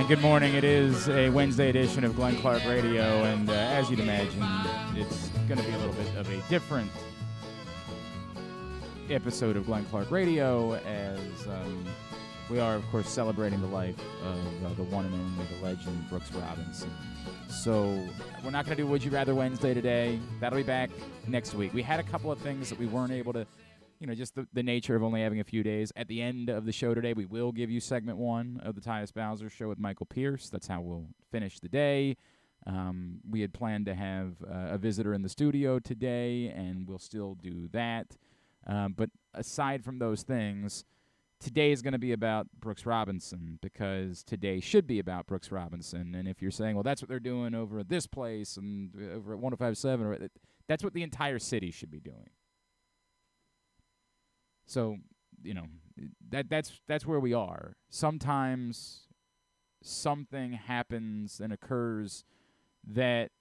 And good morning. It is a Wednesday edition of Glenn Clark Radio, and as you'd imagine, it's going to be a little bit of a different episode of Glenn Clark Radio, as we are, of course, celebrating the life of the one and only, the legend, Brooks Robinson. So we're not going to do Would You Rather Wednesday today. That'll be back next week. We had a couple of things that we weren't able to, just the nature of only having a few days. At the end of the show today, we will give you segment 1 of the Tyus Bowser Show with Michael Pierce. That's how we'll finish the day. We had planned to have a visitor in the studio today, and we'll still do that. But aside from those things, today is going to be about Brooks Robinson, because today should be about Brooks Robinson. And if you're saying, well, that's what they're doing over at this place and over at 105.7, that's what the entire city should be doing. So, that's where we are. Sometimes something happens and occurs that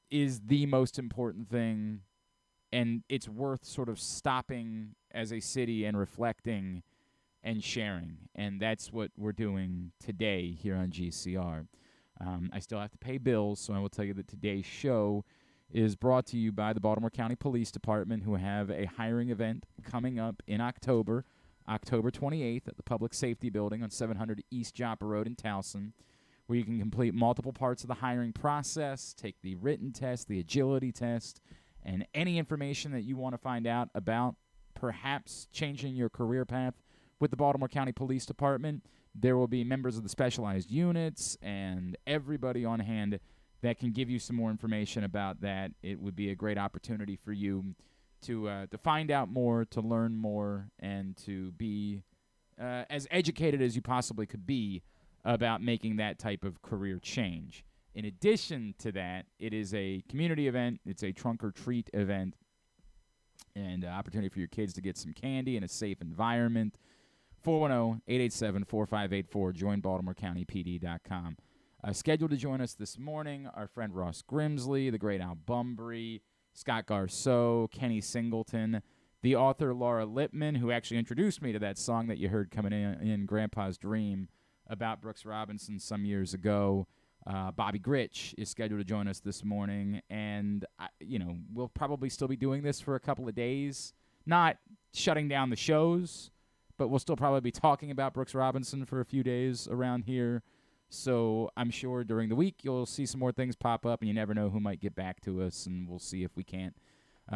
is the most important thing, and it's worth sort of stopping as a city and reflecting and sharing. And that's what we're doing today here on GCR. I still have to pay bills, so I will tell you that today's show is brought to you by the Baltimore County Police Department, who have a hiring event coming up in October 28th at the Public Safety Building on 700 East Joppa Road in Towson, where you can complete multiple parts of the hiring process, take the written test, the agility test, and any information that you want to find out about perhaps changing your career path with the Baltimore County Police Department. There will be members of the specialized units and everybody on hand that can give you some more information about that. It would be a great opportunity for you to find out more, to learn more, and to be as educated as you possibly could be about making that type of career change. In addition to that, it is a community event. It's a trunk or treat event, and an opportunity for your kids to get some candy in a safe environment. 410-887-4584. Join BaltimoreCountyPD.com. Scheduled to join us this morning, our friend Ross Grimsely, the great Al Bumbry, Scott Garceau, Kenny Singleton, the author Laura Lippman, who actually introduced me to that song that you heard coming in Grandpa's Dream about Brooks Robinson some years ago. Bobby Grich is scheduled to join us this morning, and we'll probably still be doing this for a couple of days, not shutting down the shows, but we'll still probably be talking about Brooks Robinson for a few days around here. So I'm sure during the week you'll see some more things pop up, and you never know who might get back to us, and we'll see if we can't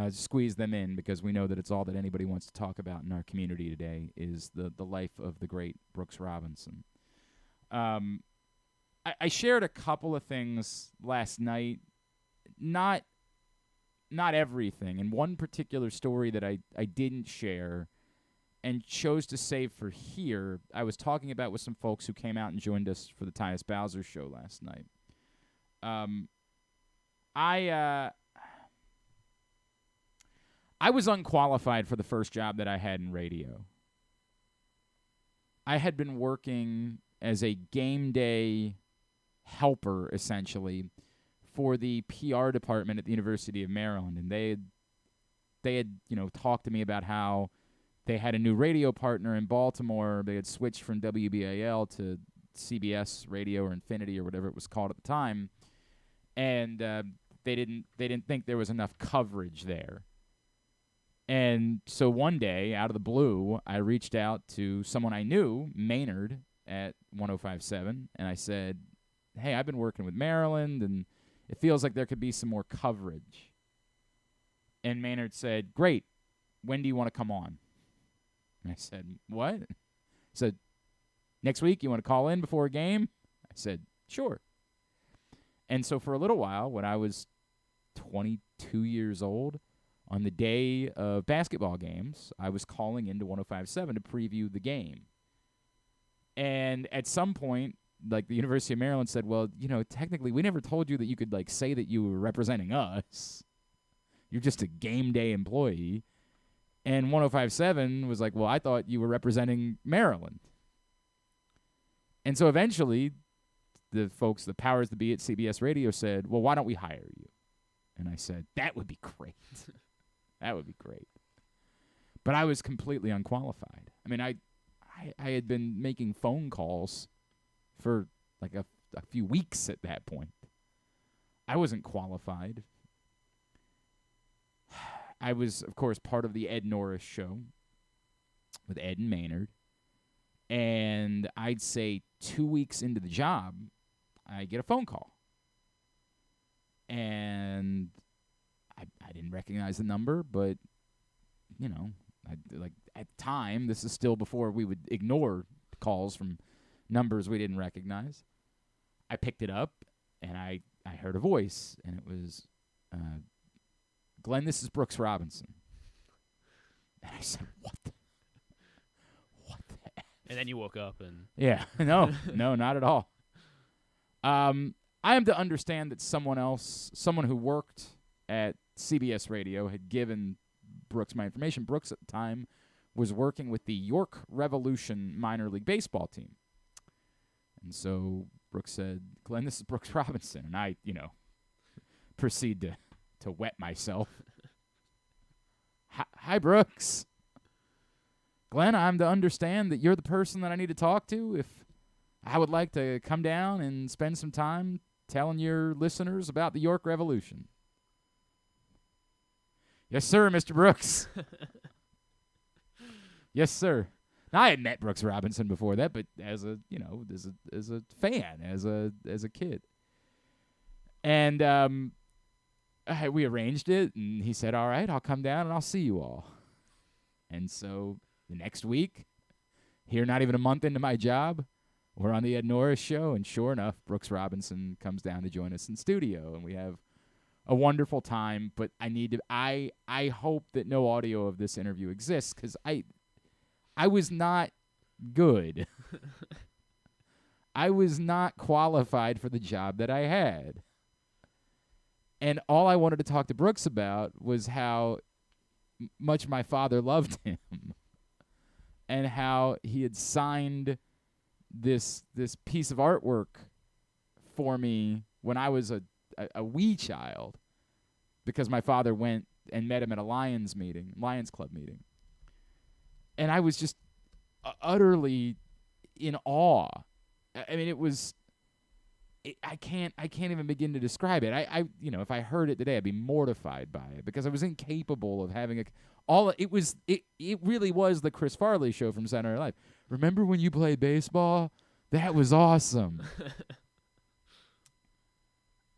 squeeze them in, because we know that it's all that anybody wants to talk about in our community today is the life of the great Brooks Robinson. I shared a couple of things last night, not everything, and one particular story that I didn't share and chose to save for here, I was talking about with some folks who came out and joined us for the Tyus Bowser Show last night. I was unqualified for the first job that I had in radio. I had been working as a game day helper, essentially, for the PR department at the University of Maryland, and they had talked to me about how they had a new radio partner in Baltimore. They had switched from WBAL to CBS Radio or Infinity or whatever it was called at the time, and they didn't think there was enough coverage there. And so one day, out of the blue, I reached out to someone I knew, Maynard, at 105.7, and I said, "Hey, I've been working with Maryland, and it feels like there could be some more coverage." And Maynard said, "Great. When do you want to come on?" And I said, "What?" He said, "Next week, you want to call in before a game?" I said, "Sure." And so for a little while, when I was 22 years old, on the day of basketball games, I was calling into 105.7 to preview the game. And at some point, the University of Maryland said, "Well, technically, we never told you that you could, say that you were representing us. You're just a game day employee." And 105.7 was like, "Well, I thought you were representing Maryland." And so eventually, the powers that be at CBS Radio said, "Well, why don't we hire you?" And I said, "That would be great." That would be great. But I was completely unqualified. I mean, I had been making phone calls for a few weeks at that point. I wasn't qualified. I was, of course, part of the Ed Norris show with Ed and Maynard. And I'd say 2 weeks into the job, I get a phone call. And I didn't recognize the number, but, you know, at the time, this is still before we would ignore calls from numbers we didn't recognize. I picked it up, and I heard a voice, and it was, Glenn, this is Brooks Robinson. And I said, what the And then you woke up and... Yeah, no, not at all. I am to understand that someone who worked at CBS Radio had given Brooks my information. Brooks at the time was working with the York Revolution minor league baseball team. And so Brooks said, Glenn, this is Brooks Robinson. And I, proceed to wet myself. Hi, Brooks. Glenn, I'm to understand that you're the person that I need to talk to if I would like to come down and spend some time telling your listeners about the York Revolution. Yes, sir, Mr. Brooks. Yes, sir. Now, I had met Brooks Robinson before that, but as a fan, as a kid. And we arranged it, and he said, all right, I'll come down and I'll see you all. And so the next week, here not even a month into my job, we're on the Ed Norris show, and sure enough, Brooks Robinson comes down to join us in studio, and we have a wonderful time. But I hope that no audio of this interview exists, because I was not good. I was not qualified for the job that I had. And all I wanted to talk to Brooks about was how much my father loved him and how he had signed this piece of artwork for me when I was a wee child, because my father went and met him at a Lions Club meeting. And I was just utterly in awe. I mean, it was... I can't even begin to describe it. If I heard it today, I'd be mortified by it, because I was incapable of having it really was the Chris Farley show from Saturday Night Live. Remember when you played baseball? That was awesome.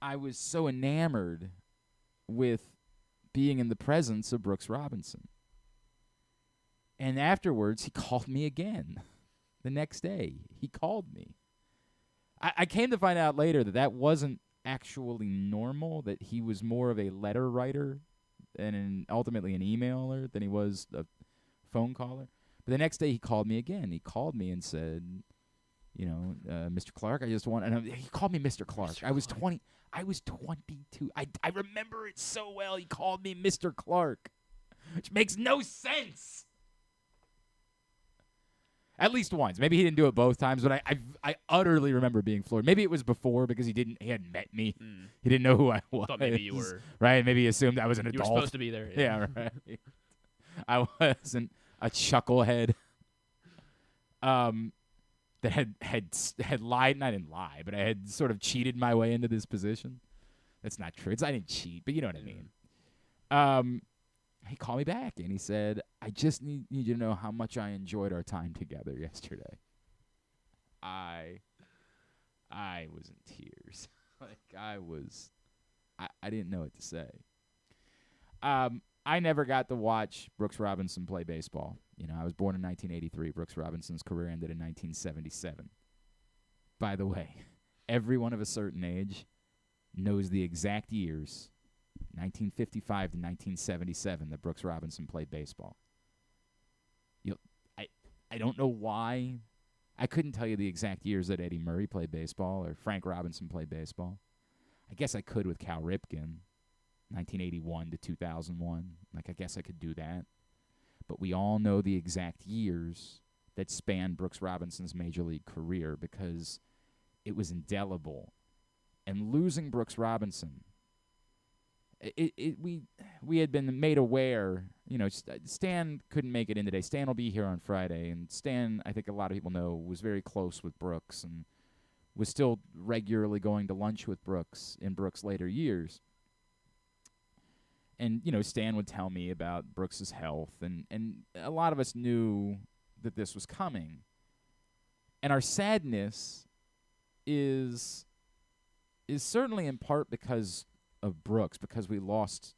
I was so enamored with being in the presence of Brooks Robinson. And afterwards, he called me again. The next day, he called me. I came to find out later that wasn't actually normal, that he was more of a letter writer and ultimately an emailer than he was a phone caller. But the next day he called me again. He called me and said, Mr. Clark, I just want... And he called me Mr. Clark. I was 20. I was 22. I remember it so well. He called me Mr. Clark, which makes no sense. At least once. Maybe he didn't do it both times, but I utterly remember being floored. Maybe it was before, because he hadn't met me. He didn't know who I was. Thought maybe you were. Right? Maybe he assumed I was an adult. You were supposed to be there. Yeah, right. I wasn't a chucklehead that had lied, and I didn't lie, but I had sort of cheated my way into this position. That's not true. I didn't cheat, but you know what I mean. He called me back, and he said, I just need you to know how much I enjoyed our time together yesterday. I was in tears. I didn't know what to say. I never got to watch Brooks Robinson play baseball. I was born in 1983. Brooks Robinson's career ended in 1977. By the way, everyone of a certain age knows the exact years, 1955 to 1977, that Brooks Robinson played baseball. I don't know why. I couldn't tell you the exact years that Eddie Murray played baseball or Frank Robinson played baseball. I guess I could with Cal Ripken, 1981 to 2001. I guess I could do that. But we all know the exact years that spanned Brooks Robinson's major league career, because it was indelible. And losing Brooks Robinson, we had been made aware. Stan couldn't make it in today. Stan will be here on Friday, and Stan, I think a lot of people know, was very close with Brooks, and was still regularly going to lunch with Brooks in Brooks' later years. And, Stan would tell me about Brooks's health, and a lot of us knew that this was coming. And our sadness is certainly in part because of Brooks, because we lost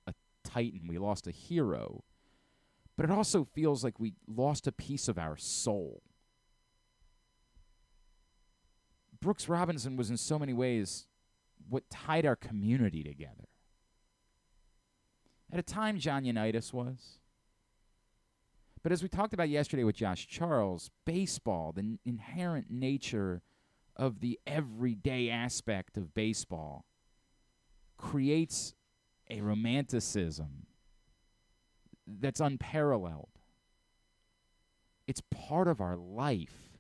a titan, we lost a hero. But it also feels like we lost a piece of our soul. Brooks Robinson was in so many ways what tied our community together. At a time, John Unitas was. But as we talked about yesterday with Josh Charles, baseball, the inherent nature of the everyday aspect of baseball, creates a romanticism that's unparalleled. It's part of our life.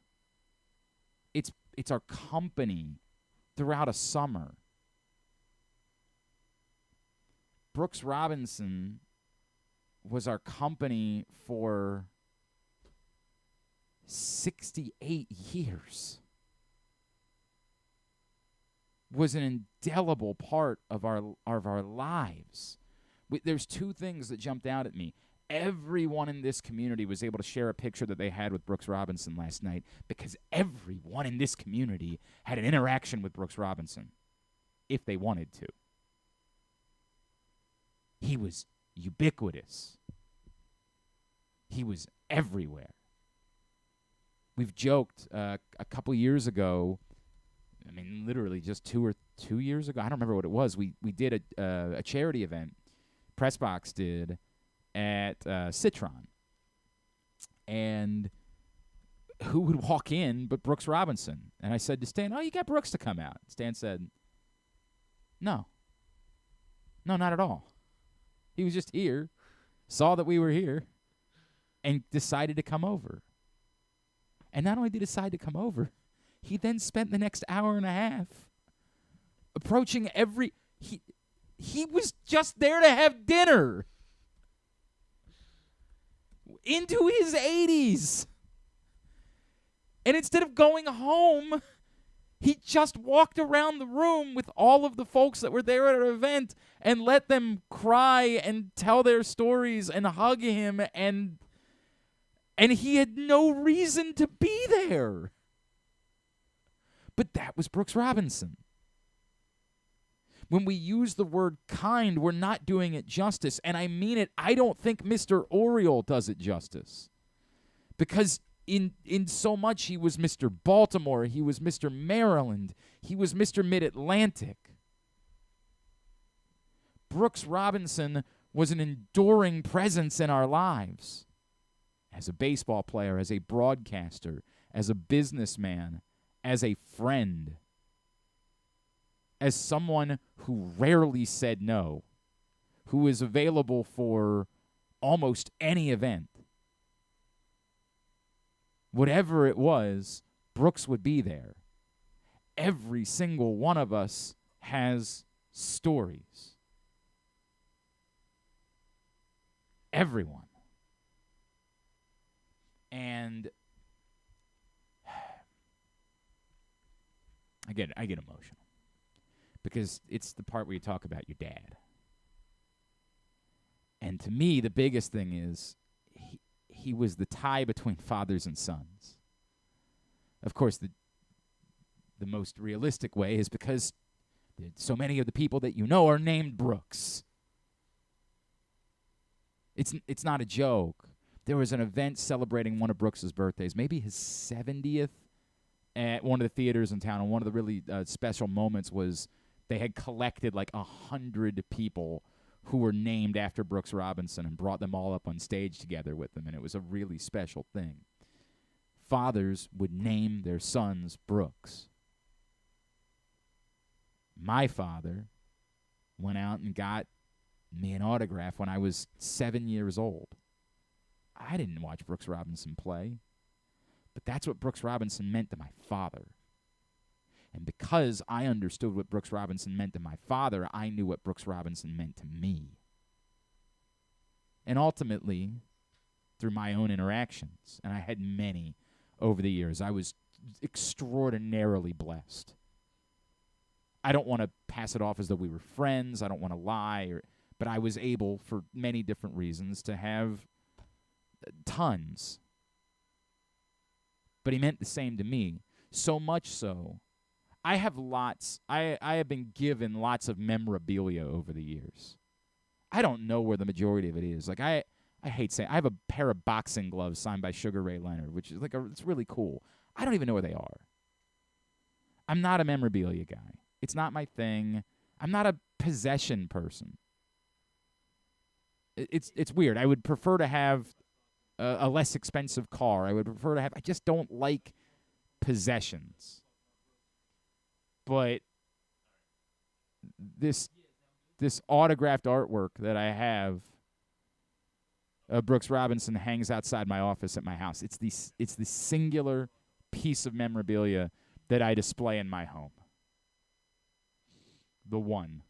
It's our company throughout a summer. Brooks Robinson was our company for 68 years. Was an indelible part of our lives. There's two things that jumped out at me. Everyone in this community was able to share a picture that they had with Brooks Robinson last night because everyone in this community had an interaction with Brooks Robinson if they wanted to. He was ubiquitous. He was everywhere. We've joked a couple years ago, literally just 2 years ago, I don't remember what it was, we did a charity event, Pressbox did, at Citron. And who would walk in but Brooks Robinson? And I said to Stan, you got Brooks to come out. Stan said, no, not at all. He was just here, saw that we were here, and decided to come over. And not only did he decide to come over, he then spent the next hour and a half approaching he was just there to have dinner. Into his 80s. And instead of going home, he just walked around the room with all of the folks that were there at our event and let them cry and tell their stories and hug him, and he had no reason to be there. But that was Brooks Robinson. When we use the word kind, we're not doing it justice. And I mean it. I don't think Mr. Oriole does it justice. Because in so much, he was Mr. Baltimore. He was Mr. Maryland. He was Mr. Mid-Atlantic. Brooks Robinson was an enduring presence in our lives. As a baseball player, as a broadcaster, as a businessman, as a friend, as someone who rarely said no, who was available for almost any event. Whatever it was, Brooks would be there. Every single one of us has stories. Everyone. And I get emotional. Because it's the part where you talk about your dad. And to me, the biggest thing is he was the tie between fathers and sons. Of course, the most realistic way is because so many of the people that you know are named Brooks. It's not a joke. There was an event celebrating one of Brooks's birthdays, maybe his 70th, at one of the theaters in town. And one of the really special moments was they had collected like 100 people who were named after Brooks Robinson and brought them all up on stage together with them, and it was a really special thing. Fathers would name their sons Brooks. My father went out and got me an autograph when I was 7 years old. I didn't watch Brooks Robinson play, but that's what Brooks Robinson meant to my father. And because I understood what Brooks Robinson meant to my father, I knew what Brooks Robinson meant to me. And ultimately, through my own interactions, and I had many over the years, I was extraordinarily blessed. I don't want to pass it off as though we were friends. I don't want to lie, but I was able, for many different reasons, to have tons. But he meant the same to me, so much so. I have lots. I have been given lots of memorabilia over the years. I don't know where the majority of it is. Like I hate saying, I have a pair of boxing gloves signed by Sugar Ray Leonard, which is it's really cool. I don't even know where they are. I'm not a memorabilia guy. It's not my thing. I'm not a possession person. It's weird. I would prefer to have a less expensive car. I would prefer to have. I just don't like possessions. But this autographed artwork that I have, Brooks Robinson, hangs outside my office at my house. It's the singular piece of memorabilia that I display in my home. The one.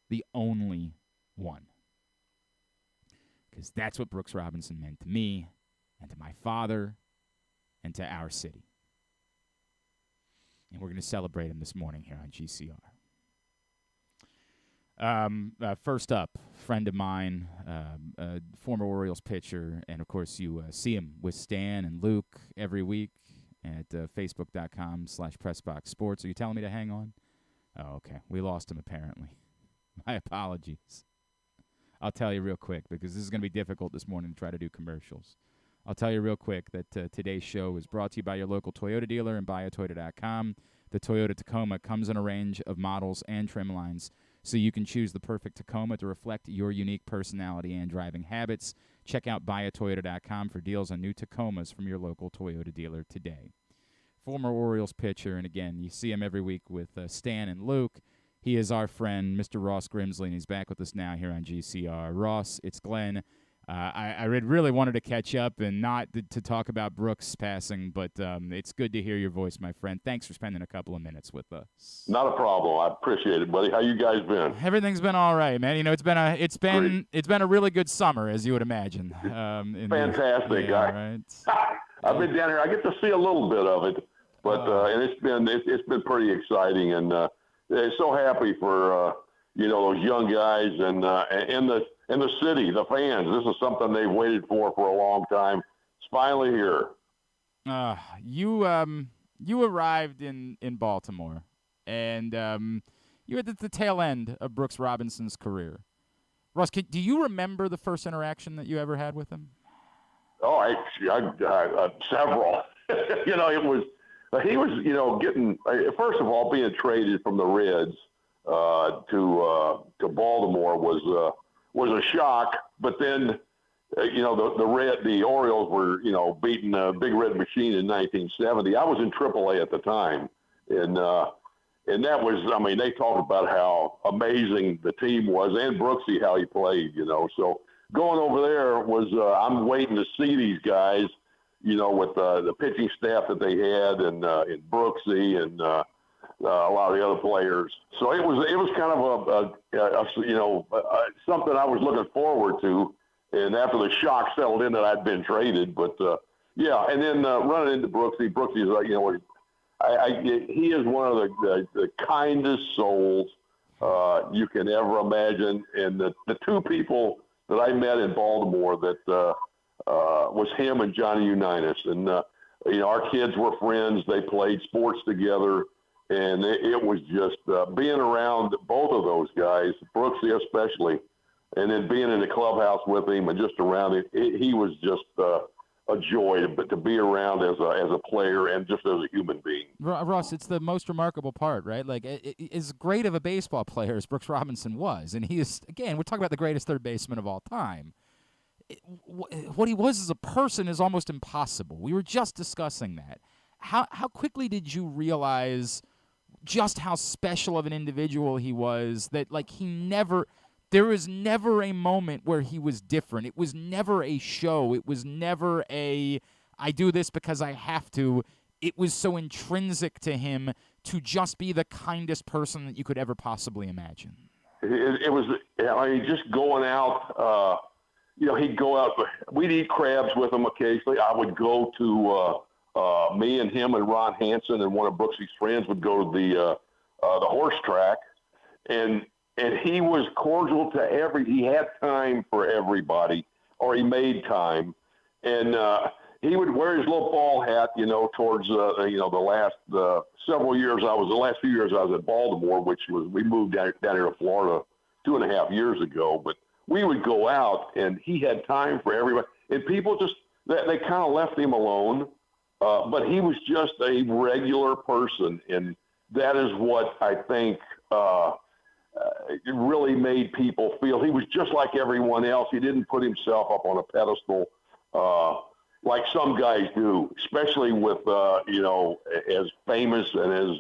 The only one. Because that's what Brooks Robinson meant to me and to my father and to our city. And we're going to celebrate him this morning here on GCR. First up, friend of mine, former Orioles pitcher, and of course you see him with Stan and Luke every week at facebook.com/PressBoxSports. Are you telling me to hang on? Oh, okay. We lost him apparently. My apologies. I'll tell you real quick because this is going to be difficult this morning to try to do commercials. I'll tell you real quick that today's show is brought to you by your local Toyota dealer and buyatoyota.com. The Toyota Tacoma comes in a range of models and trim lines, so you can choose the perfect Tacoma to reflect your unique personality and driving habits. Check out buyatoyota.com for deals on new Tacomas from your local Toyota dealer today. Former Orioles pitcher, and again, you see him every week with Stan and Luke. He is our friend, Mr. Ross Grimsely, and he's back with us now here on GCR. Ross, it's Glenn. I really wanted to catch up and not to talk about Brooks' passing, but it's good to hear your voice, my friend. Thanks for spending a couple of minutes with us. Not a problem. I appreciate it, buddy. How you guys been? Everything's been all right, man. You know, it's been a really good summer, as you would imagine. Fantastic, right? I've been down here. I get to see a little bit of it, but and it's been pretty exciting, and so happy for those young guys and in the city, the fans. This is something they've waited for a long time. It's finally here. You arrived in Baltimore, and you were at the tail end of Brooks Robinson's career. Ross, do you remember the first interaction that you ever had with him? Oh, I several. He was getting, first of all, being traded from the Reds to Baltimore was a shock. But then, the Orioles were, beating the Big Red Machine in 1970. I was in AAA at the time, and that was, they talked about how amazing the team was, and Brooksy, how he played, So going over there was, I'm waiting to see these guys, with the pitching staff that they had, and Brooksy and a lot of the other players. So it was kind of something I was looking forward to. And after the shock settled in that I'd been traded, but and then running into Brooksy is like, he is one of the kindest souls you can ever imagine. And the two people that I met in Baltimore that was him and Johnny Unitas. And, our kids were friends. They played sports together. And it was just being around both of those guys, Brooksy especially, and then being in the clubhouse with him and just around it, he was just a joy to be around as a player and just as a human being. Ross, it's the most remarkable part, right? Like, as great of a baseball player as Brooks Robinson was, and he is, again, we're talking about the greatest third baseman of all time. What he was as a person is almost impossible. We were just discussing that. How quickly did you realize just how special of an individual he was, that there was never a moment where he was different. It was never a show. It was never I do this because I have to. It was so intrinsic to him to just be the kindest person that you could ever possibly imagine. It was, just going out, he'd go out, we'd eat crabs with him occasionally. I would go to Me and him and Ron Hansen and one of Brooksy's friends would go to the horse track, and he was cordial to he had time for everybody, or he made time, and he would wear his little ball hat, towards the last several years the last few years I was at Baltimore, which was, we moved down here to Florida 2.5 years ago, but we would go out and he had time for everybody, and people just, they kind of left him alone, but he was just a regular person, and that is what I think it really made people feel he was just like everyone else. He didn't put himself up on a pedestal like some guys do, especially with, as famous and as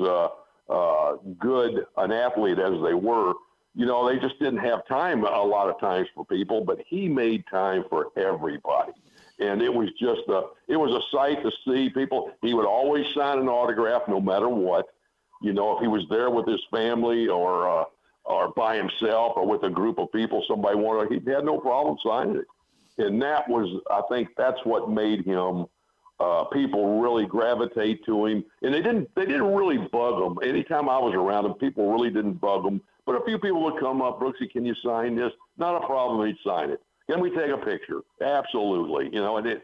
good an athlete as they were. They just didn't have time a lot of times for people, but he made time for everybody. And it was just it was a sight to see people. He would always sign an autograph no matter what. If he was there with his family or by himself or with a group of people, somebody wanted, he had no problem signing it. And that was, I think that's what made him, people really gravitate to him. And they didn't really bug him. Anytime I was around him, people really didn't bug him. But a few people would come up, Brooksy, can you sign this? Not a problem, he'd sign it. Can we take a picture? Absolutely. And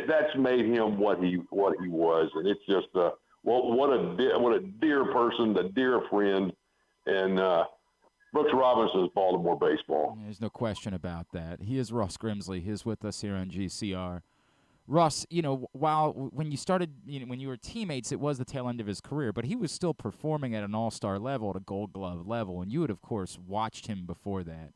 that's made him what he was. And it's just, what a dear person, a dear friend. And Brooks Robinson's Baltimore baseball. There's no question about that. He is Russ Grimsely. He is with us here on GCR. Russ, when you started, when you were teammates, it was the tail end of his career, but he was still performing at an all-star level, at a Gold Glove level, and you had, of course, watched him before that.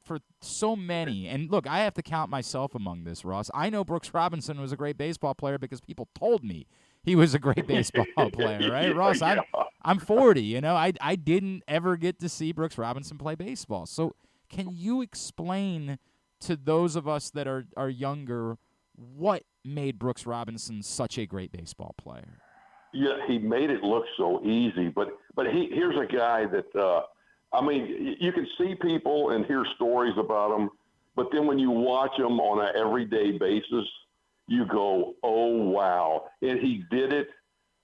For so many, and look, I have to count myself among this, Russ. I know Brooks Robinson was a great baseball player because people told me he was a great baseball player, right? Russ, Yeah. I'm 40, I didn't ever get to see Brooks Robinson play baseball. So can you explain to those of us that are younger what made Brooks Robinson such a great baseball player? Yeah, he made it look so easy, but here's a guy that, you can see people and hear stories about him, but then when you watch him on an everyday basis, you go, oh, wow. And he did it,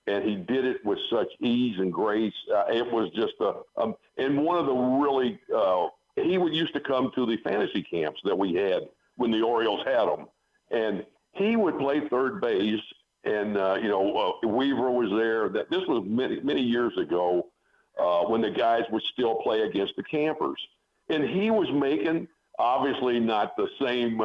and he did it with such ease and grace. It was just and one of the really, he used to come to the fantasy camps that we had when the Orioles had them, and he would play third base, and, Weaver was there. This was many years ago when the guys would still play against the campers. And he was making, obviously not the same,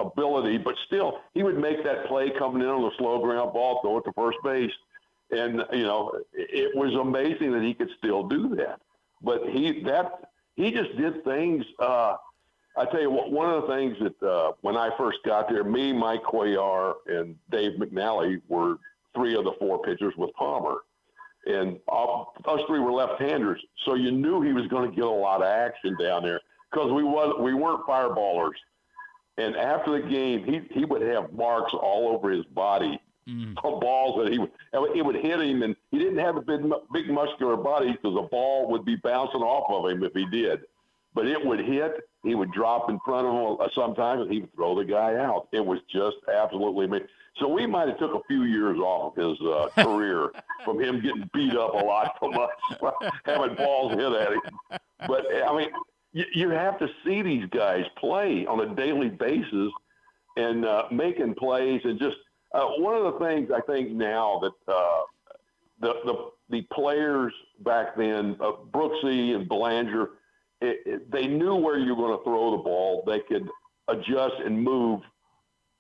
ability, but still he would make that play coming in on the slow ground ball, throw it to first base. And, it was amazing that he could still do that. But he just did things. I tell you what, one of the things that when I first got there, me, Mike Cuellar, and Dave McNally were 3 of the 4 pitchers with Palmer. And us 3 were left-handers, so you knew he was going to get a lot of action down there because we weren't fireballers. And after the game, he would have marks all over his body on balls that it would hit him, and he didn't have a big muscular body because the ball would be bouncing off of him if he did. But it would hit, he would drop in front of him sometimes, and he would throw the guy out. It was just absolutely amazing. So we might have took a few years off his career from him getting beat up a lot from us, having balls hit at him. But, you have to see these guys play on a daily basis and making plays. And just one of the things I think now that the players back then, Brooksy and Belanger, they knew where you were going to throw the ball. They could adjust and move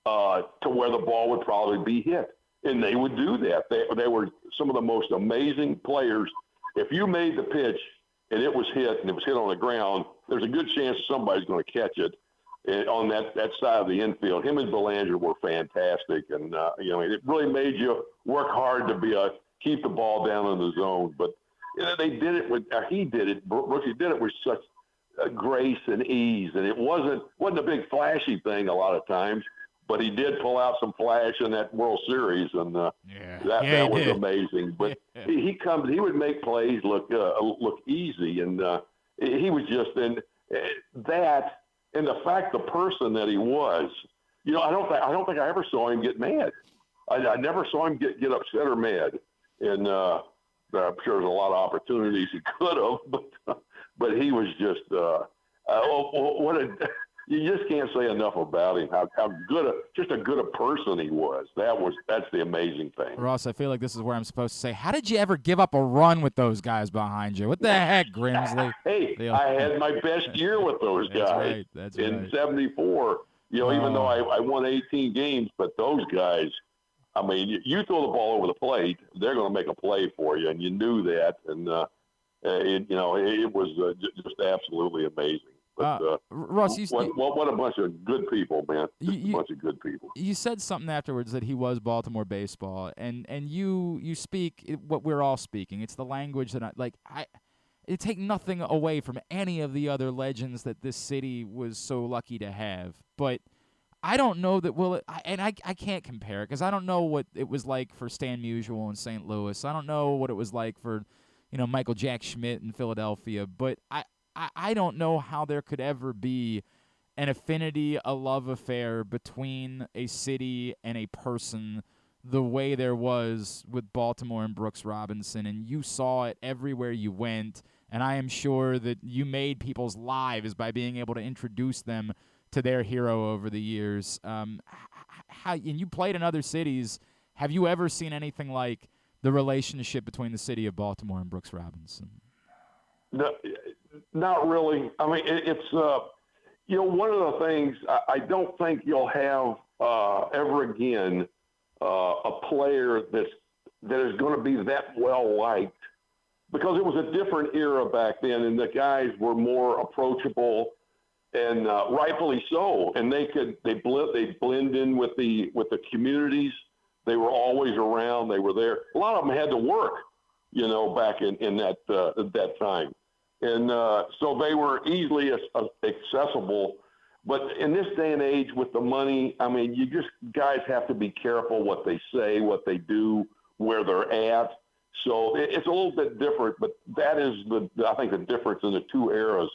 to where the ball would probably be hit. And they would do that. They were some of the most amazing players. If you made the pitch and it was hit and it was hit on the ground, there's a good chance somebody's going to catch it on that side of the infield. Him and Belanger were fantastic. And, it really made you work hard to keep the ball down in the zone. But they did it Brooksy did it with such grace and ease. And it wasn't a big flashy thing a lot of times, but he did pull out some flash in that World Series, and that was amazing. But he would make plays look easy, and he was just in that, and the person that he was, I don't think I ever saw him get mad. I never saw him get upset or mad. And I'm sure there's a lot of opportunities he could have, but he was just you just can't say enough about him. How good a good person he was. That's the amazing thing. Ross, I feel like this is where I'm supposed to say, how did you ever give up a run with those guys behind you? What the heck, Grimsely? Hey, I had my best year with those guys. That's in '74. Even though I won 18 games, but those guys, I mean, you throw the ball over the plate, they're going to make a play for you, and you knew that. And it was just absolutely amazing. But Ross, what a bunch of good people, man! Just a bunch of good people. You said something afterwards that he was Baltimore baseball, and you speak what we're all speaking. It's the language that it take nothing away from any of the other legends that this city was so lucky to have, but I don't know that I can't compare it because I don't know what it was like for Stan Musial in St. Louis. I don't know what it was like for Michael Jack Schmidt in Philadelphia, but I don't know how there could ever be an affinity, a love affair between a city and a person the way there was with Baltimore and Brooks Robinson, and you saw it everywhere you went, and I am sure that you made people's lives by being able to introduce them to their hero over the years. And you played in other cities. Have you ever seen anything like the relationship between the city of Baltimore and Brooks Robinson? No, not really. I mean, it's one of the things I don't think you'll have ever again a player that is going to be that well liked, because it was a different era back then, and the guys were more approachable, and rightfully so. And they blend in with the communities. They were always around. They were there. A lot of them had to work, back in that time. And so they were easily accessible. But in this day and age with the money, I mean, guys have to be careful what they say, what they do, where they're at. So it's a little bit different, but that is I think the difference in the two eras.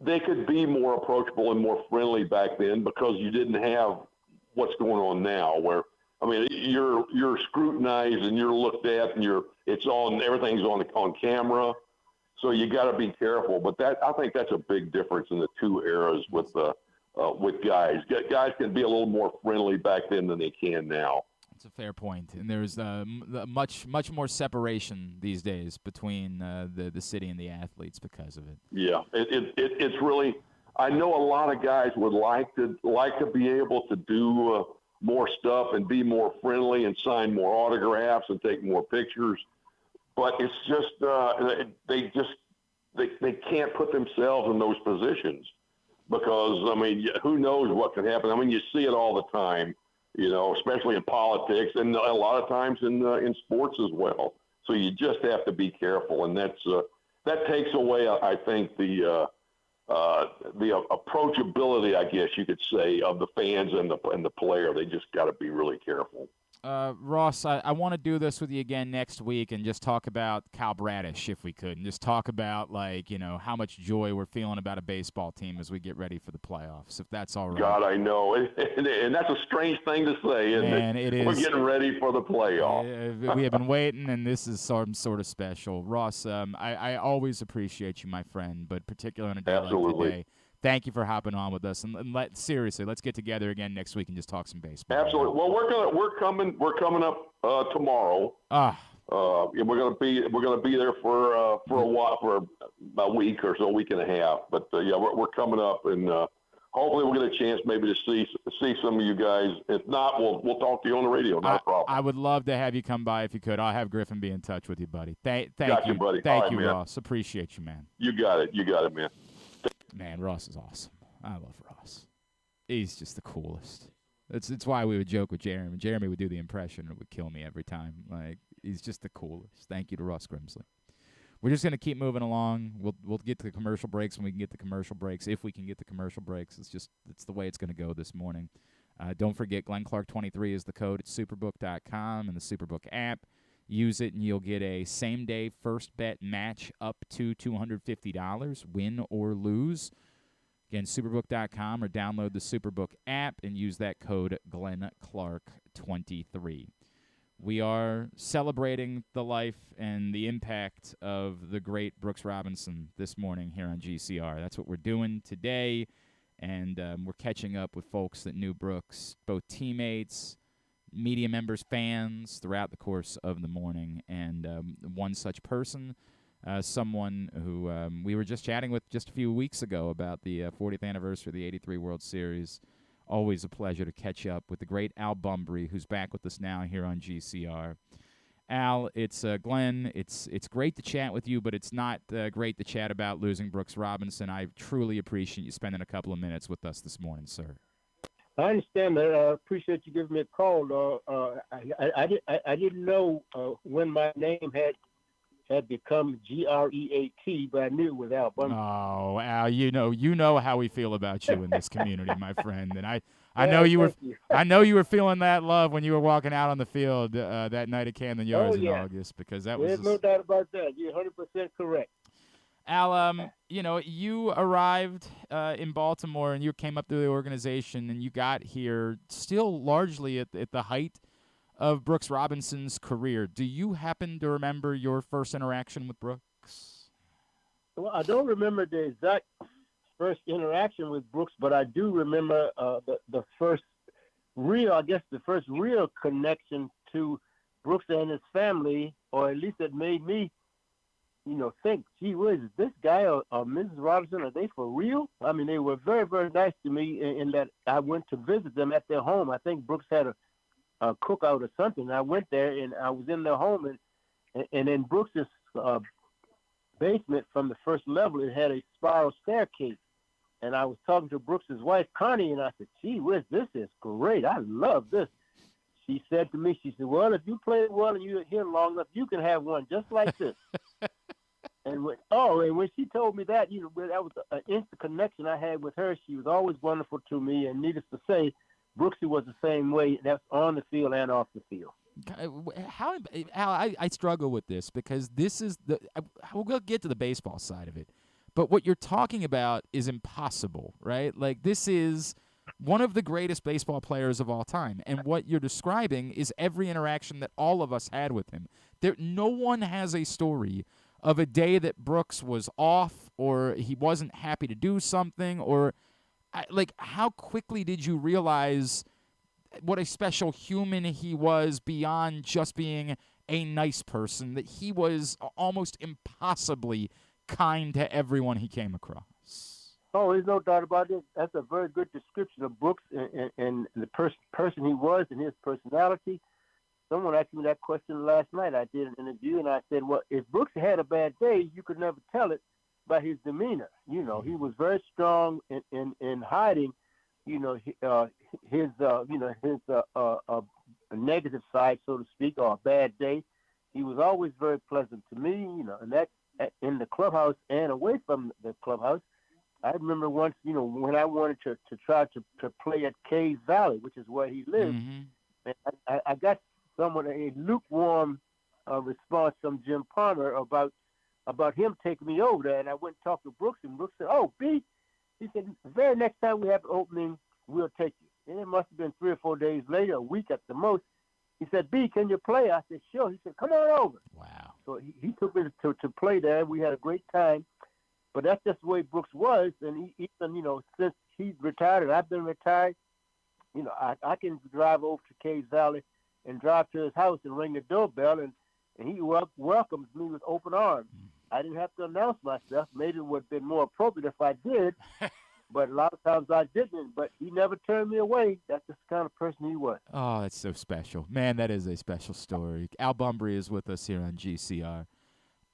They could be more approachable and more friendly back then because you didn't have what's going on now, where, I mean, you're scrutinized and you're looked at and everything's on camera. So you got to be careful, but I think that's a big difference in the two eras with guys. Guys can be a little more friendly back then than they can now. That's a fair point, and there's much more separation these days between the city and the athletes because of it. Yeah, it's really. I know a lot of guys would like to be able to do more stuff and be more friendly and sign more autographs and take more pictures. But it's just they can't put themselves in those positions because, I mean, who knows what can happen. I mean, you see it all the time, especially in politics and a lot of times in sports as well. So you just have to be careful, and that takes away, I think, the approachability, I guess you could say, of the fans and the player. They just got to be really careful. Ross, I want to do this with you again next week and just talk about Cal Bradish, if we could, and just talk about, how much joy we're feeling about a baseball team as we get ready for the playoffs, if that's all right. God, I know. And that's a strange thing to say, isn't Man, it is. We're getting ready for the playoffs. We have been waiting, and this is some sort of special. Ross, I always appreciate you, my friend, but particularly on a day like today. Thank you for hopping on with us, and seriously, let's get together again next week and just talk some baseball. Absolutely. Well, we're coming up tomorrow. We're gonna be there for a while, for a week or so, a week and a half. But we're coming up, and hopefully we'll get a chance maybe to see some of you guys. If not, we'll talk to you on the radio. No problem. I would love to have you come by if you could. I'll have Griffin be in touch with you, buddy. Thank you, buddy. Thank you, Ross. Appreciate you, man. You got it, man. Man, Ross is awesome. I love Ross. He's just the coolest. It's why we would joke with Jeremy. Jeremy would do the impression and it would kill me every time. He's just the coolest. Thank you to Ross Grimsely. We're just gonna keep moving along. We'll get to the commercial breaks when we can get the commercial breaks. If we can get the commercial breaks, it's the way it's gonna go this morning. Don't forget, Glenn Clark 23 is the code at superbook.com and the Superbook app. Use it, and you'll get a same-day first bet match up to $250, win or lose. Again, superbook.com or download the Superbook app and use that code GlennClark23. We are celebrating the life and the impact of the great Brooks Robinson this morning here on GCR. That's what we're doing today, and we're catching up with folks that knew Brooks, both teammates, media members, fans, throughout the course of the morning. And one such person, someone who we were just chatting with just a few weeks ago about the 40th anniversary of the '83 World Series. Always a pleasure to catch up with the great Al Bumbry, who's back with us now here on GCR. Al, it's Glenn. It's great to chat with you, but it's not great to chat about losing Brooks Robinson. I truly appreciate you spending a couple of minutes with us this morning, sir. I understand that. I appreciate you giving me a call. I didn't know when my name had become Great, but I knew it was Al Bumbry. Oh, Al, you know how we feel about you in this community, my friend. And I know you were I know you were feeling that love when you were walking out on the field that night at Camden Yards in August, because that was. There's no doubt about that. You're 100% correct. Al, you arrived in Baltimore and you came up through the organization and you got here still largely at the height of Brooks Robinson's career. Do you happen to remember your first interaction with Brooks? Well, I don't remember the exact first interaction with Brooks, but I do remember the first real connection to Brooks and his family, or at least it made me think, gee whiz, is this guy or Mrs. Robinson, are they for real? I mean, they were very, very nice to me in that I went to visit them at their home. I think Brooks had a cookout or something. I went there and I was in their home, and in Brooks's basement from the first level, it had a spiral staircase. And I was talking to Brooks's wife, Connie, and I said, gee whiz, this is great. I love this. She said to me, well, if you play well and you're here long enough, you can have one just like this. And when she told me that, that was an instant connection I had with her. She was always wonderful to me, and needless to say, Brooksy was the same way. That's on the field and off the field. Al, I struggle with this because this is we'll get to the baseball side of it, but what you're talking about is impossible, right? Like, this is one of the greatest baseball players of all time, and what you're describing is every interaction that all of us had with him. No one has a story of a day that Brooks was off or he wasn't happy to do something, or how quickly did you realize what a special human he was beyond just being a nice person, that he was almost impossibly kind to everyone he came across? Oh, there's no doubt about it. That's a very good description of Brooks and the person he was and his personality. Someone asked me that question last night. I did an interview, and I said, well, if Brooks had a bad day, you could never tell it by his demeanor. He was very strong in hiding, his negative side, so to speak, or a bad day. He was always very pleasant to me, and that in the clubhouse and away from the clubhouse. I remember once, when I wanted to try to play at Caves Valley, which is where he lived, and I got a lukewarm response from Jim Palmer about him taking me over there. And I went and talked to Brooks, and Brooks said, oh, B, he said, the very next time we have an opening, we'll take you. And it must have been 3 or 4 days later, a week at the most. He said, B, can you play? I said, sure. He said, come on over. Wow. So he took me to play there. We had a great time. But that's just the way Brooks was. And he even, since he retired and I've been retired, I can drive over to Caves Valley and drive to his house and ring the doorbell, and he welcomes me with open arms. I didn't have to announce myself. Maybe it would have been more appropriate if I did, but a lot of times I didn't. But he never turned me away. That's just the kind of person he was. Oh, that's so special. Man, that is a special story. Al Bumbry is with us here on GCR.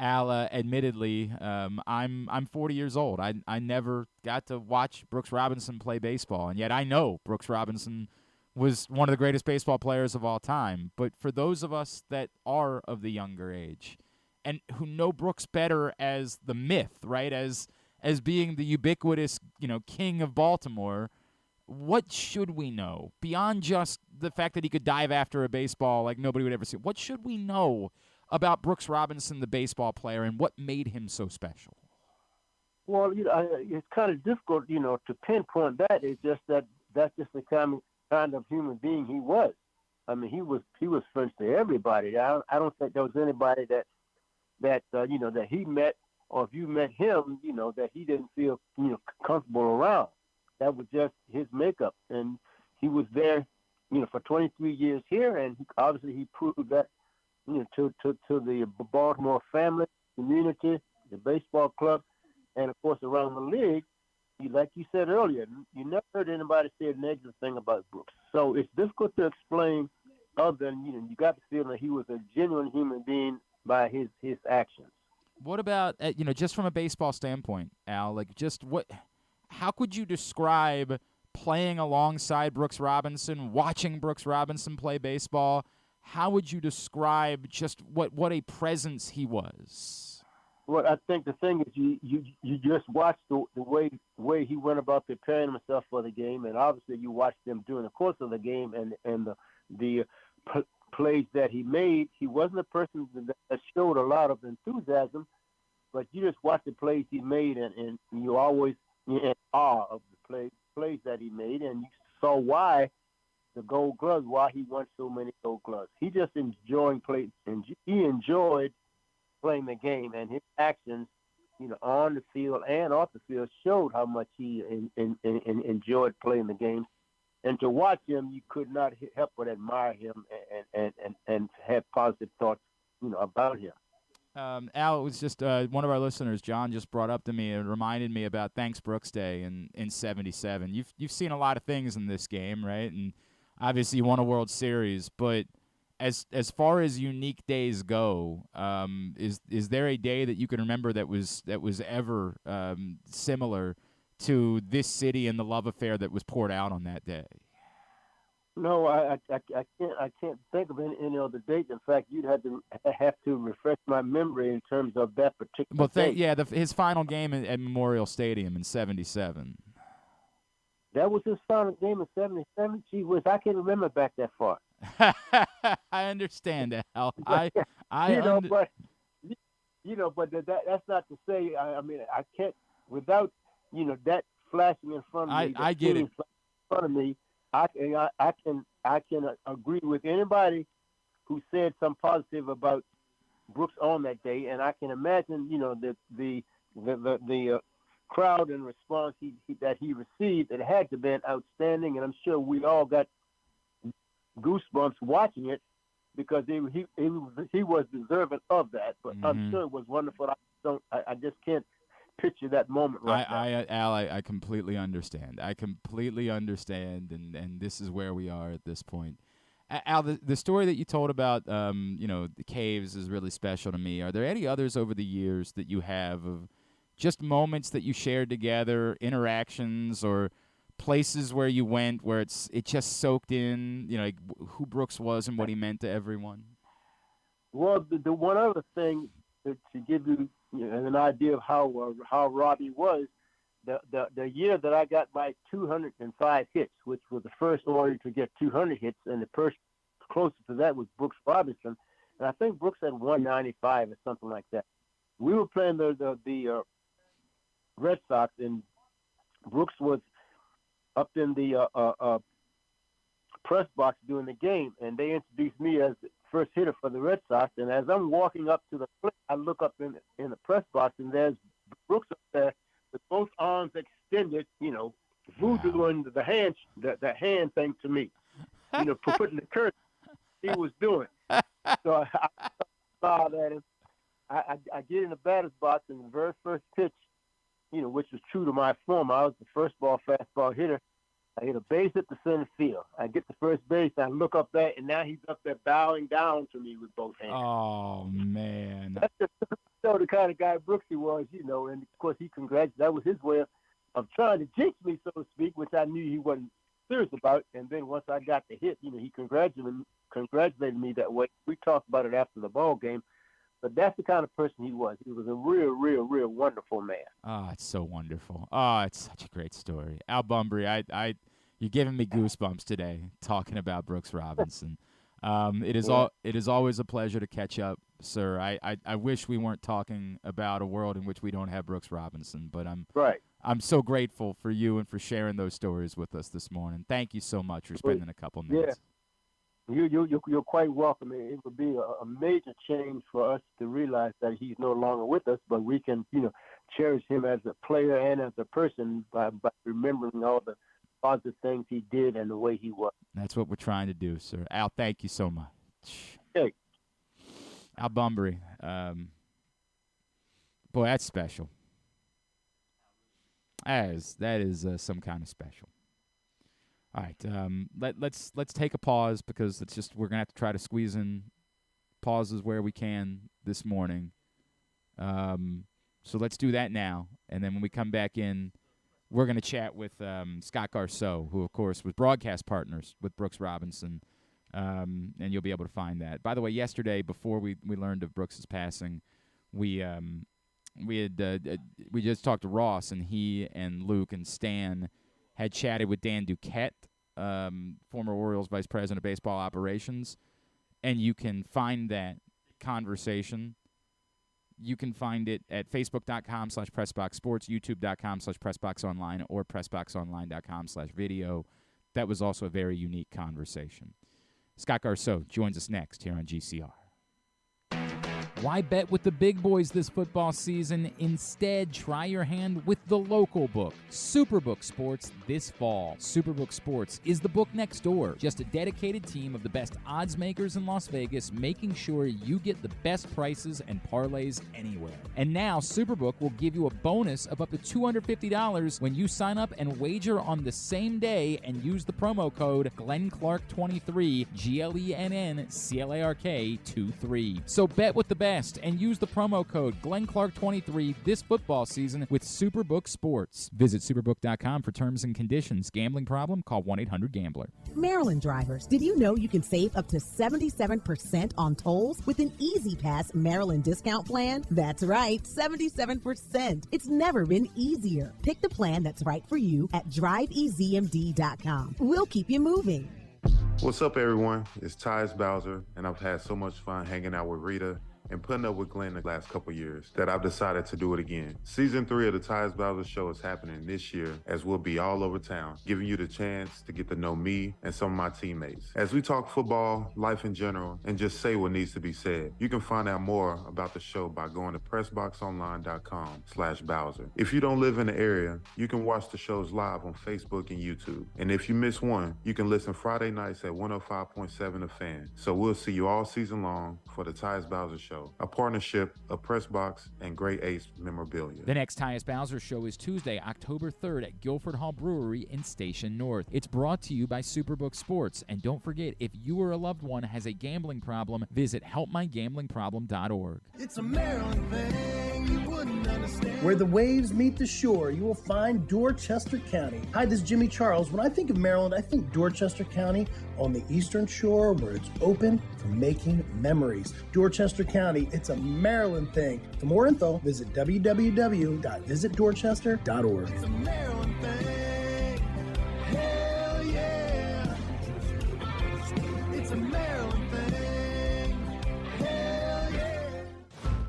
Al, admittedly, I'm 40 years old. I never got to watch Brooks Robinson play baseball, and yet I know Brooks Robinson was one of the greatest baseball players of all time. But for those of us that are of the younger age and who know Brooks better as the myth, right, as being the ubiquitous, king of Baltimore, what should we know beyond just the fact that he could dive after a baseball like nobody would ever see? What should we know about Brooks Robinson, the baseball player, and what made him so special? Well, it's kind of difficult, to pinpoint that. It's just that that's just the kind of human being he was. I mean, he was friends to everybody. I don't think there was anybody that he met, or if you met him, that he didn't feel comfortable around. That was just his makeup, and he was there, for 23 years here, and obviously he proved that, to the Baltimore family, community, the baseball club, and of course around the league. Like you said earlier, you never heard anybody say a negative thing about Brooks. So it's difficult to explain, other than you got the feeling that he was a genuine human being by his actions. What about just from a baseball standpoint, Al? Like, how could you describe playing alongside Brooks Robinson, watching Brooks Robinson play baseball? How would you describe just what a presence he was? Well, I think the thing is you just watch the way he went about preparing himself for the game, and obviously you watched him during the course of the game and the plays that he made. He wasn't a person that showed a lot of enthusiasm, but you just watch the plays he made, and you always in awe of the plays that he made, and you saw why the Gold Gloves, why he won so many Gold Gloves. He just enjoyed play, and he enjoyed playing the game, and his actions, on the field and off the field, showed how much he enjoyed playing the game. And to watch him, you could not help but admire him and have positive thoughts, about him. Al, it was just one of our listeners, John, just brought up to me and reminded me about Thanks Brooks Day in '77. You've seen a lot of things in this game, right? And obviously you won a World Series, but as far as unique days go, is there a day that you can remember that was ever similar to this city and the love affair that was poured out on that day? No, I can't think of any other date. In fact, you'd have to refresh my memory in terms of that particular date. His final game at Memorial Stadium in '77. That was his final game in '77. Gee whiz, I can't remember back that far. I understand, Al. but that's not to say. I mean, I can't without that flashing in front of me. I get it. In front of me, I can agree with anybody who said something positive about Brooks on that day, and I can imagine the crowd and response that he received. It had to have been outstanding, and I'm sure we all got goosebumps watching it because he was deserving of that. But I'm sure it was wonderful. I just can't picture that moment right now. Al, I completely understand. And this is where we are at this point. Al, the story that you told about the caves is really special to me. Are there any others over the years that you have of just moments that you shared together, interactions, or places where you went where it just soaked in, like who Brooks was and what he meant to everyone? Well, the one other thing to give you, an idea of how Robbie was, the year that I got my 205 hits, which was the first Oriole to get 200 hits, and the first closest to that was Brooks Robinson, and I think Brooks had 195 or something like that. We were playing the Red Sox, and Brooks was up in the press box during the game, and they introduced me as the first hitter for the Red Sox. And as I'm walking up to the plate, I look up in the press box, and there's Brooks up there with both arms extended, voodooing the hand thing to me, putting the curse he was doing. So I smiled at him. I get in the batter's box, and the very first pitch, which was true to my form. I was the first ball fastball hitter. I hit a base at the center field. I get to first base, and I look up there, and now he's up there bowing down to me with both hands. Oh, man. That's just the kind of guy Brooks he was, and of course he congratulated. That was his way of trying to jinx me, so to speak, which I knew he wasn't serious about. And then once I got the hit, he congratulated me that way. We talked about it after the ball game. But that's the kind of person he was. He was a real, real, real wonderful man. Oh, it's so wonderful. Oh, it's such a great story. Al Bumbry, you're giving me goosebumps today talking about Brooks Robinson. It is always a pleasure to catch up, sir. I wish we weren't talking about a world in which we don't have Brooks Robinson, but I'm so grateful for you and for sharing those stories with us this morning. Thank you so much for spending a couple minutes. Yeah. You're quite welcome. It would be a major change for us to realize that he's no longer with us, but we can, cherish him as a player and as a person by remembering all the positive things he did and the way he was. That's what we're trying to do, sir. Al, thank you so much. Hey. Al Bumbry. Boy, that's special. That is some kind of special. All right, let's take a pause because we're gonna have to try to squeeze in pauses where we can this morning. So let's do that now, and then when we come back in, we're gonna chat with Scott Garceau, who of course was broadcast partners with Brooks Robinson, and you'll be able to find that. By the way, yesterday before we learned of Brooks's passing, we just talked to Ross, and he and Luke and Stan had chatted with Dan Duquette, former Orioles Vice President of Baseball Operations, and you can find that conversation. You can find it at facebook.com/PressBoxSports, youtube.com/PressBoxOnline, or PressBoxOnline.com/video. That was also a very unique conversation. Scott Garceau joins us next here on GCR. Why bet with the big boys this football season? Instead, try your hand with the local book, Superbook Sports, this fall. Superbook Sports is the book next door. Just a dedicated team of the best odds makers in Las Vegas, making sure you get the best prices and parlays anywhere. And now, Superbook will give you a bonus of up to $250 when you sign up and wager on the same day and use the promo code GlennClark23, GLENNCLARK23. So bet with the best and use the promo code GlennClark23 this football season with Superbook Sports. Visit superbook.com for terms and conditions. Gambling problem? Call 1-800-GAMBLER. Maryland drivers, did you know you can save up to 77% on tolls with an Easy Pass Maryland discount plan? That's right, 77%. It's never been easier. Pick the plan that's right for you at driveeasymd.com. We'll keep you moving. What's up, everyone? It's Tyus Bowser, and I've had so much fun hanging out with Rita and putting up with Glenn the last couple years that I've decided to do it again. Season 3 of the Tyus Bowser Show is happening this year, as we'll be all over town, giving you the chance to get to know me and some of my teammates. As we talk football, life in general, and just say what needs to be said. You can find out more about the show by going to PressBoxOnline.com/Bowser. If you don't live in the area, you can watch the shows live on Facebook and YouTube. And if you miss one, you can listen Friday nights at 105.7 The Fan. So we'll see you all season long for the Tyus Bowser Show, a partnership of PressBox and Great Ace Memorabilia. The next Tyus Bowser Show is Tuesday, October 3rd at Guilford Hall Brewery in Station North. It's brought to you by Superbook Sports. And don't forget, if you or a loved one has a gambling problem, visit helpmygamblingproblem.org. It's a Maryland thing you wouldn't understand. Where the waves meet the shore, you will find Dorchester County. Hi, this is Jimmy Charles. When I think of Maryland, I think Dorchester County on the eastern shore where it's open for making memories. Dorchester County, it's a Maryland thing. For more info, visit www.visitdorchester.org. It's a Maryland thing. Hell yeah. It's a Maryland thing. Hell yeah.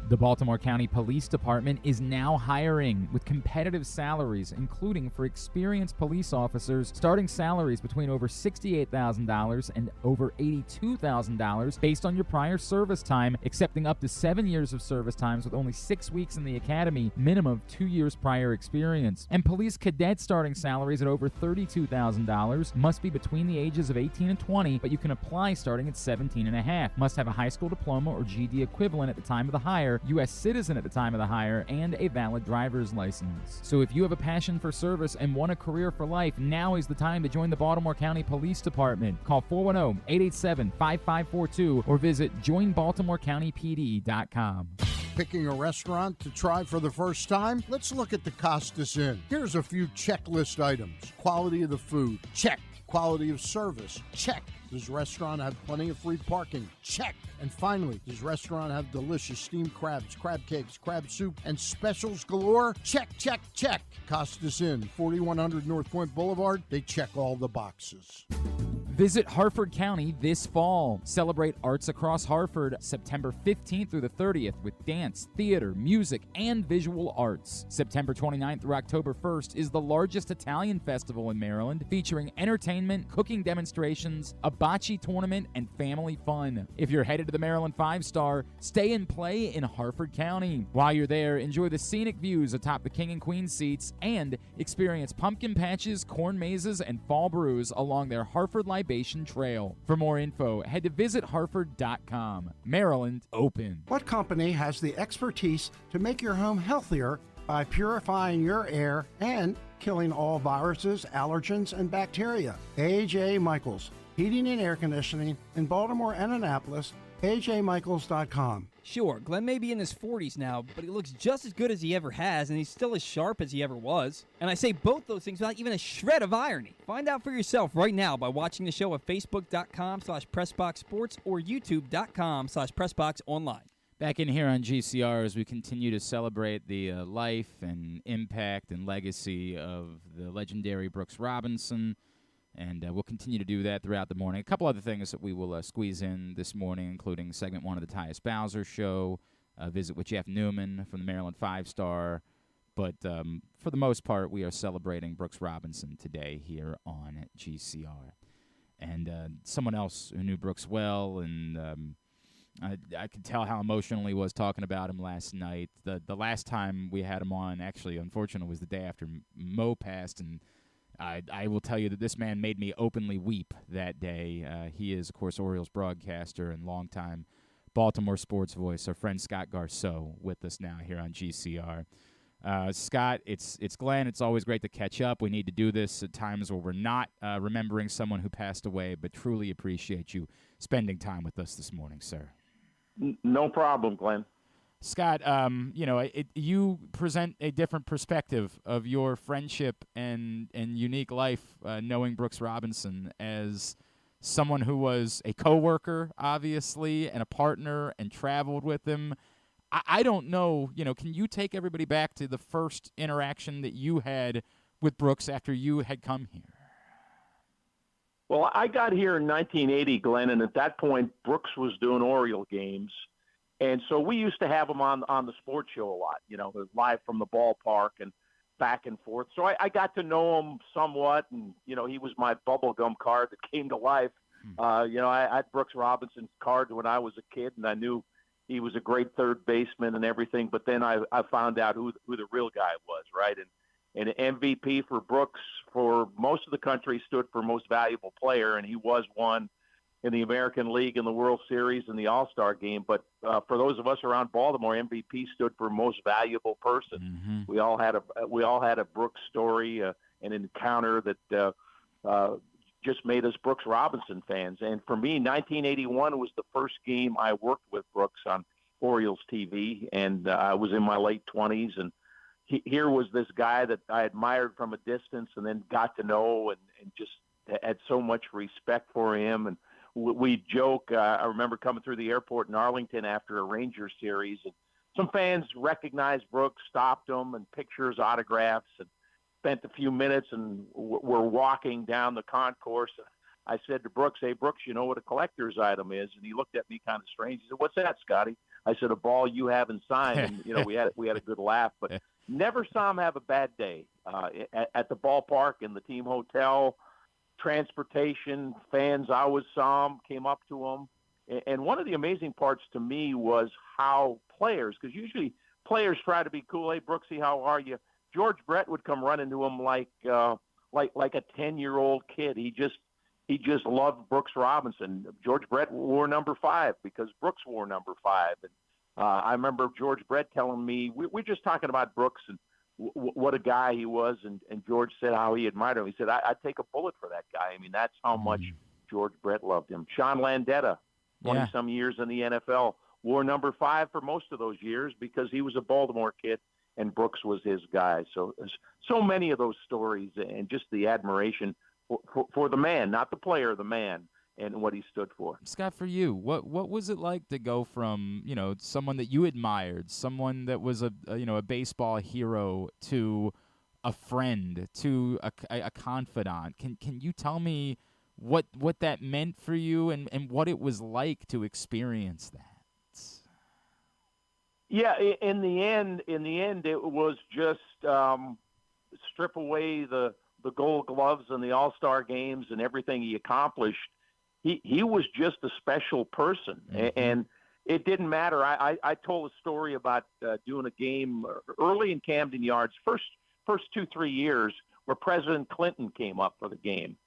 The Baltimore County Police Department is now hiring with competitive salaries, including for experienced police officers, starting salaries between over $68,000 and over $82,000 based on your prior service time, accepting up to 7 years of service times with only 6 weeks in the academy, minimum of 2 years prior experience. And police cadet starting salaries at over $32,000 must be between the ages of 18 and 20, but you can apply starting at 17 and a half. Must have a high school diploma or GED equivalent at the time of the hire, U.S. citizen at the time of the hire, and a valid driver's license. So if you have a passion for service and want a career for life, now is the time to join the Baltimore County Police Department. Call 410-887-5542 or visit joinbaltimorecountypd.com. Picking a restaurant to try for the first time? Let's look at the Costas Inn. Here's a few checklist items. Quality of the food? Check. Quality of service? Check. Does restaurant have plenty of free parking? Check. And finally, does restaurant have delicious steamed crabs, crab cakes, crab soup, and specials galore? Check, check, check. Costas Inn, 4100 North Point Boulevard. They check all the boxes. Visit Harford County this fall. Celebrate arts across Harford September 15th through the 30th with dance, theater, music, and visual arts. September 29th through October 1st is the largest Italian festival in Maryland, featuring entertainment, cooking demonstrations, a bocce tournament, and family fun. If you're headed to the Maryland 5-Star, stay and play in Harford County. While you're there, enjoy the scenic views atop the King and Queen seats and experience pumpkin patches, corn mazes, and fall brews along their Harford Libation Trail. For more info, head to visitharford.com. Maryland open. What company has the expertise to make your home healthier by purifying your air and killing all viruses, allergens, and bacteria? A.J. Michaels, Heating and Air Conditioning in Baltimore and Annapolis. AJMichaels.com. Sure, Glenn may be in his 40s now, but he looks just as good as he ever has, and he's still as sharp as he ever was. And I say both those things without even a shred of irony. Find out for yourself right now by watching the show at Facebook.com/PressBoxSports or YouTube.com/PressBoxOnline. Back in here on GCR as we continue to celebrate the life and impact and legacy of the legendary Brooks Robinson. And we'll continue to do that throughout the morning. A couple other things that we will squeeze in this morning, including segment 1 of the Tyus Bowser Show, a visit with Jeff Newman from the Maryland 5-Star. But for the most part, we are celebrating Brooks Robinson today here on GCR. And someone else who knew Brooks well, and I could tell how emotional he was talking about him last night. The last time we had him on, actually, unfortunately, was the day after Mo passed, and I will tell you that this man made me openly weep that day. He is, of course, Orioles broadcaster and longtime Baltimore sports voice. Our friend Scott Garceau with us now here on GCR. Scott, it's Glenn. It's always great to catch up. We need to do this at times where we're not remembering someone who passed away, but truly appreciate you spending time with us this morning, sir. No problem, Glenn. Scott, you present a different perspective of your friendship and unique life, knowing Brooks Robinson as someone who was a coworker, obviously, and a partner, and traveled with him. I don't know, can you take everybody back to the first interaction that you had with Brooks after you had come here? Well, I got here in 1980, Glenn, and at that point, Brooks was doing Oriole games. And so we used to have him on the sports show a lot, live from the ballpark and back and forth. So I got to know him somewhat, and, he was my bubblegum card that came to life. I had Brooks Robinson's card when I was a kid, and I knew he was a great third baseman and everything. But then I found out who the real guy was, right? And MVP for Brooks for most of the country stood for most valuable player, and he was one in the American League, in the World Series, and the All-Star game. But for those of us around Baltimore, MVP stood for most valuable person. Mm-hmm. We all had a Brooks story, an encounter that just made us Brooks Robinson fans. And for me, 1981 was the first game I worked with Brooks on Orioles TV, and I was in my late 20s. And here was this guy that I admired from a distance, and then got to know, and just had so much respect for him. And we joke. I remember coming through the airport in Arlington after a Ranger series, and some fans recognized Brooks, stopped him, and pictures, autographs, and spent a few minutes, and we're walking down the concourse. I said to Brooks, "Hey, Brooks, you know what a collector's item is?" And he looked at me kind of strange. He said, "What's that, Scotty?" I said, "A ball you haven't signed." And we had a good laugh, but never saw him have a bad day at the ballpark, in the team hotel. Transportation, fans I always saw him, came up to him. And one of the amazing parts to me was how players, because usually players try to be cool. "Hey, Brooksy, how are you?" George Brett would come running to him like a 10-year-old kid. He just loved Brooks Robinson. George Brett wore number 5 because Brooks wore number 5. And I remember George Brett telling me, we're just talking about Brooks and what a guy he was, and George said how he admired him. He said, I'd take a bullet for that guy. I mean, that's how much George Brett loved him. Sean Landetta, 20-some years in the NFL, wore number 5 for most of those years because he was a Baltimore kid, and Brooks was his guy. So many of those stories, and just the admiration for the man, not the player, the man, and what he stood for. Scott, for you, what was it like to go from, someone that you admired, someone that was a baseball hero, to a friend, to a confidant? Can you tell me what that meant for you and what it was like to experience that. Yeah, in the end, it was just strip away the Gold Gloves and the All-Star games and everything he accomplished. He was just a special person, and it didn't matter. I told a story about doing a game early in Camden Yards, first 2-3 years, where President Clinton came up for the game,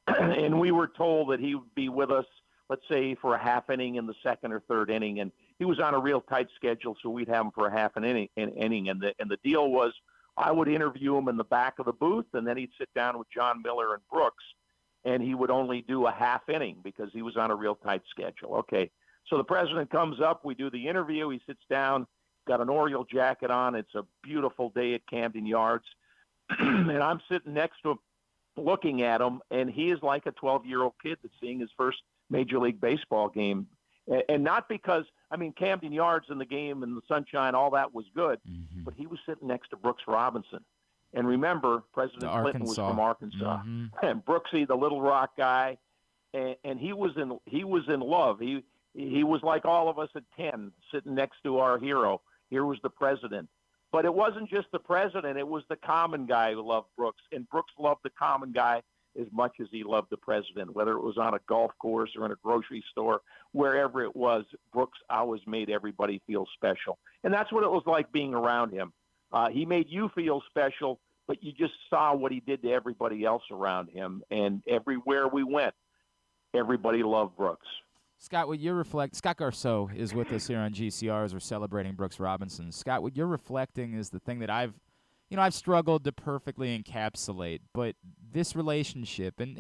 and we were told that he would be with us, let's say, for a half inning in the second or third inning, and he was on a real tight schedule, so we'd have him for a half an inning, and the deal was I would interview him in the back of the booth, and then he'd sit down with John Miller and Brooks, and he would only do a half inning because he was on a real tight schedule. Okay, so the president comes up, we do the interview, he sits down, got an Oriole jacket on, it's a beautiful day at Camden Yards, and I'm sitting next to him looking at him, and he is like a 12-year-old kid that's seeing his first Major League Baseball game. And not because, I mean, Camden Yards and the game and the sunshine, all that was good, but he was sitting next to Brooks Robinson. And remember, President Clinton was from Arkansas, and Brooksy, the Little Rock guy, and he was in love. He was like all of us at 10, sitting next to our hero. Here was the president. But it wasn't just the president, it was the common guy who loved Brooks, and Brooks loved the common guy as much as he loved the president, whether it was on a golf course or in a grocery store, wherever it was. Brooks always made everybody feel special. And that's what it was like being around him. He made you feel special, but you just saw what he did to everybody else around him. And everywhere we went, everybody loved Brooks. Scott, what you reflect, Scott Garceau is with us here on GCR as we're celebrating Brooks Robinson. Scott, what you're reflecting is the thing that I've struggled to perfectly encapsulate, but this relationship, and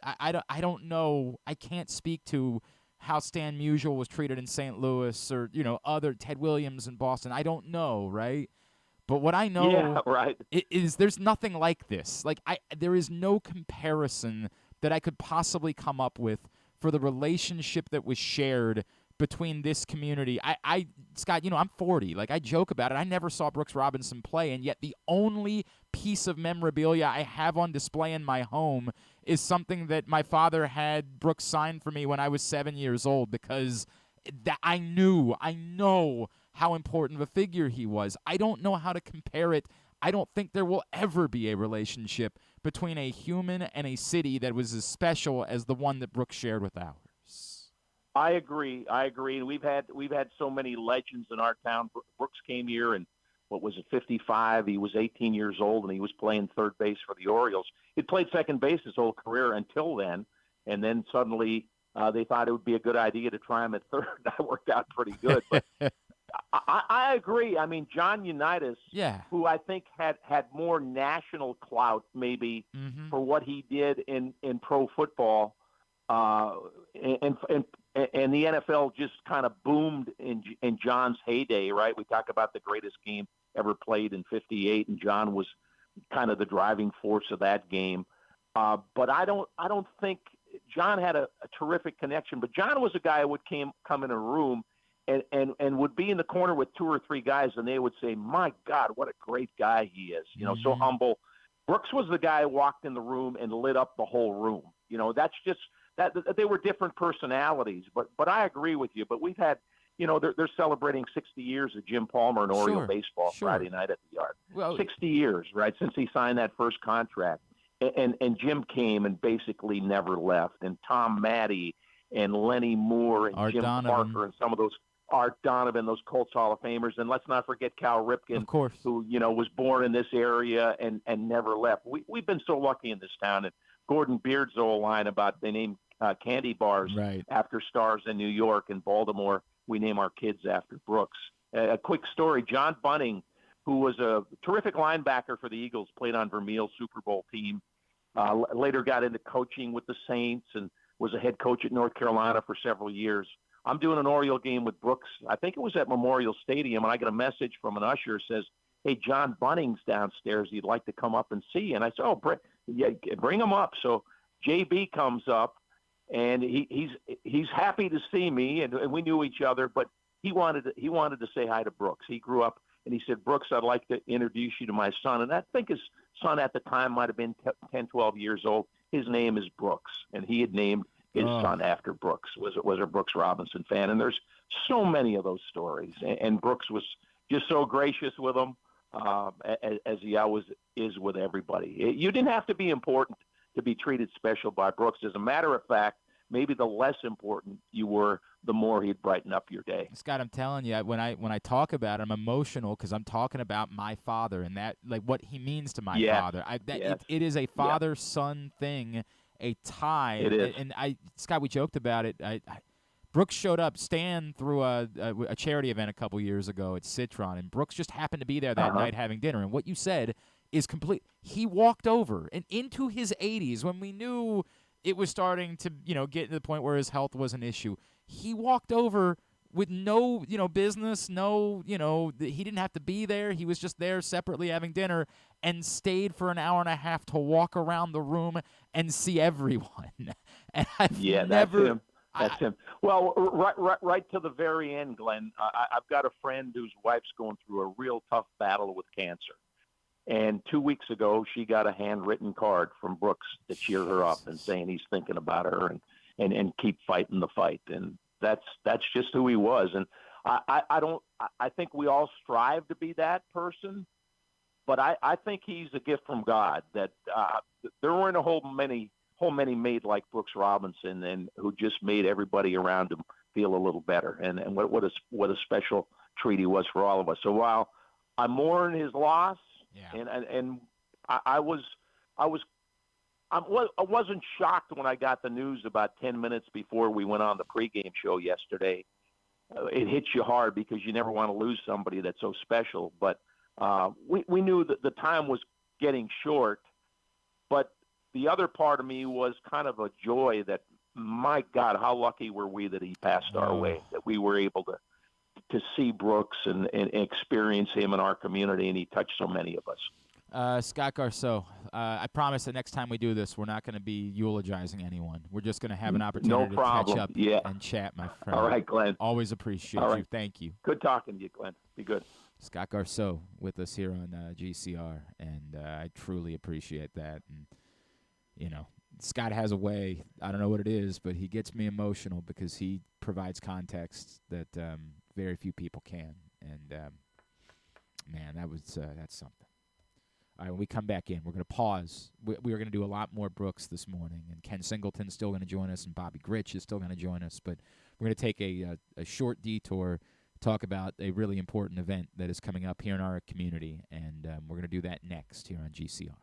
I don't know, I can't speak to how Stan Musial was treated in St. Louis or, other Ted Williams in Boston. I don't know, right? But what I know is there's nothing like this. Like, there is no comparison that I could possibly come up with for the relationship that was shared between this community. Scott, I'm 40. Like, I joke about it. I never saw Brooks Robinson play, and yet the only piece of memorabilia I have on display in my home is something that my father had Brooks sign for me when I was 7 years old, because I know how important of a figure he was. I don't know how to compare it. I don't think there will ever be a relationship between a human and a city that was as special as the one that Brooks shared with ours. I agree. And we've had so many legends in our town. Brooks came here in, 55? He was 18 years old, and he was playing third base for the Orioles. He'd played second base his whole career until then, and then suddenly they thought it would be a good idea to try him at third. That worked out pretty good. But I agree. I mean, John Unitas, who I think had more national clout maybe for what he did in pro football, and the NFL just kind of boomed in John's heyday, right? We talk about the greatest game ever played in '58, and John was kind of the driving force of that game. But I don't think John had a terrific connection. But John was a guy who would come in a room and would be in the corner with two or three guys, and they would say, "My God, what a great guy he is!" So humble. Brooks was the guy who walked in the room and lit up the whole room. That's just that they were different personalities. But I agree with you. But we've had, they're celebrating 60 years of Jim Palmer and Oriole baseball Friday night at the Yard. Well, 60 years, right, since he signed that first contract. And Jim came and basically never left. And Tom Maddie and Lenny Moore and Art Jim Donovan. Parker and some of those Art Donovan, those Colts Hall of Famers. And let's not forget Cal Ripken, of course, who, was born in this area and never left. We've been so lucky in this town. And Gordon Beard's old line about they name candy bars after stars in New York and Baltimore. We name our kids after Brooks. A quick story, John Bunning, who was a terrific linebacker for the Eagles, played on Vermeil's Super Bowl team, later got into coaching with the Saints and was a head coach at North Carolina for several years. I'm doing an Oriole game with Brooks. I think it was at Memorial Stadium, and I get a message from an usher that says, "Hey, John Bunning's downstairs. He'd like to come up and see you." And I said, "Oh, bring him up." So JB comes up, and he's happy to see me, and we knew each other, but he wanted to say hi to Brooks. He grew up, and he said, "Brooks, I'd like to introduce you to my son." And I think his son at the time might have been 10, 12 years old. his name is Brooks, and he had named his son after Brooks, was a Brooks Robinson fan. And there's so many of those stories. And Brooks was just so gracious with them, as he always is with everybody. You didn't have to be important to be treated special by Brooks. As a matter of fact, maybe the less important you were, the more he'd brighten up your day. Scott, I'm telling you, when I talk about it, I'm emotional because I'm talking about my father and that, like, what he means to my father. It is a father-son thing, a tie. It is. And Scott, we joked about it. Brooks showed up. Stan threw a charity event a couple years ago at Citron, and Brooks just happened to be there that night having dinner. And what you said is complete. He walked over and into his 80s when we knew it was starting to, get to the point where his health was an issue. He walked over with no, business, no, he didn't have to be there. He was just there separately having dinner and stayed for an hour and a half to walk around the room and see everyone. And I've never. That's him. That's him. Well, right to the very end, Glenn, I've got a friend whose wife's going through a real tough battle with cancer. And 2 weeks ago, she got a handwritten card from Brooks to cheer her up and saying he's thinking about her and keep fighting the fight. And that's just who he was. And I think we all strive to be that person, but I think he's a gift from God that there weren't a whole many made like Brooks Robinson and who just made everybody around him feel a little better. And what a special treat he was for all of us. So while I mourn his loss, and I wasn't shocked when I got the news about 10 minutes before we went on the pregame show yesterday. It hits you hard because you never want to lose somebody that's so special. But we knew that the time was getting short. But the other part of me was kind of a joy that, my God, how lucky were we that he passed our way, that we were able to see Brooks and experience him in our community, and he touched so many of us. Scott Garceau, I promise the next time we do this, we're not going to be eulogizing anyone. We're just going to have an opportunity to catch up and chat, my friend. All right, Glenn. Always appreciate you. Thank you. Good talking to you, Glenn. Be good. Scott Garceau with us here on GCR, and I truly appreciate that. And, Scott has a way, I don't know what it is, but he gets me emotional because he provides context that very few people can. And, man, that's something. All right, when we come back in, we're going to pause. We are going to do a lot more Brooks this morning, and Ken Singleton's still going to join us, and Bobby Grich is still going to join us. But we're going to take a short detour, talk about a really important event that is coming up here in our community, and we're going to do that next here on GCR.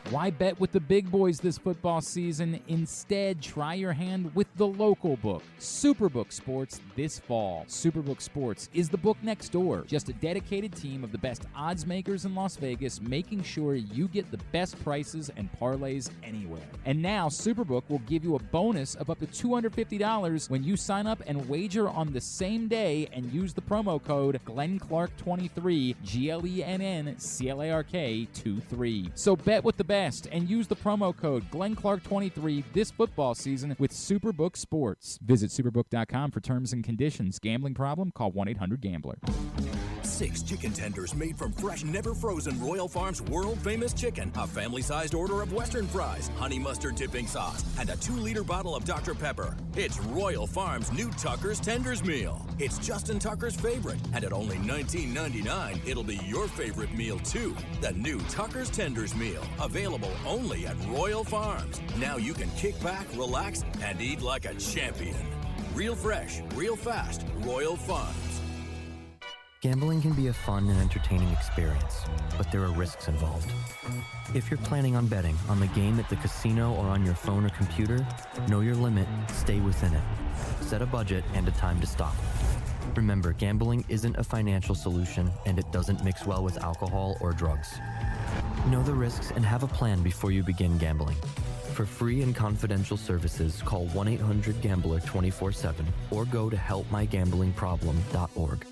Why bet with the big boys this football season? Instead, try your hand with the local book, Superbook Sports, this fall. Superbook Sports is the book next door. Just a dedicated team of the best odds makers in Las Vegas, making sure you get the best prices and parlays anywhere. And now, Superbook will give you a bonus of up to $250 when you sign up and wager on the same day and use the promo code GlennClark23, GLENNCLARK23. So bet with the best and use the promo code GlennClark23 this football season with Superbook Sports. Visit superbook.com for terms and conditions. Gambling problem? Call 1-800-GAMBLER. 6 chicken tenders made from fresh, never frozen Royal Farms world-famous chicken, a family-sized order of Western fries, honey mustard dipping sauce, and a 2-liter bottle of Dr. Pepper. It's Royal Farms' new Tucker's Tenders Meal. It's Justin Tucker's favorite, and at only $19.99, it'll be your favorite meal, too. The new Tucker's Tenders Meal, available only at Royal Farms. Now you can kick back, relax, and eat like a champion. Real fresh, real fast, Royal Farms. Gambling can be a fun and entertaining experience, but there are risks involved. If you're planning on betting on the game at the casino or on your phone or computer, know your limit, stay within it. Set a budget and a time to stop. Remember, gambling isn't a financial solution, and it doesn't mix well with alcohol or drugs. Know the risks and have a plan before you begin gambling. For free and confidential services, call 1-800-GAMBLER 24/7 or go to helpmygamblingproblem.org.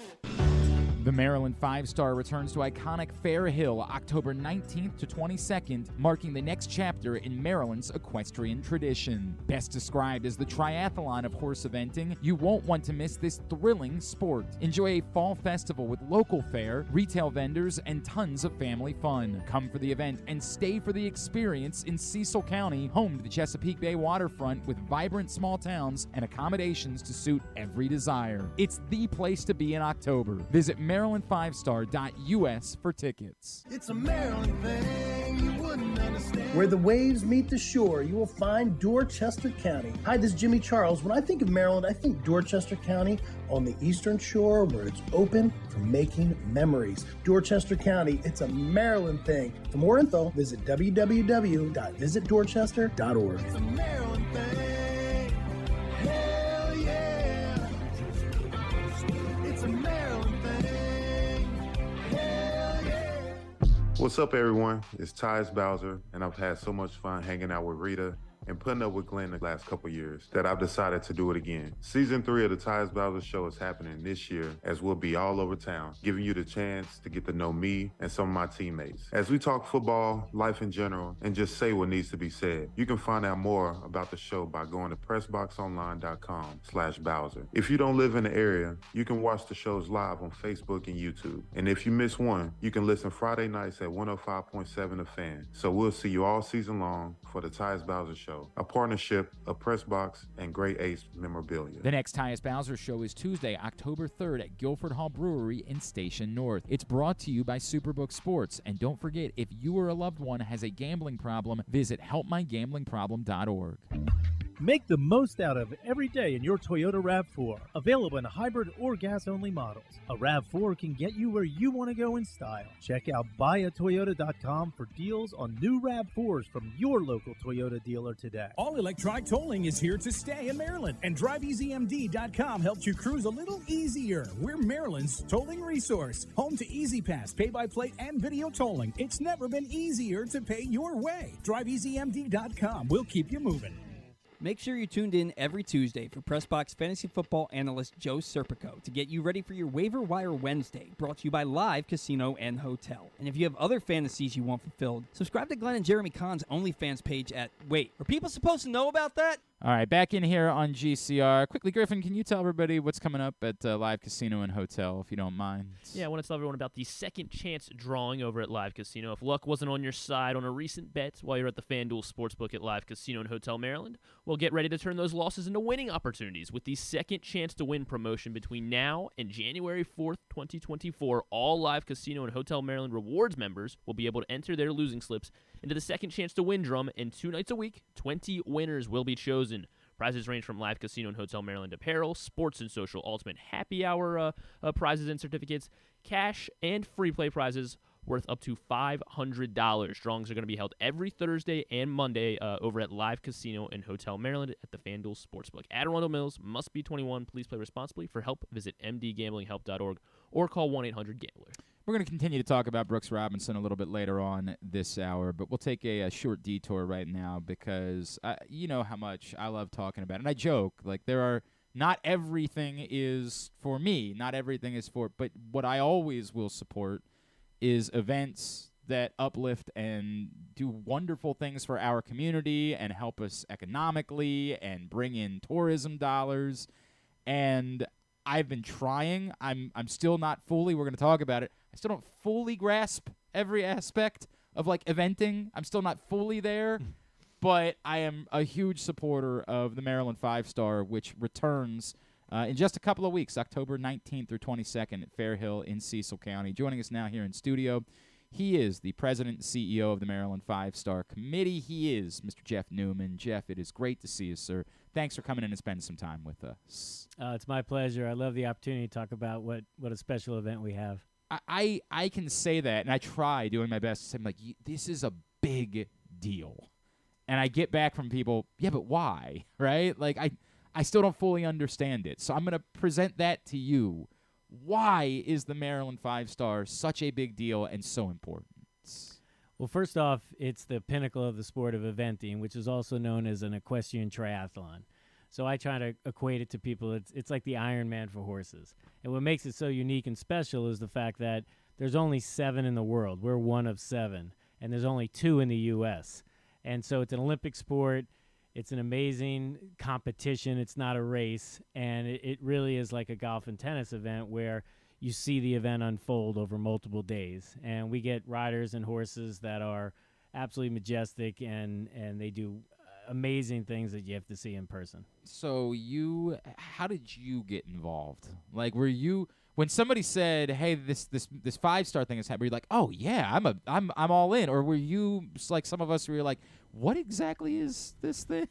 The Maryland 5-Star returns to iconic Fair Hill October 19th to 22nd, marking the next chapter in Maryland's equestrian tradition. Best described as the triathlon of horse eventing, you won't want to miss this thrilling sport. Enjoy a fall festival with local fare, retail vendors, and tons of family fun. Come for the event and stay for the experience in Cecil County, home to the Chesapeake Bay waterfront with vibrant small towns and accommodations to suit every desire. It's the place to be in October. Visit Maryland5star.us for tickets. It's a Maryland thing you wouldn't understand. Where the waves meet the shore, you will find Dorchester County. Hi, this is Jimmy Charles. When I think of Maryland, I think Dorchester County on the eastern shore where it's open for making memories. Dorchester County, it's a Maryland thing. For more info, visit www.visitdorchester.org. It's a Maryland thing. Hell yeah. It's a Maryland thing. Hell yeah. What's up, everyone? It's Tyus Bowser, and I've had so much fun hanging out with Rita and putting up with Glenn the last couple years that I've decided to do it again. Season 3 of the Tyus Bowser Show is happening this year, as we'll be all over town, giving you the chance to get to know me and some of my teammates. As we talk football, life in general, and just say what needs to be said. You can find out more about the show by going to pressboxonline.com/Bowser. If you don't live in the area, you can watch the shows live on Facebook and YouTube. And if you miss one, you can listen Friday nights at 105.7 The Fan. So we'll see you all season long for the Tyus Bowser Show, a partnership of Pressbox and Great Ace Memorabilia. The next Tyus Bowser Show is Tuesday, October 3rd at Guilford Hall Brewery in Station North. It's brought to you by Superbook Sports. And don't forget, if you or a loved one has a gambling problem, visit helpmygamblingproblem.org. Make the most out of every day in your Toyota RAV4. Available in hybrid or gas-only models. A RAV4 can get you where you want to go in style. Check out buyatoyota.com for deals on new RAV4s from your local Toyota dealer today. All electronic tolling is here to stay in Maryland, and DriveEasyMD.com helps you cruise a little easier. We're Maryland's tolling resource, home to EasyPass, pay-by-plate, and video tolling. It's never been easier to pay your way. DriveEasyMD.com will keep you moving. Make sure you're tuned in every Tuesday for Pressbox fantasy football analyst Joe Serpico to get you ready for your Waiver Wire Wednesday, brought to you by Live Casino and Hotel. And if you have other fantasies you want fulfilled, subscribe to Glenn and Jeremy Kahn's OnlyFans page at... Wait, are people supposed to know about that? All right, back in here on GCR. Quickly, Griffin, can you tell everybody what's coming up at Live Casino and Hotel, if you don't mind? Yeah, I want to tell everyone about the second chance drawing over at Live Casino. If luck wasn't on your side on a recent bet while you're at the FanDuel Sportsbook at Live Casino and Hotel Maryland, well, get ready to turn those losses into winning opportunities with the second chance to win promotion between now and January 4th, 2024. All Live Casino and Hotel Maryland Rewards members will be able to enter their losing slips into the second chance to win drum, and 2 nights a week, 20 winners will be chosen. Prizes range from Live Casino and Hotel Maryland apparel, sports and social ultimate happy hour prizes and certificates, cash and free play prizes worth up to $500. Drawings are going to be held every Thursday and Monday over at Live Casino and Hotel Maryland at the FanDuel Sportsbook. At Arundel Mills, must be 21. Please play responsibly. For help, visit mdgamblinghelp.org or call 1-800-GAMBLER. We're going to continue to talk about Brooks Robinson a little bit later on this hour, but we'll take a short detour right now because you know how much I love talking about it. And I joke, like not everything is for me, not everything is for, but what I always will support is events that uplift and do wonderful things for our community and help us economically and bring in tourism dollars. And I've been trying. I'm still not fully, we're going to talk about it, I still don't fully grasp every aspect of, like, eventing. I'm still not fully there, but I am a huge supporter of the Maryland 5-Star, which returns in just a couple of weeks, October 19th through 22nd at Fair Hill in Cecil County. Joining us now here in studio, he is the president and CEO of the Maryland 5-Star Committee. He is Mr. Jeff Newman. Jeff, it is great to see you, sir. Thanks for coming in and spending some time with us. It's my pleasure. I love the opportunity to talk about what a special event we have. I can say that, and I try doing my best to say, like, this is a big deal. And I get back from people, yeah, but why, right? Like, I still don't fully understand it. So I'm going to present that to you. Why is the Maryland 5-Star such a big deal and so important? Well, first off, it's the pinnacle of the sport of eventing, which is also known as an equestrian triathlon. So I try to equate it to people. It's like the Iron Man for horses. And what makes it so unique and special is the fact that there's only 7 in the world. We're one of 7. And there's only 2 in the U.S. And so it's an Olympic sport. It's an amazing competition. It's not a race. And it really is like a golf and tennis event where you see the event unfold over multiple days. And we get riders and horses that are absolutely majestic, and they do amazing things that you have to see in person. So how did you get involved? Like, were you, when somebody said, "Hey, this 5-star thing is happening," you're like, "Oh yeah, I'm all in," or were you just like some of us where you're like, "What exactly is this thing?"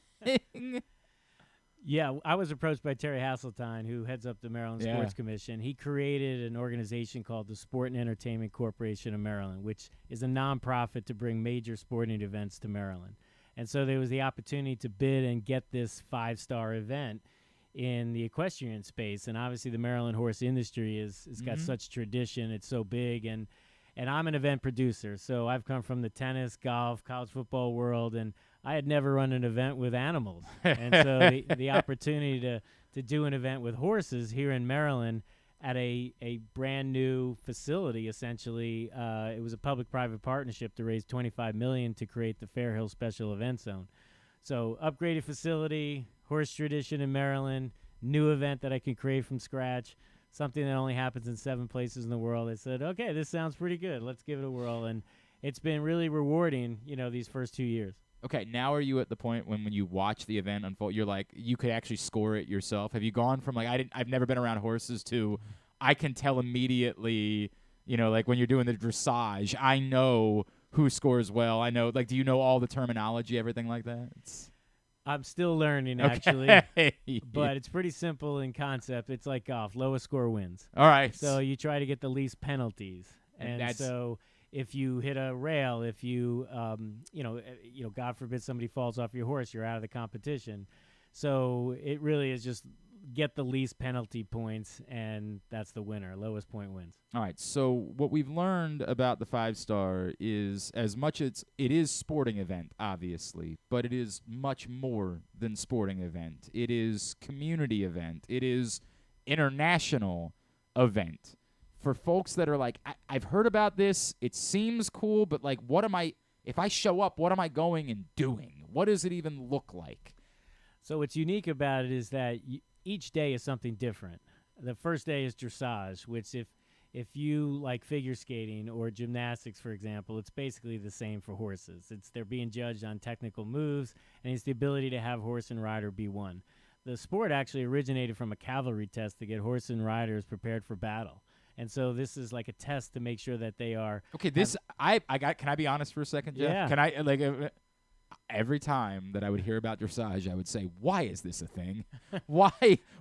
Yeah, I was approached by Terry Hasseltine, who heads up the Maryland Sports Commission. He created an organization called the Sport and Entertainment Corporation of Maryland, which is a nonprofit to bring major sporting events to Maryland. And so there was the opportunity to bid and get this 5-star event in the equestrian space. And obviously the Maryland horse industry is got such tradition. It's so big. And I'm an event producer. So I've come from the tennis, golf, college football world, and I had never run an event with animals. And so the opportunity to do an event with horses here in Maryland at a brand new facility, essentially, it was a public-private partnership to raise $25 million to create the Fair Hill Special Event Zone. So upgraded facility, horse tradition in Maryland, new event that I can create from scratch, something that only happens in 7 places in the world. I said, okay, this sounds pretty good. Let's give it a whirl. And it's been really rewarding, these first 2 years. Okay, now are you at the point when you watch the event unfold, you're like, you could actually score it yourself? Have you gone from like, I've never been around horses to I can tell immediately, like when you're doing the dressage, I know who scores well. I know, like, do you know all the terminology, everything like that? I'm still learning, actually, but it's pretty simple in concept. It's like golf. Lowest score wins. All right. So you try to get the least penalties. And so if you hit a rail, if you, God forbid somebody falls off your horse, you're out of the competition. So it really is just get the least penalty points, and that's the winner. Lowest point wins. All right. So what we've learned about the 5-star is, as much as it is sporting event, obviously, but it is much more than sporting event. It is community event. It is international event. For folks that are like, I've heard about this, it seems cool, but like, if I show up, what am I going and doing? What does it even look like? So what's unique about it is that each day is something different. The first day is dressage, which if you like figure skating or gymnastics, for example, it's basically the same for horses. They're being judged on technical moves, and it's the ability to have horse and rider be one. The sport actually originated from a cavalry test to get horse and riders prepared for battle. And so this is like a test to make sure that they are. Okay, can I be honest for a second, Jeff? Yeah. Can I every time that I would hear about dressage, I would say, "Why is this a thing? Why?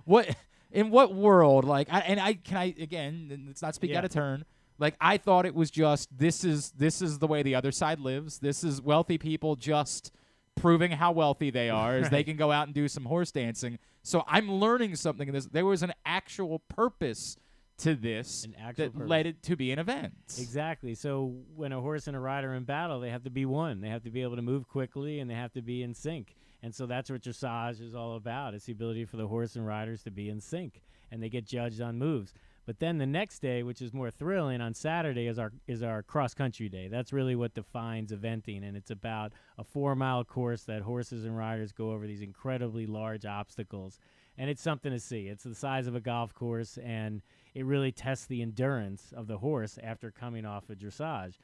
What? In what world?" Like, again, let's not speak out of turn. Like, I thought it was just this is the way the other side lives. This is wealthy people just proving how wealthy they are as they can go out and do some horse dancing. So I'm learning something in this. There was an actual purpose to this led it to be an event. Exactly. So when a horse and a rider are in battle, they have to be one. They have to be able to move quickly, and they have to be in sync. And so that's what dressage is all about. It's the ability for the horse and riders to be in sync, and they get judged on moves. But then the next day, which is more thrilling, on Saturday is our cross-country day. That's really what defines eventing, and it's about a 4-mile course that horses and riders go over these incredibly large obstacles. And it's something to see. It's the size of a golf course, and it really tests the endurance of the horse after coming off a dressage.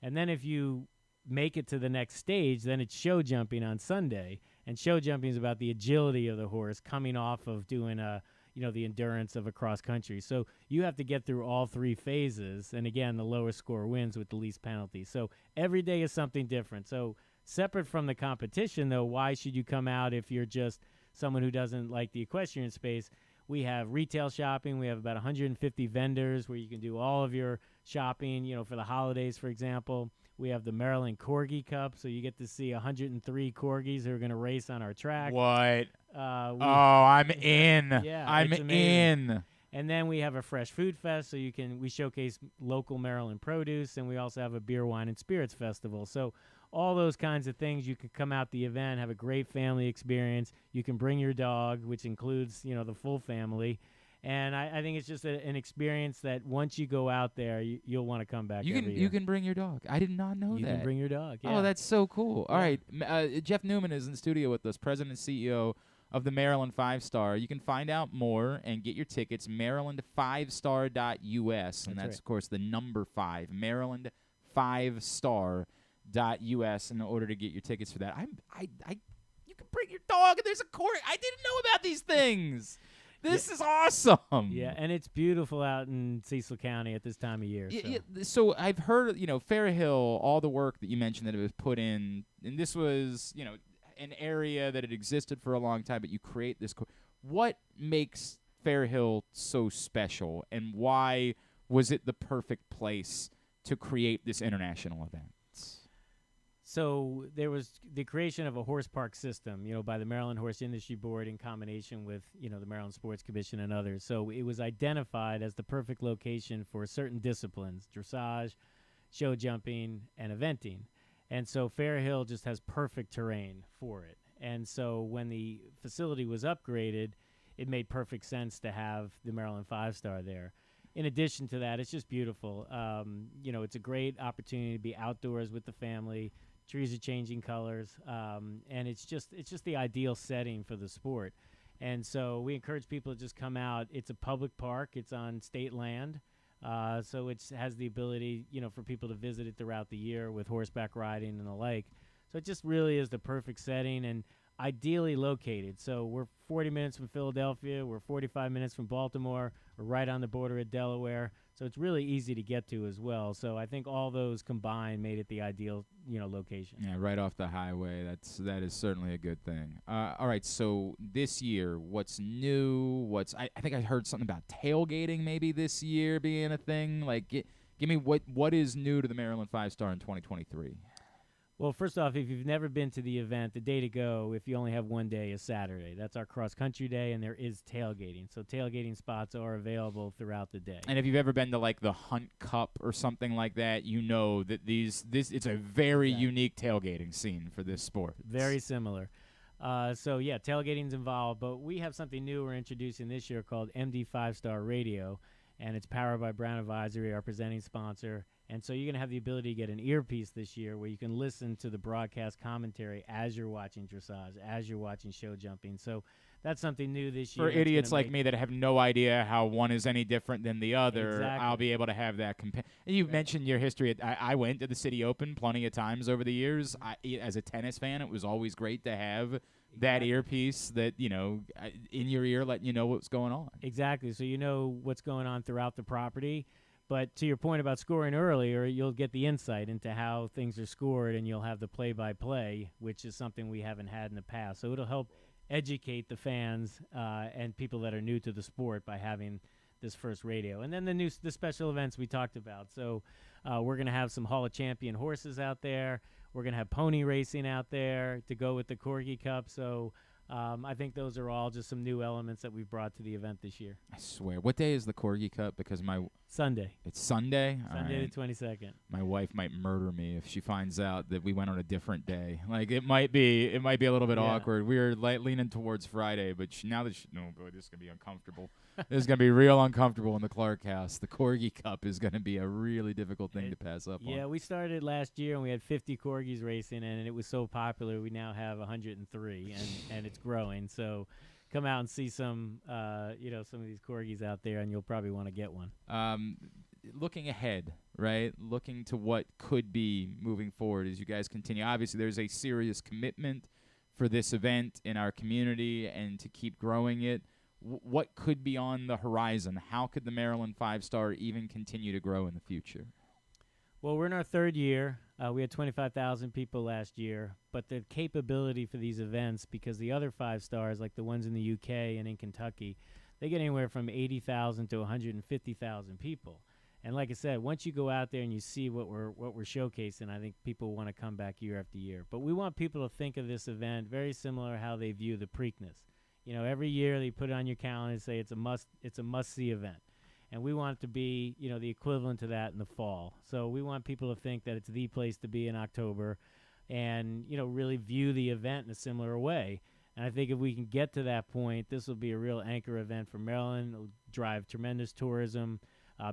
And then if you make it to the next stage, then it's show jumping on Sunday. And show jumping is about the agility of the horse coming off of doing the endurance of a cross country. So you have to get through all 3 phases. And again, the lowest score wins with the least penalty. So every day is something different. So separate from the competition, though, why should you come out if you're just someone who doesn't like the equestrian space? We have retail shopping. We have about 150 vendors where you can do all of your shopping, for the holidays, for example. We have the Maryland Corgi Cup, so you get to see 103 corgis who are going to race on our track. What? I'm in. Yeah, I'm in. And then we have a fresh food fest, so we showcase local Maryland produce, and we also have a beer, wine, and spirits festival. So all those kinds of things. You can come out the event, have a great family experience. You can bring your dog, which includes, the full family. And I think it's just an experience that once you go out there, you'll want to come back every year. You can bring your dog. I did not know that. You can bring your dog, yeah. Oh, that's so cool. All right. Jeff Newman is in the studio with us, President and CEO of the Maryland 5-Star. You can find out more and get your tickets, maryland5star.us. And that's, of course, the number 5, maryland5star.us in order to get your tickets for that. You can bring your dog, and there's a court. I didn't know about these things. This is awesome. Yeah, and it's beautiful out in Cecil County at this time of year. So I've heard, Fair Hill, all the work that you mentioned that it was put in, and this was, an area that had existed for a long time, but you create this. What makes Fair Hill so special, and why was it the perfect place to create this international event? So there was the creation of a horse park system, by the Maryland Horse Industry Board in combination with, the Maryland Sports Commission and others. So it was identified as the perfect location for certain disciplines, dressage, show jumping, and eventing. And so Fair Hill just has perfect terrain for it. And so when the facility was upgraded, it made perfect sense to have the Maryland 5-Star there. In addition to that, it's just beautiful. It's a great opportunity to be outdoors with the family. Trees are changing colors, and it's just the ideal setting for the sport. And so we encourage people to just come out. It's a public park. It's on state land, so it has the ability, for people to visit it throughout the year with horseback riding and the like. So it just really is the perfect setting and ideally located. So we're 40 minutes from Philadelphia. We're 45 minutes from Baltimore. We're right on the border of Delaware. So it's really easy to get to as well. So I think all those combined made it the ideal, location. Yeah, right off the highway. That is certainly a good thing. All right, so this year, what's new? I think I heard something about tailgating maybe this year being a thing. Like, give me what is new to the Maryland 5-Star in 2023? Well, first off, if you've never been to the event, the day to go, if you only have one day, is Saturday. That's our cross-country day, and there is tailgating. So tailgating spots are available throughout the day. And if you've ever been to, like, the Hunt Cup or something like that, you know that it's a very unique tailgating scene for this sport. Very similar. Tailgating's involved, but we have something new we're introducing this year called MD 5-Star Radio, and it's powered by Brown Advisory, our presenting sponsor. And so you're going to have the ability to get an earpiece this year where you can listen to the broadcast commentary as you're watching dressage, as you're watching show jumping. So that's something new this year. For idiots like me that have no idea how one is any different than the other, exactly. I'll be able to have that. And you mentioned your history. I went to the City Open plenty of times over the years. As a tennis fan, it was always great to have that earpiece that, in your ear letting you know what's going on. Exactly. So you know what's going on throughout the property. But to your point about scoring earlier, you'll get the insight into how things are scored, and you'll have the play-by-play, which is something we haven't had in the past. So it'll help educate the fans and people that are new to the sport by having this first radio. And then the special events we talked about. So we're going to have some Hall of Champion horses out there. We're going to have pony racing out there to go with the Corgi Cup. So I think those are all just some new elements that we've brought to the event this year. I swear. What day is the Corgi Cup? Because Sunday. It's Sunday? Sunday the 22nd. My wife might murder me if she finds out that we went on a different day. Like, it might be a little bit awkward. We were leaning towards Friday, but oh boy, this is going to be uncomfortable. This is going to be real uncomfortable in the Clark house. The Corgi Cup is going to be a really difficult thing to pass up on. Yeah, we started last year, and we had 50 Corgis racing, and it was so popular, we now have 103, and it's growing. So come out and see some of these Corgis out there, and you'll probably want to get one. Looking ahead, right? Looking to what could be moving forward as you guys continue. Obviously, there's a serious commitment for this event in our community and to keep growing it. What could be on the horizon? How could the Maryland 5-Star even continue to grow in the future? Well, we're in our third year. We had 25,000 people last year, but the capability for these events, because the other 5-Stars, like the ones in the UK and in Kentucky, they get anywhere from 80,000 to 150,000 people. And like I said, once you go out there and you see what we're showcasing, I think people want to come back year after year. But we want people to think of this event very similar to how they view the Preakness. Every year they put it on your calendar and say it's a must-see event. And we want it to be, the equivalent to that in the fall. So we want people to think that it's the place to be in October. and, really view the event in a similar way. And I think if we can get to that point, this will be a real anchor event for Maryland. It'll drive tremendous tourism,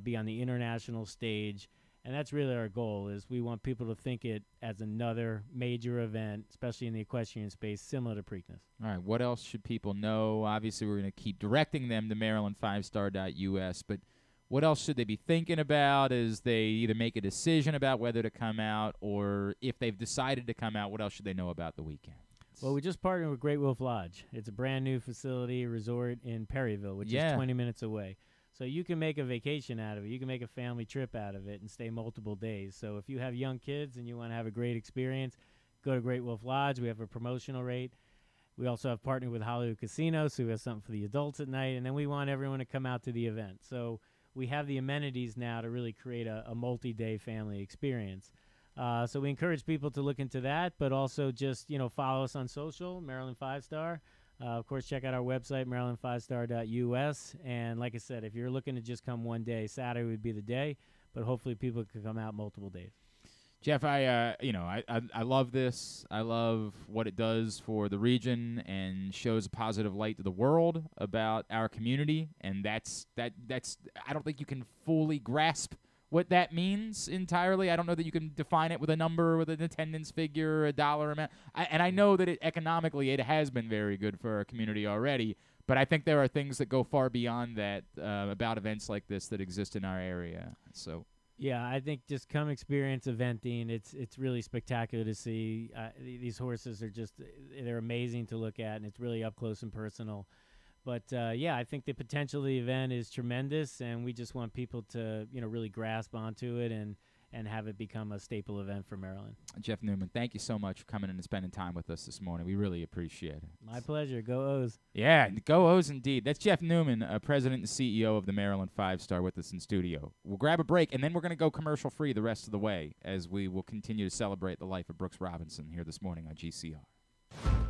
be on the international stage. And that's really our goal, is we want people to think it as another major event, especially in the equestrian space, similar to Preakness. All right, what else should people know? Obviously, we're going to keep directing them to MarylandFivestar.us, but what else should they be thinking about as they either make a decision about whether to come out, or if they've decided to come out, what else should they know about the weekend? Well, we just partnered with Great Wolf Lodge. It's a brand-new facility, resort in Perryville, which is 20 minutes away. So you can make a vacation out of it. You can make a family trip out of it and stay multiple days. So if you have young kids and you want to have a great experience, go to Great Wolf Lodge. We have a promotional rate. We also have partnered with Hollywood Casino, so we have something for the adults at night. And then we want everyone to come out to the event. So we have the amenities now to really create a multi-day family experience. So we encourage people to look into that, but also just, follow us on social, Maryland 5-Star. Of course, check out our website, MarylandFivestar.us. And like I said, if you're looking to just come one day, Saturday would be the day, but hopefully people can come out multiple days. Jeff, I love this. I love what it does for the region and shows a positive light to the world about our community. And that's I don't think you can fully grasp what that means entirely. I don't know that you can define it with a number, with an attendance figure, a dollar amount. And I know that economically it has been very good for our community already, but I think there are things that go far beyond that about events like this that exist in our area. So, yeah, I think just come experience eventing. It's really spectacular to see. These horses are they're amazing to look at, and it's really up close and personal. But, I think the potential of the event is tremendous, and we just want people to, really grasp onto it and have it become a staple event for Maryland. Jeff Newman, thank you so much for coming in and spending time with us this morning. We really appreciate it. My pleasure. Go O's. Yeah, go O's indeed. That's Jeff Newman, President and CEO of the Maryland 5-Star, with us in studio. We'll grab a break, and then we're going to go commercial-free the rest of the way as we will continue to celebrate the life of Brooks Robinson here this morning on GCR.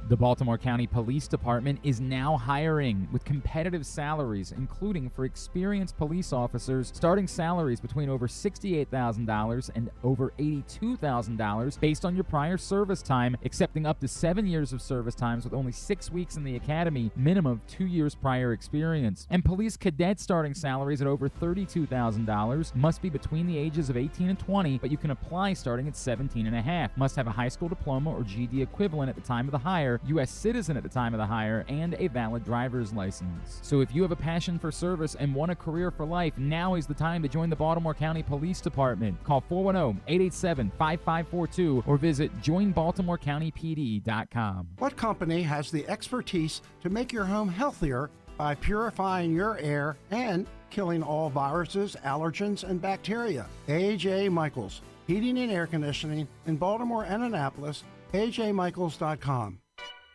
The Baltimore County Police Department is now hiring with competitive salaries, including for experienced police officers, starting salaries between over $68,000 and over $82,000 based on your prior service time, accepting up to 7 years of service times with only 6 weeks in the academy, minimum of 2 years prior experience. And police cadet starting salaries at over $32,000 must be between the ages of 18 and 20, but you can apply starting at 17 and a half. Must have a high school diploma or GED equivalent at the time of the hire, U.S. citizen at the time of the hire, and a valid driver's license. So if you have a passion for service and want a career for life, now is the time to join the Baltimore County Police Department. Call 410-887-5542 or visit joinbaltimorecountypd.com. What company has the expertise to make your home healthier by purifying your air and killing all viruses, allergens, and bacteria? A.J. Michaels, Heating and Air Conditioning in Baltimore and Annapolis. AJMichaels.com.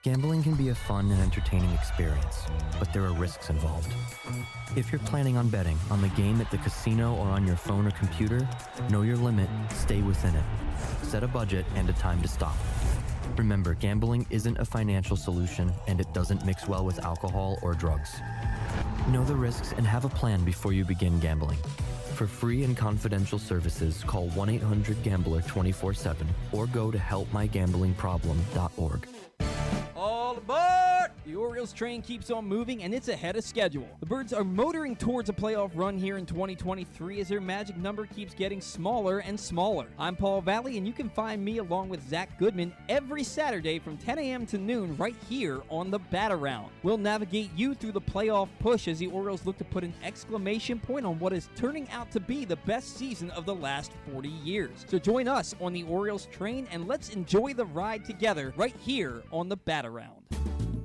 Gambling can be a fun and entertaining experience, but there are risks involved. If you're planning on betting on the game at the casino or on your phone or computer, know your limit, stay within it. Set a budget and a time to stop. Remember, gambling isn't a financial solution, and it doesn't mix well with alcohol or drugs. Know the risks and have a plan before you begin gambling. For free and confidential services, call 1-800-GAMBLER 24/7 or go to helpmygamblingproblem.org. All aboard! The Orioles train keeps on moving, and it's ahead of schedule. The Birds are motoring towards a playoff run here in 2023 as their magic number keeps getting smaller and smaller. I'm Paul Valley, and you can find me along with Zach Goodman every Saturday from 10 a.m. to noon right here on the Bat-Around. We'll navigate you through the playoff push as the Orioles look to put an exclamation point on what is turning out to be the best season of the last 40 years. So join us on the Orioles train, and let's enjoy the ride together right here on the Bat-Around.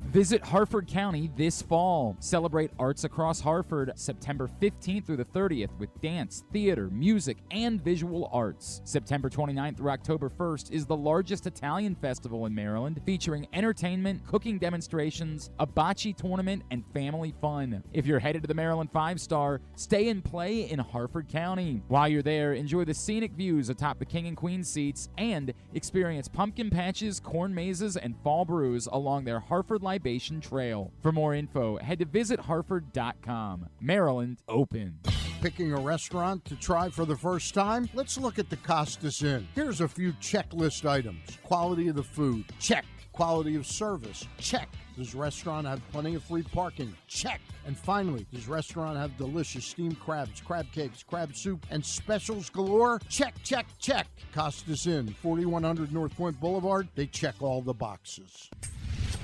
Visit Harford County this fall. Celebrate Arts Across Harford September 15th through the 30th with dance, theater, music, and visual arts. September 29th through October 1st is the largest Italian festival in Maryland, featuring entertainment, cooking demonstrations, a bocce tournament, and family fun. If you're headed to the Maryland 5-Star, stay and play in Harford County. While you're there, enjoy the scenic views atop the King and Queen seats and experience pumpkin patches, corn mazes, and fall brews along their Harford Libation Trail. For more info, head to visitharford.com. Maryland open. Picking a restaurant to try for the first time? Let's look at the Costas Inn. Here's a few checklist items. Quality of the food? Check. Quality of service? Check. Does restaurant have plenty of free parking? Check. And finally, does restaurant have delicious steamed crabs, crab cakes, crab soup, and specials galore? Check, check, check. Costas Inn, 4100 North Point Boulevard. They check all the boxes.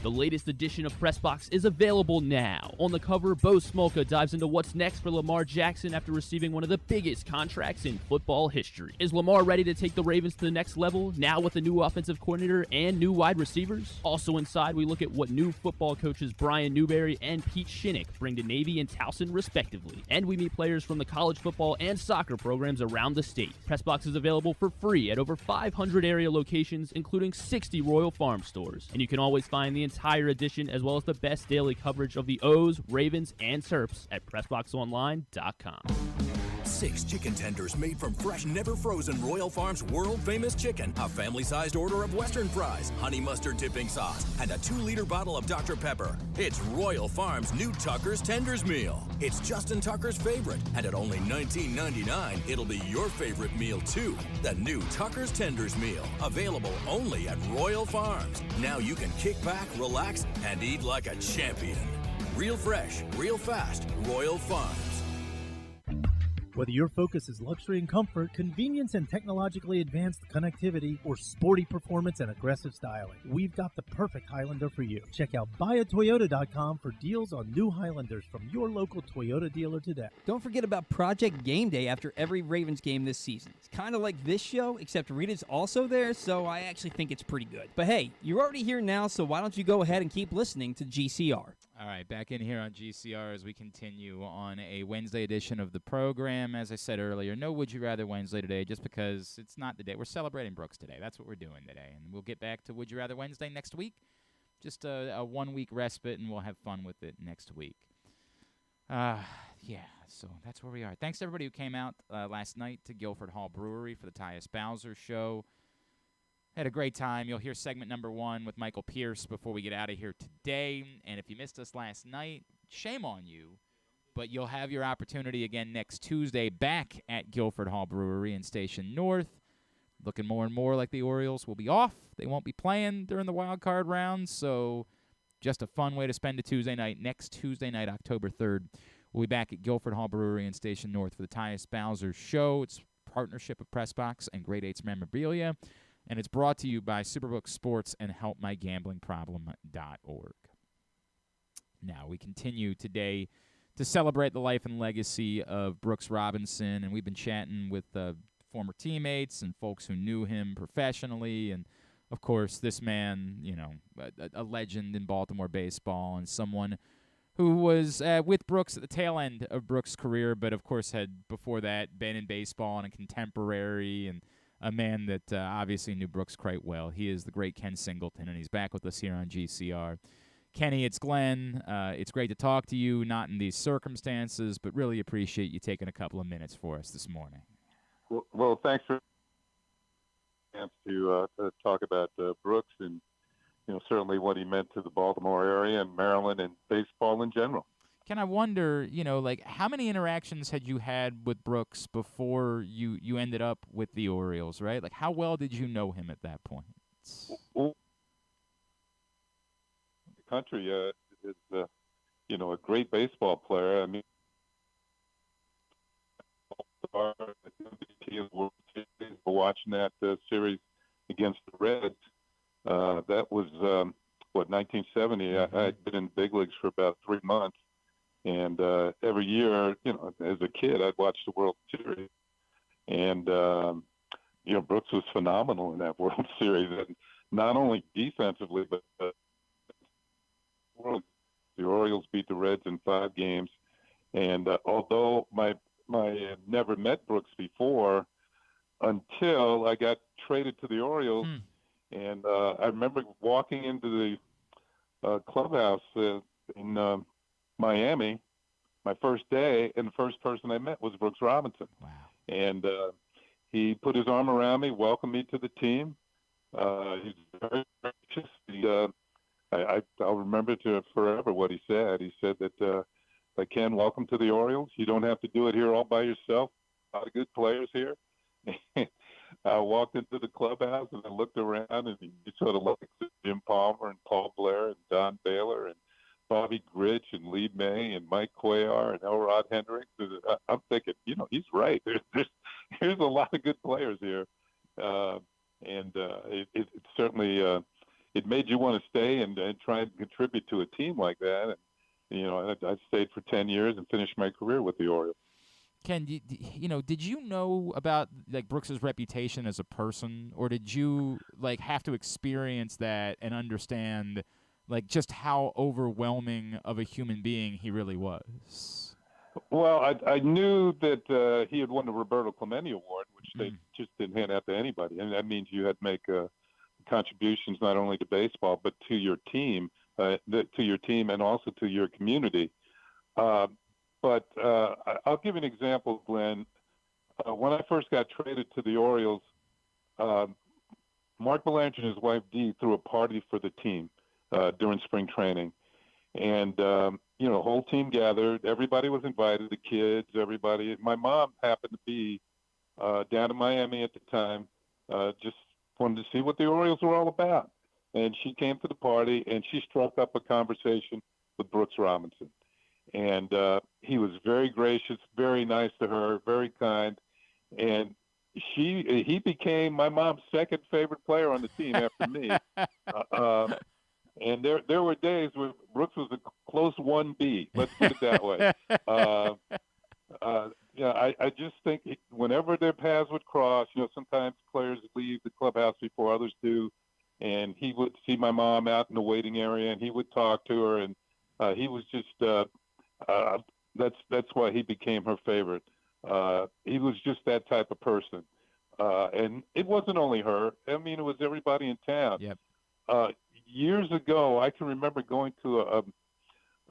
The latest edition of PressBox is available now. On the cover, Bo Smolka dives into what's next for Lamar Jackson after receiving one of the biggest contracts in football history. Is Lamar ready to take the Ravens to the next level, now with a new offensive coordinator and new wide receivers? Also inside, we look at what new football coaches Brian Newberry and Pete Shinnick bring to Navy and Towson, respectively. And we meet players from the college football and soccer programs around the state. PressBox is available for free at over 500 area locations, including 60 Royal Farm stores. And you can always find the entire edition as well as the best daily coverage of the O's, Ravens, and Terps at PressBoxOnline.com. 6 chicken tenders made from fresh, never frozen Royal Farms world-famous chicken, a family-sized order of Western fries, honey mustard dipping sauce, and a 2-liter bottle of Dr. Pepper. It's Royal Farms' new Tucker's Tenders Meal. It's Justin Tucker's favorite, and at only $19.99, it'll be your favorite meal, too. The new Tucker's Tenders Meal, available only at Royal Farms. Now you can kick back, relax, and eat like a champion. Real fresh, real fast, Royal Farms. Whether your focus is luxury and comfort, convenience and technologically advanced connectivity, or sporty performance and aggressive styling, we've got the perfect Highlander for you. Check out buyatoyota.com for deals on new Highlanders from your local Toyota dealer today. Don't forget about Project Game Day after every Ravens game this season. It's kind of like this show, except Rita's also there, so I actually think it's pretty good. But hey, you're already here now, so why don't you go ahead and keep listening to GCR. All right, back in here on GCR as we continue on a Wednesday edition of the program. As I said earlier, no Would You Rather Wednesday today just because it's not the day. We're celebrating Brooks today. That's what we're doing today. And we'll get back to Would You Rather Wednesday next week. Just a 1-week respite, and we'll have fun with it next week. So that's where we are. Thanks to everybody who came out last night to Guilford Hall Brewery for the Tyus Bowser Show. Had a great time. You'll hear segment number 1 with Michael Pierce before we get out of here today. And if you missed us last night, shame on you. But you'll have your opportunity again next Tuesday back at Guilford Hall Brewery in Station North. Looking more and more like the Orioles will be off. They won't be playing during the wild card round. So just a fun way to spend a Tuesday night. Next Tuesday night, October 3rd, we'll be back at Guilford Hall Brewery in Station North for the Tyus Bowser Show. It's a partnership of PressBox and Grade 8's Memorabilia. And it's brought to you by Superbook Sports and HelpMyGamblingProblem.org. Now, we continue today to celebrate the life and legacy of Brooks Robinson, and we've been chatting with former teammates and folks who knew him professionally, and, of course, this man, you know, a legend in Baltimore baseball and someone who was with Brooks at the tail end of Brooks' career, but, of course, had before that been in baseball and a contemporary and a man that obviously knew Brooks quite well. He is the great Ken Singleton, and he's back with us here on GCR. Kenny, it's Glenn. It's great to talk to you, not in these circumstances, but really appreciate you taking a couple of minutes for us this morning. Well, thanks for the chance to talk about Brooks and, you know, certainly what he meant to the Baltimore area and Maryland and baseball in general. Ken, I wonder, you know, like how many interactions had you had with Brooks before you ended up with the Orioles, right? Like how well did you know him at that point? The country is, you know, a great baseball player. I mean, watching that series against the Reds, that was, 1970. I'd been in big leagues for about 3 months. And every year, you know, as a kid, I'd watch the World Series. And, you know, Brooks was phenomenal in that World Series. And not only defensively, but the Orioles beat the Reds in 5 games. And although I never met Brooks before until I got traded to the Orioles. And I remember walking into the clubhouse in Miami, my first day, and the first person I met was Brooks Robinson. Wow. And he put his arm around me, welcomed me to the team. He's very gracious. I'll remember to forever what he said. He said that, like, Ken, welcome to the Orioles. You don't have to do it here all by yourself. A lot of good players here. I walked into the clubhouse and I looked around, and you sort of looked at Jim Palmer and Paul Blair and Don Baylor and Bobby Grich and Lee May and Mike Cuellar and Elrod Hendricks. I'm thinking, he's right. There's a lot of good players here, and it certainly it made you want to stay and try and contribute to a team like that. And I stayed for 10 years and finished my career with the Orioles. Ken, did you know about like Brooks's reputation as a person, or did you like have to experience that and understand like just how overwhelming of a human being he really was? Well, I knew that he had won the Roberto Clemente Award, which they just didn't hand out to anybody, and that means you had to make contributions not only to baseball but to your team, and also to your community. But I'll give you an example, Glenn. When I first got traded to the Orioles, Mark Belanger and his wife Dee threw a party for the team during spring training. And, the whole team gathered. Everybody was invited, the kids, everybody. My mom happened to be down in Miami at the time, just wanted to see what the Orioles were all about. And she came to the party, and she struck up a conversation with Brooks Robinson. And he was very gracious, very nice to her, very kind. And he became my mom's second favorite player on the team after me. And there were days where Brooks was a close 1B. Let's put it that way. I just think whenever their paths would cross, sometimes players leave the clubhouse before others do, and he would see my mom out in the waiting area, and he would talk to her, and he was just that's why he became her favorite. He was just that type of person, and it wasn't only her. I mean, it was everybody in town. Yep. Years ago, I can remember going to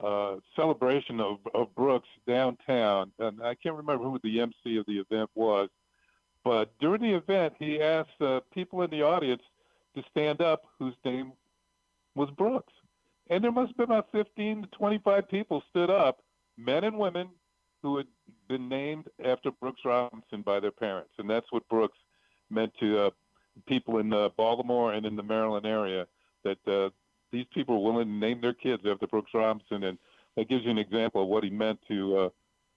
a celebration of Brooks downtown, and I can't remember who the MC of the event was, but during the event, he asked people in the audience to stand up whose name was Brooks. And there must have been about 15 to 25 people stood up, men and women, who had been named after Brooks Robinson by their parents. And that's what Brooks meant to people in Baltimore and in the Maryland area, that these people were willing to name their kids after Brooks Robinson. And that gives you an example of what he meant to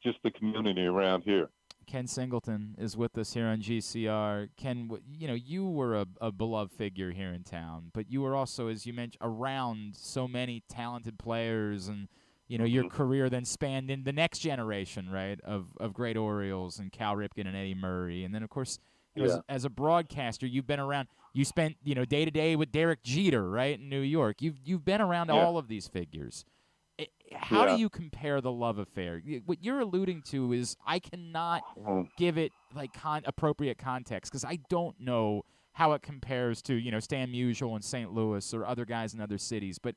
just the community around here. Ken Singleton is with us here on GCR. Ken, you were a beloved figure here in town, but you were also, as you mentioned, around so many talented players, and your career then spanned in the next generation, right, of great Orioles and Cal Ripken and Eddie Murray, and then of course, as a broadcaster, you've been around. You spent day to day with Derek Jeter, right, in New York. You've been around all of these figures. How do you compare the love affair? What you're alluding to is I cannot give it like appropriate context because I don't know how it compares to Stan Musial in St. Louis or other guys in other cities. But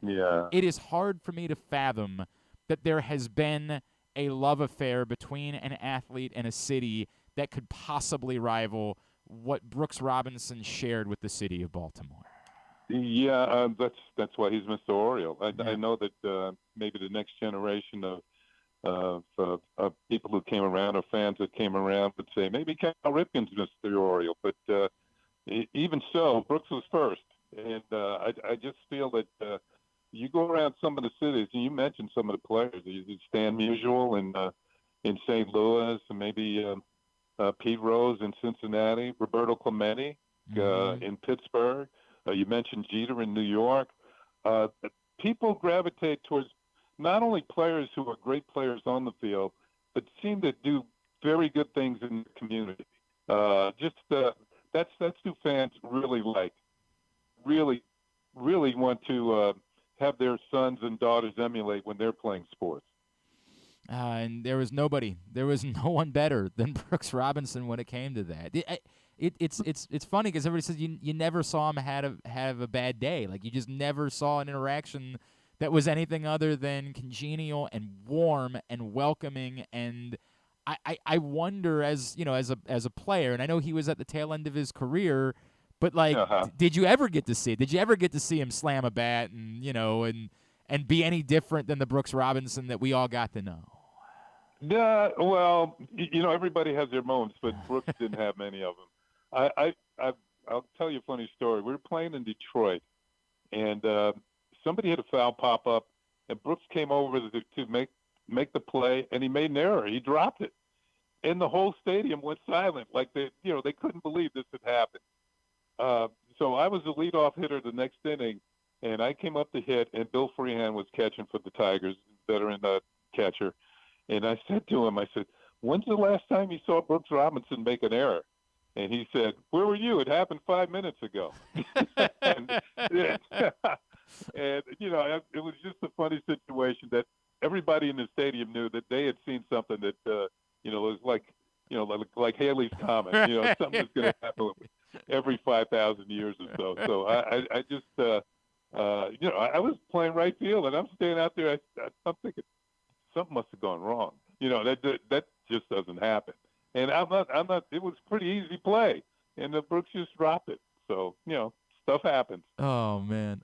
it is hard for me to fathom that there has been a love affair between an athlete and a city that could possibly rival what Brooks Robinson shared with the city of Baltimore. Yeah, that's why he's Mr. Oriole. I know that maybe the next generation of people who came around or fans that came around would say maybe Cal Ripken's Mr. Oriole, but even so, Brooks was first. And I just feel that you go around some of the cities, and you mentioned some of the players. Stan Musial in St. Louis, and maybe Pete Rose in Cincinnati, Roberto Clemente in Pittsburgh. You mentioned Jeter in New York. People gravitate towards not only players who are great players on the field, but seem to do very good things in the community. That's who fans really like. Really want to have their sons and daughters emulate when they're playing sports. And there was no one better than Brooks Robinson when it came to that. It's funny because everybody says you never saw him have a bad day. Like you just never saw an interaction that was anything other than congenial and warm and welcoming. And I wonder as a player, and I know he was at the tail end of his career, but did you ever get to see? Did you ever get to see him slam a bat and be any different than the Brooks Robinson that we all got to know? Well, everybody has their moments, but Brooks didn't have many of them. I'll tell you a funny story. We were playing in Detroit, and somebody had a foul pop up, and Brooks came over to make the play, and he made an error. He dropped it, and the whole stadium went silent, like they couldn't believe this had happened. So I was the leadoff hitter the next inning, and I came up to hit, and Bill Freehan was catching for the Tigers, veteran catcher. And I said to him, when's the last time you saw Brooks Robinson make an error? And he said, where were you? It happened 5 minutes ago. and it was just a funny situation that everybody in the stadium knew that they had seen something that, was like Haley's Comet. Something that's going to happen every 5,000 years or so. So I just, I was playing right field, and I'm standing out there. I'm thinking, something must have gone wrong. That just doesn't happen. And I'm not. It was pretty easy play, and the Brooks just dropped it. So stuff happens. Oh man,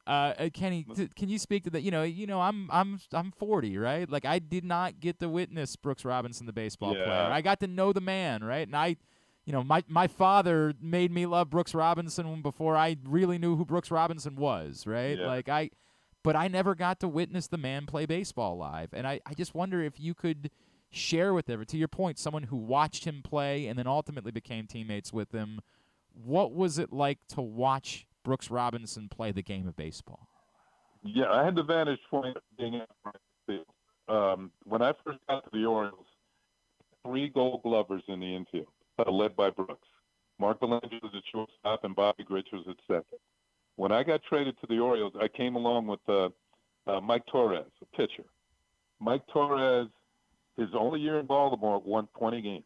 Kenny, can you speak to that? I'm 40, right? Like I did not get to witness Brooks Robinson, the baseball player. I got to know the man, right? And my father made me love Brooks Robinson before I really knew who Brooks Robinson was, right? Yeah. But I never got to witness the man play baseball live. And I just wonder if you could share with everyone, to your point, someone who watched him play and then ultimately became teammates with him, what was it like to watch Brooks Robinson play the game of baseball? Yeah, I had the vantage point of being at right field. When I first got to the Orioles, 3 Gold Glovers in the infield, led by Brooks. Mark Belanger was at shortstop and Bobby Grich was at second. When I got traded to the Orioles, I came along with Mike Torres, a pitcher. Mike Torres, his only year in Baltimore, won 20 games.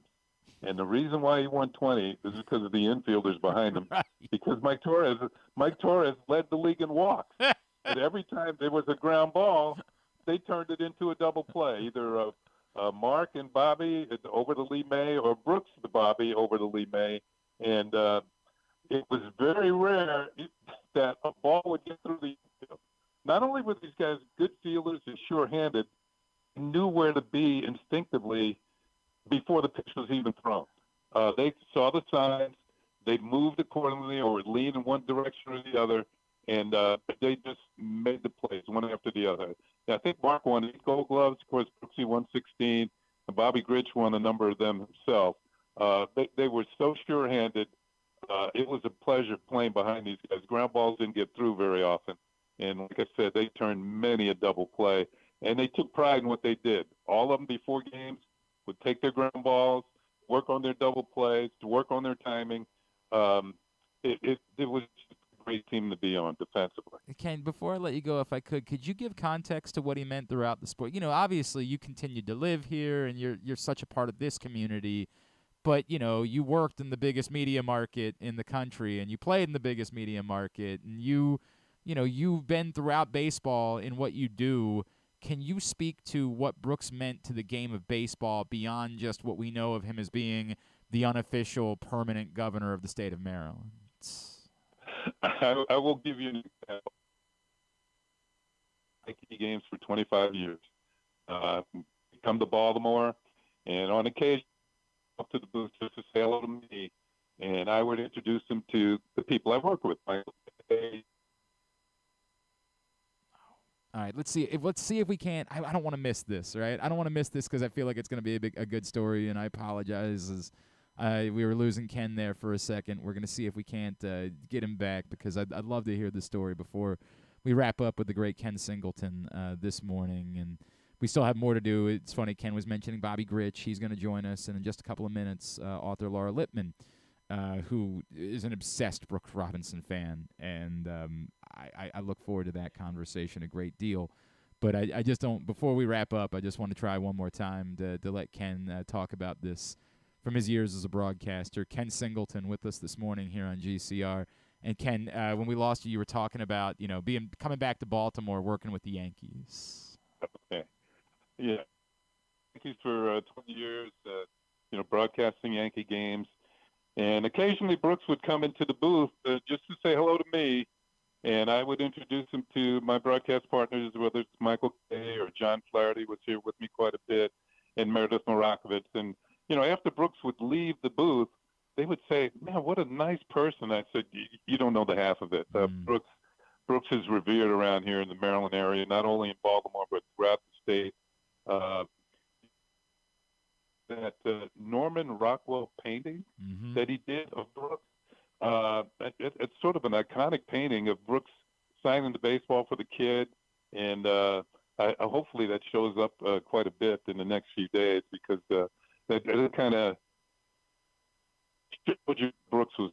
And the reason why he won 20 is because of the infielders behind him. Right. Because Mike Torres led the league in walks. And every time there was a ground ball, they turned it into a double play, either Mark and Bobby over the Lee May or Brooks to Bobby over the Lee May. And it was very rare that a ball would get through the infield. Not only were these guys good fielders and sure-handed, they knew where to be instinctively before the pitch was even thrown. They saw the signs, they moved accordingly or would lean in one direction or the other, and they just made the plays one after the other. And I think Mark won 8 Gold Gloves. Of course, Brooksy won 16, and Bobby Grich won a number of them himself. They were so sure-handed. It was a pleasure playing behind these guys. Ground balls didn't get through very often. And like I said, they turned many a double play. And they took pride in what they did. All of them before games would take their ground balls, work on their double plays, to work on their timing. It was a great team to be on defensively. Ken, before I let you go, if I could you give context to what he meant throughout the sport? Obviously you continued to live here and you're such a part of this community. But, you worked in the biggest media market in the country and you played in the biggest media market and you've been throughout baseball in what you do. Can you speak to what Brooks meant to the game of baseball beyond just what we know of him as being the unofficial permanent governor of the state of Maryland? I will give you an example. Games for 25 years. Come to Baltimore, and on occasion, up to the booth just to say hello to me, and I would introduce him to the people I work with. All right, let's see if we can't. I don't want to miss this, right? I don't want to miss this because I feel like it's going to be a good story, and I apologize as we were losing Ken there for a second. We're going to see if we can't get him back because I'd love to hear this story before we wrap up with the great Ken Singleton this morning, and we still have more to do. It's funny, Ken was mentioning Bobby Grich. He's going to join us, and in just a couple of minutes, author Laura Lippman, who is an obsessed Brooks Robinson fan, and I look forward to that conversation a great deal. But I just don't, before we wrap up, I just want to try one more time to let Ken talk about this from his years as a broadcaster. Ken Singleton with us this morning here on GCR. And Ken, when we lost you, you were talking about, coming back to Baltimore, working with the Yankees. Okay. Yeah. Yankees for 20 years, broadcasting Yankee games. And occasionally Brooks would come into the booth just to say hello to me, and I would introduce him to my broadcast partners, whether it's Michael Kay or John Flaherty was here with me quite a bit. and Meredith Morakovitz. And, after Brooks would leave the booth, they would say, man, what a nice person. I said, you don't know the half of it. Brooks is revered around here in the Maryland area, not only in Baltimore, but throughout the state. That Norman Rockwell painting that he did of Brooks, it's sort of an iconic painting of Brooks signing the baseball for the kid. And hopefully that shows up quite a bit in the next few days, because that kind of Brooks was.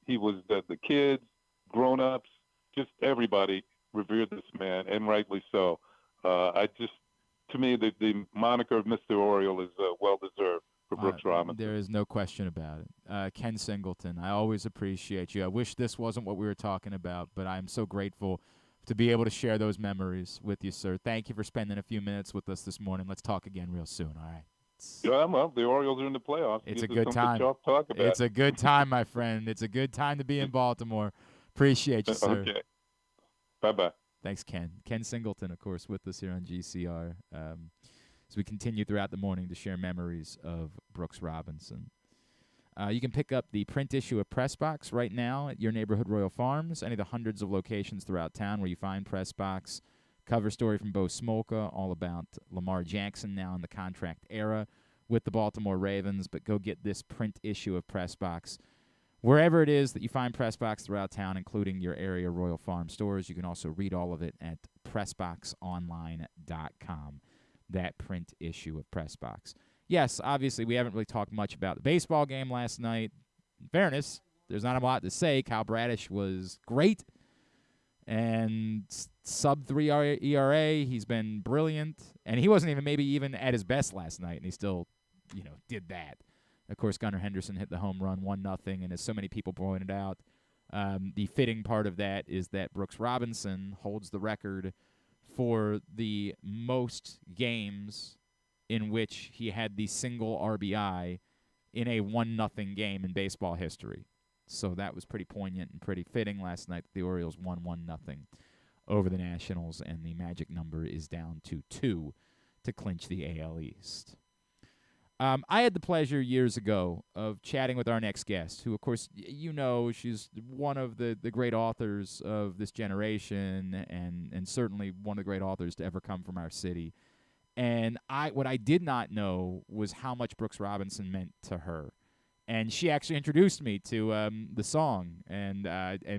He was the kids, grown-ups, just everybody revered this man, and rightly so. To me, the moniker of Mr. Oriole is well-deserved for Brooks Robinson. There is no question about it. Ken Singleton, I always appreciate you. I wish this wasn't what we were talking about, but I'm so grateful to be able to share those memories with you, sir. Thank you for spending a few minutes with us this morning. Let's talk again real soon, all right? Yeah, well, the Orioles are in the playoffs. It's a good time. Talk about. It's a good time, my friend. It's a good time to be in Baltimore. Appreciate you, sir. Okay. Bye-bye. Thanks, Ken. Ken Singleton, of course, with us here on GCR as we continue throughout the morning to share memories of Brooks Robinson. You can pick up the print issue of Press Box right now at your neighborhood Royal Farms, any of the hundreds of locations throughout town where you find Press Box. Cover story from Bo Smolka, all about Lamar Jackson now in the contract era with the Baltimore Ravens. But go get this print issue of Press Box wherever it is that you find Press Box throughout town, including your area Royal Farm stores. You can also read all of it at PressBoxOnline.com, that print issue of Press Box. Yes, obviously, we haven't really talked much about the baseball game last night. In fairness, there's not a lot to say. Kyle Bradish was great. And sub-3 ERA, he's been brilliant. And he wasn't even at his best last night, and he still, did that. Of course, Gunnar Henderson hit the home run, 1-0, and as so many people pointed out, the fitting part of that is that Brooks Robinson holds the record for the most games in which he had the single RBI in a 1-0 game in baseball history. So that was pretty poignant and pretty fitting last night. The Orioles won 1-0 over the Nationals, and the magic number is down to 2 to clinch the AL East. I had the pleasure years ago of chatting with our next guest, who, of course, she's one of the great authors of this generation and certainly one of the great authors to ever come from our city. And what I did not know was how much Brooks Robinson meant to her. And she actually introduced me to the song and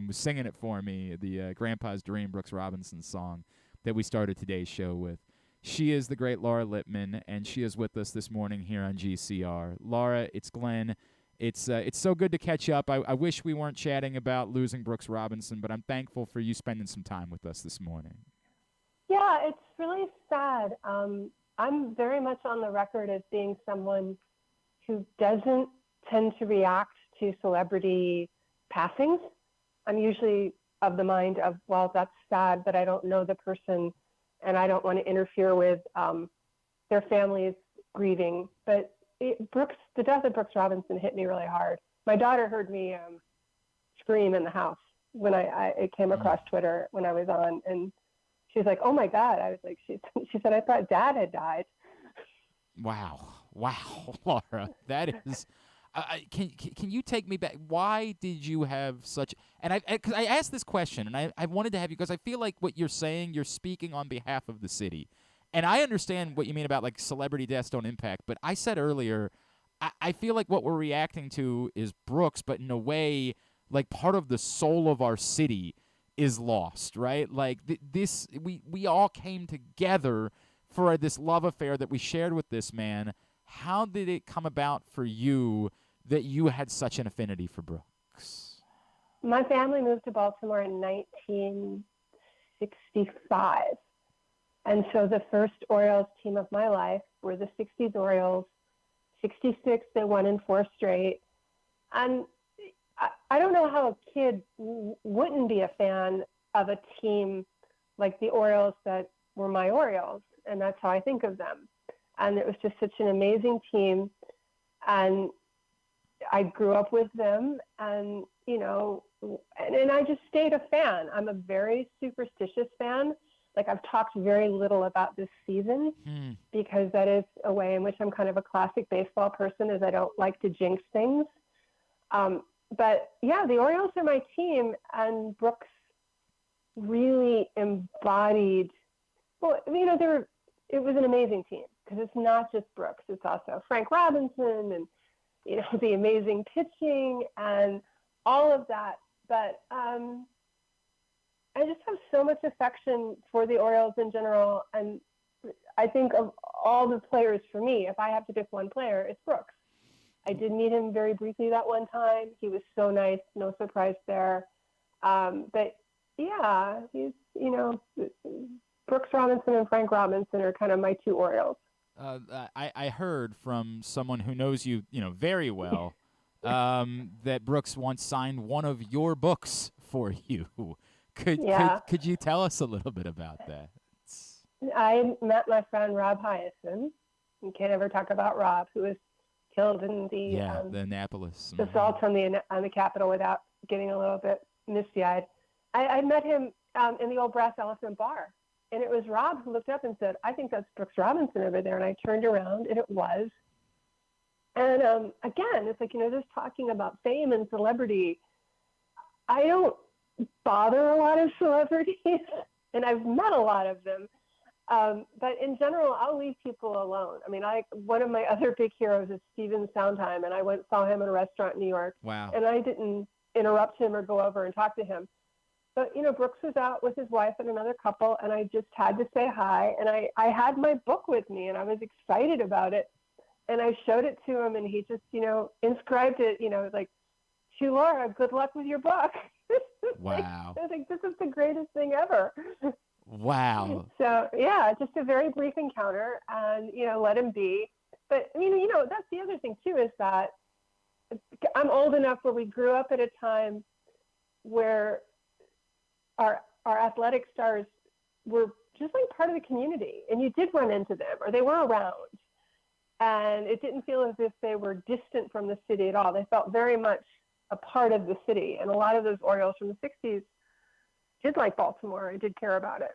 was singing it for me, the Grandpa's Dream, Brooks Robinson song that we started today's show with. She is the great Laura Lippman, and she is with us this morning here on GCR. Laura, it's Glenn. It's so good to catch up. I wish we weren't chatting about losing Brooks Robinson, but I'm thankful for you spending some time with us this morning. Yeah, it's really sad. I'm very much on the record as being someone who doesn't tend to react to celebrity passings. I'm usually of the mind of, well, that's sad, but I don't know the person and I don't want to interfere with their family's grieving. But the death of Brooks Robinson hit me really hard. My daughter heard me scream in the house when it came across Twitter when I was on, and she's like, "Oh my God!" I was like, she said, "I thought Dad had died." Wow, Laura, that is. Can you take me back? Why did you have such? And because I asked this question, and I wanted to have you because I feel like what you're saying, you're speaking on behalf of the city, and I understand what you mean about like celebrity deaths don't impact. But I said earlier, I feel like what we're reacting to is Brooks, but in a way, like part of the soul of our city is lost, right? Like we all came together for this love affair that we shared with this man. How did it come about for you that you had such an affinity for Brooks? My family moved to Baltimore in 1965. And so the first Orioles team of my life were the 60s Orioles. 66, they won in 4 straight. And I don't know how a kid wouldn't be a fan of a team like the Orioles that were my Orioles. And that's how I think of them. And it was just such an amazing team. And I grew up with them and, and I just stayed a fan. I'm a very superstitious fan. like I've talked very little about this season because that is a way in which I'm kind of a classic baseball person, is I don't like to jinx things. But yeah, the Orioles are my team, and Brooks really embodied, well, you know, it was an amazing team because it's not just Brooks, it's also Frank Robinson and, you know, the amazing pitching and all of that. But I just have so much affection for the Orioles in general. And I think of all the players, for me, if I have to pick one player, it's Brooks. I did meet him very briefly that one time. He was so nice, no surprise there. But yeah, he's, you know, Brooks Robinson and Frank Robinson are kind of my two Orioles. I heard from someone who knows you, you know, very well, that Brooks once signed one of your books for you. Could you tell us a little bit about that? I met my friend Rob Hyacin. You can't ever talk about Rob, who was killed in the Annapolis assault on the Capitol without getting a little bit misty-eyed. I met him in the old Brass Elephant Bar, and it was Rob who looked up and said, "I think that's Brooks Robinson over there." And I turned around, and it was. And again, it's like, you know, just talking about fame and celebrity. I don't bother a lot of celebrities, and I've met a lot of them. But in general, I'll leave people alone. I mean, one of my other big heroes is Stephen Sondheim, and I went and saw him in a restaurant in New York. Wow. And I didn't interrupt him or go over and talk to him. But, you know, Brooks was out with his wife and another couple, and I just had to say hi. And I had my book with me, and I was excited about it. And I showed it to him, and he just, you know, inscribed it, you know, like, "To Laura, good luck with your book." Wow. I was like, this is the greatest thing ever. Wow. So, yeah, just a very brief encounter, and, you know, let him be. But, I mean, you know, that's the other thing, too, is that I'm old enough where we grew up at a time where our athletic stars were just like part of the community, and you did run into them, or they were around. And it didn't feel as if they were distant from the city at all. They felt very much a part of the city. And a lot of those Orioles from the 60s did like Baltimore and did care about it.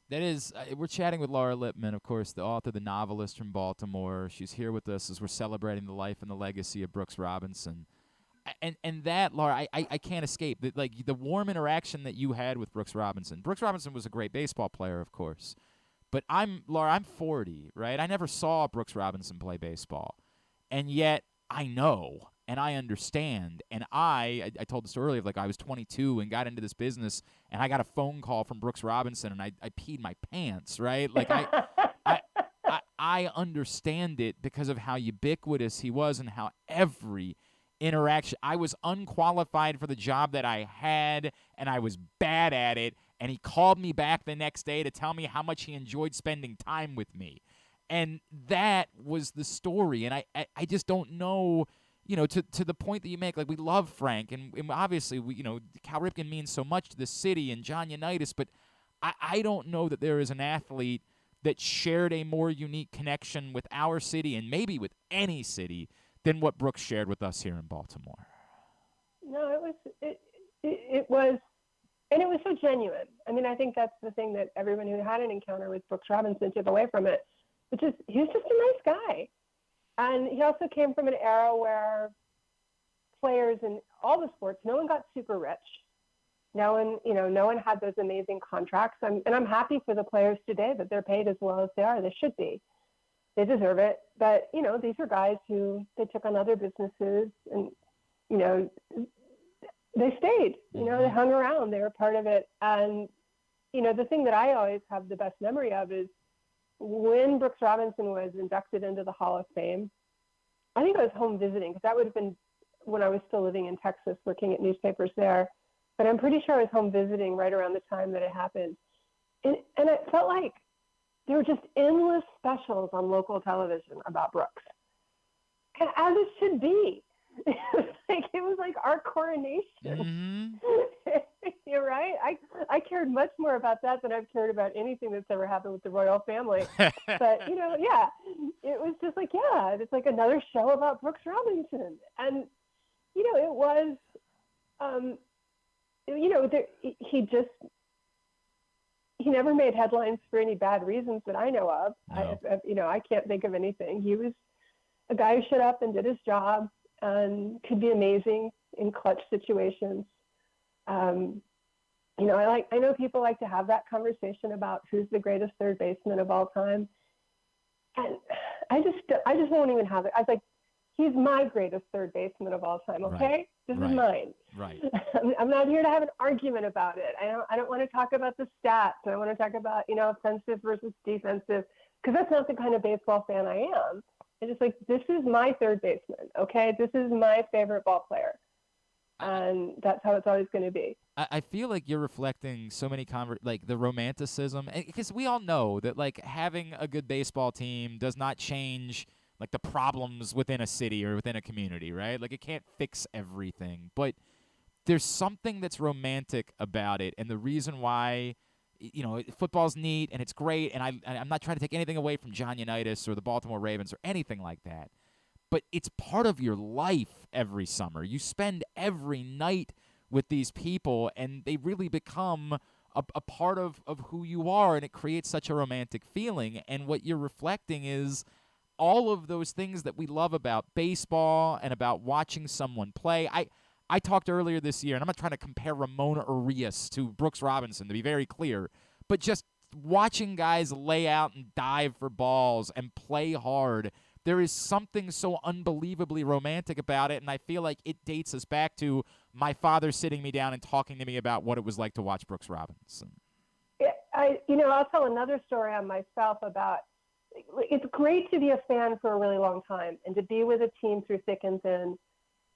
That is, we're chatting with Laura Lippman, of course, the author, the novelist from Baltimore. She's here with us as we're celebrating the life and the legacy of Brooks Robinson. And that, Laura, I can't escape. Like, the warm interaction that you had with Brooks Robinson. Brooks Robinson was a great baseball player, of course. But Laura, I'm 40, right? I never saw Brooks Robinson play baseball. And yet I know and I understand. And I told the story earlier, like I was 22 and got into this business, and I got a phone call from Brooks Robinson, and I peed my pants, right? Like I understand it because of how ubiquitous he was and how every interaction. I was unqualified for the job that I had, and I was bad at it. And he called me back the next day to tell me how much he enjoyed spending time with me. And that was the story. And I just don't know, you know, to the point that you make, like, we love Frank. And obviously, you know, Cal Ripken means so much to the city and John Unitas. But I don't know that there is an athlete that shared a more unique connection with our city and maybe with any city than what Brooks shared with us here in Baltimore. No, it was. And it was so genuine. I mean, I think that's the thing that everyone who had an encounter with Brooks Robinson took away from it, which is he was just a nice guy. And he also came from an era where players in all the sports, no one got super rich. No one had those amazing contracts. And I'm happy for the players today that they're paid as well as they are. They should be. They deserve it. But, you know, these are guys who they took on other businesses and, you know, they stayed, you know, they hung around, they were part of it. And, you know, the thing that I always have the best memory of is when Brooks Robinson was inducted into the Hall of Fame. I think I was home visiting, because that would have been when I was still living in Texas, working at newspapers there. But I'm pretty sure I was home visiting right around the time that it happened. And it felt like there were just endless specials on local television about Brooks, and as it should be. It was like our coronation. You're right. I cared much more about that than I've cared about anything that's ever happened with the royal family. But, you know, yeah, it was just like, yeah, it's like another show about Brooks Robinson. And, you know, it was, you know, he just, he never made headlines for any bad reasons that I know of. No. I can't think of anything. He was a guy who showed up and did his job and could be amazing in clutch situations. I know people like to have that conversation about who's the greatest third baseman of all time. And I just won't even have it. I was like, he's my greatest third baseman of all time. Okay. Right. This Right. is mine. Right. I'm not here to have an argument about it. I don't want to talk about the stats. I want to talk about, offensive versus defensive, because that's not the kind of baseball fan I am. It's just like, this is my third baseman. Okay. This is my favorite ball player. And that's how it's always going to be. I feel like you're reflecting so many the romanticism, because we all know that like having a good baseball team does not change like the problems within a city or within a community, right? Like it can't fix everything, but there's something that's romantic about it, and the reason why football's neat and it's great, and I'm not trying to take anything away from John Unitas or the Baltimore Ravens or anything like that, but it's part of your life every summer. You spend every night with these people, and they really become a part of who you are, and it creates such a romantic feeling. And what you're reflecting is all of those things that we love about baseball and about watching someone play. I talked earlier this year, and I'm not trying to compare Ramon Urias to Brooks Robinson, to be very clear, but just watching guys lay out and dive for balls and play hard, there is something so unbelievably romantic about it, and I feel like it dates us back to my father sitting me down and talking to me about what it was like to watch Brooks Robinson. I'll tell another story on myself about, it's great to be a fan for a really long time and to be with a team through thick and thin,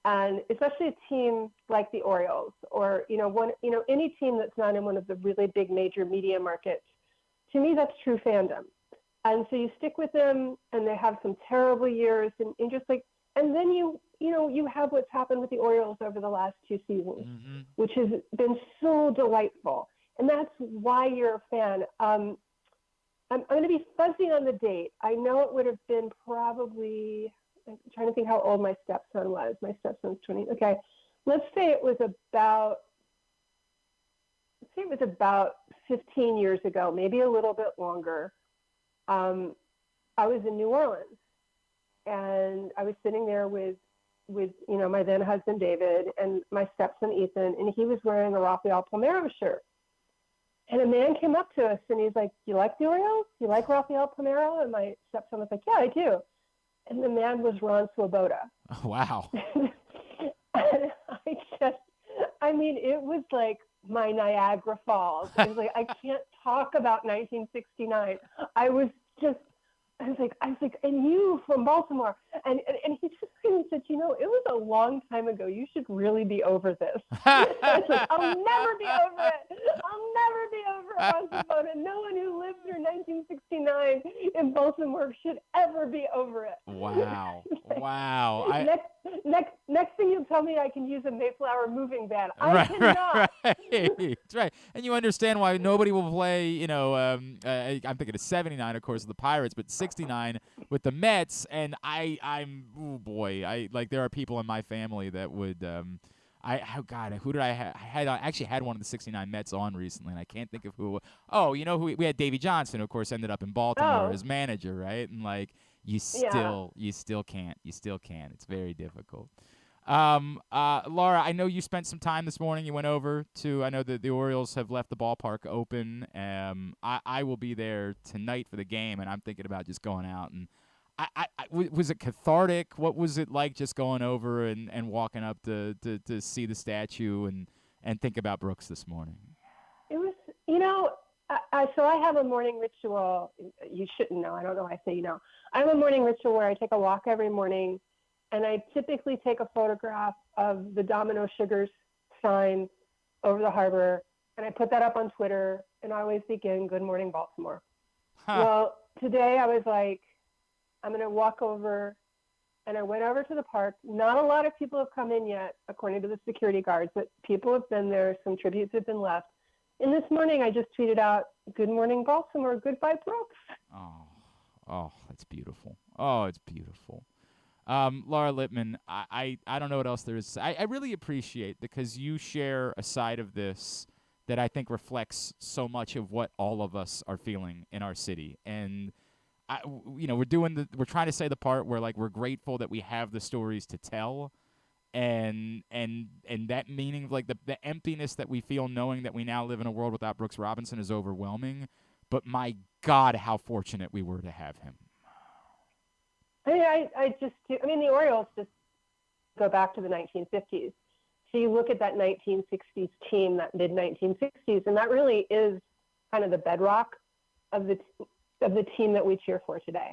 and especially a team like the Orioles or, any team that's not in one of the really big major media markets. To me, that's true fandom. And so you stick with them, and they have some terrible years, and then you have what's happened with the Orioles over the last 2 seasons, which has been so delightful. And that's why you're a fan. I'm going to be fuzzy on the date. I know it would have been probably, I'm trying to think how old my stepson was. My stepson's 20. Okay. Let's say it was about 15 years ago, maybe a little bit longer. I was in New Orleans, and I was sitting there with my then husband David and my stepson Ethan, and he was wearing a Rafael Palmeiro shirt. And a man came up to us, and he's like, "You like the Orioles? You like Rafael Palmeiro?" And my stepson was like, "Yeah, I do." And the man was Ron Swoboda. Oh, wow. And it was like my Niagara Falls. It was like, I can't talk about 1969. I was like, and you from Baltimore. And he just kind of said, it was a long time ago. You should really be over this. I was like, I'll never be over it. I'll never be over it, Ron Swoboda. No one who lived through 1969 in Baltimore should ever be over it. Wow. Wow. Next thing you tell me I can use a Mayflower moving van. I cannot. Right. That's right. And you understand why nobody will play, I'm thinking of 79, of course, with the Pirates, but 69 with the Mets. And there are people in my family that would, who did I have? I actually had one of the 69 Mets on recently, and I can't think of who. Oh, we had Davey Johnson, who, of course, ended up in Baltimore as manager, right? And you still can't. It's very difficult. Laura, I know you spent some time this morning. You went over to, I know that the Orioles have left the ballpark open. I will be there tonight for the game, and I'm thinking about just going out. And was it cathartic? What was it like just going over and walking up to see the statue and think about Brooks this morning? It was, so I have a morning ritual. You shouldn't know. I don't know why I say I have a morning ritual where I take a walk every morning, and I typically take a photograph of the Domino Sugars sign over the harbor, and I put that up on Twitter, and I always begin, "Good morning, Baltimore." Huh. Well, today I was like, I'm going to walk over, and I went over to the park. Not a lot of people have come in yet, according to the security guards, but people have been there. Some tributes have been left. And this morning I just tweeted out, "Good morning, Baltimore. Goodbye, Brooks." Oh, that's beautiful. Oh, it's beautiful. Laura Lippman, I don't know what else there is. I really appreciate, because you share a side of this that I think reflects so much of what all of us are feeling in our city. And we're trying to say the part where like we're grateful that we have the stories to tell, and that meaning like the emptiness that we feel knowing that we now live in a world without Brooks Robinson is overwhelming. But my God, how fortunate we were to have him. The Orioles just go back to the 1950s. So you look at that 1960s team, that mid-1960s, and that really is kind of the bedrock of the team that we cheer for today.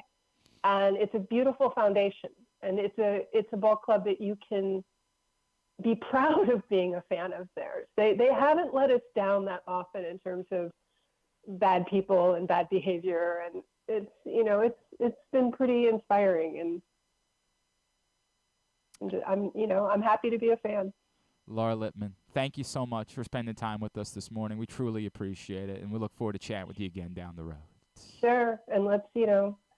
And it's a beautiful foundation, and it's a ball club that you can be proud of being a fan of theirs. They haven't let us down that often in terms of bad people and bad behavior, and it's been pretty inspiring, and I'm happy to be a fan. Laura Lippman, thank you so much for spending time with us this morning. We truly appreciate it, and we look forward to chatting with you again down the road. Sure, and let's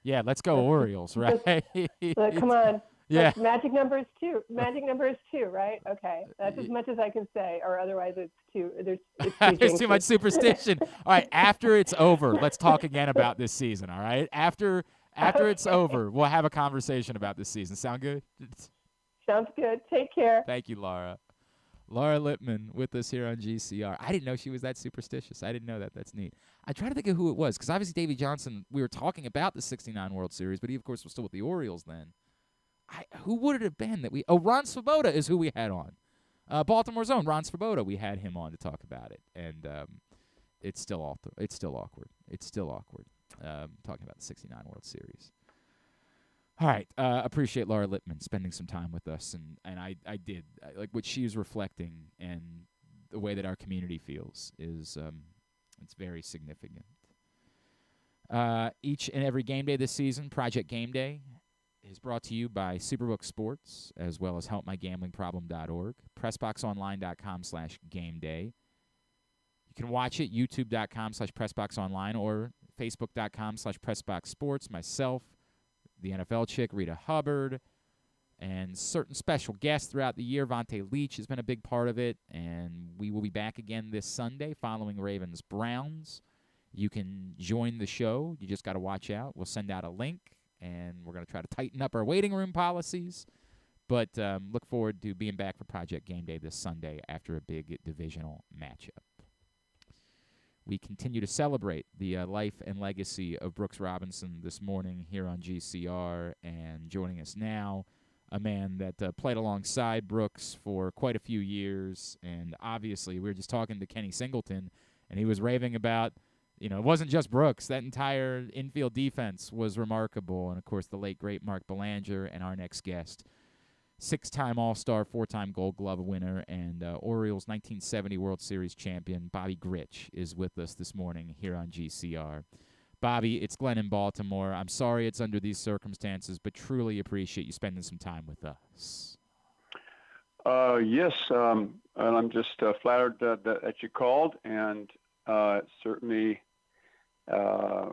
let's go Orioles, right? Come on. Yeah. Magic number is 2. Magic number is 2, right? Okay. That's as much as I can say, or otherwise it's too. There's too much superstition. All right, after it's over, let's talk again about this season, all right? After it's over, we'll have a conversation about this season. Sound good? Sounds good. Take care. Thank you, Laura. Laura Lippman with us here on GCR. I didn't know she was that superstitious. I didn't know that. That's neat. I try to think of who it was, because obviously Davey Johnson, we were talking about the 69 World Series, but he, of course, was still with the Orioles then. Who would it have been that Ron Swoboda is who we had on. Baltimore's own Ron Swoboda, we had him on to talk about it. And it's still awkward. It's still awkward talking about the 69 World Series. All right. Appreciate Laura Lippman spending some time with us. And I did. Like what she was reflecting and the way that our community feels is it's very significant. Each and every game day this season, Project Game Day, is brought to you by Superbook Sports, as well as helpmygamblingproblem.org, PressBoxOnline.com/gameday. You can watch it, YouTube.com/PressBoxOnline, or Facebook.com/PressBoxSports. Myself, the NFL chick, Rita Hubbard, and certain special guests throughout the year. Vontae Leach has been a big part of it, and we will be back again this Sunday following Ravens-Browns. You can join the show. You just got to watch out. We'll send out a link, and we're going to try to tighten up our waiting room policies. But look forward to being back for Project Game Day this Sunday after a big divisional matchup. We continue to celebrate the life and legacy of Brooks Robinson this morning here on GCR, and joining us now, a man that played alongside Brooks for quite a few years. And obviously, we were just talking to Kenny Singleton, and he was raving about, it wasn't just Brooks. That entire infield defense was remarkable. And, of course, the late, great Mark Belanger, and our next guest, 6-time All-Star, 4-time Gold Glove winner, and Orioles 1970 World Series champion Bobby Grich is with us this morning here on GCR. Bobby, it's Glenn in Baltimore. I'm sorry it's under these circumstances, but truly appreciate you spending some time with us. Yes, and I'm just flattered that you called, and certainly, a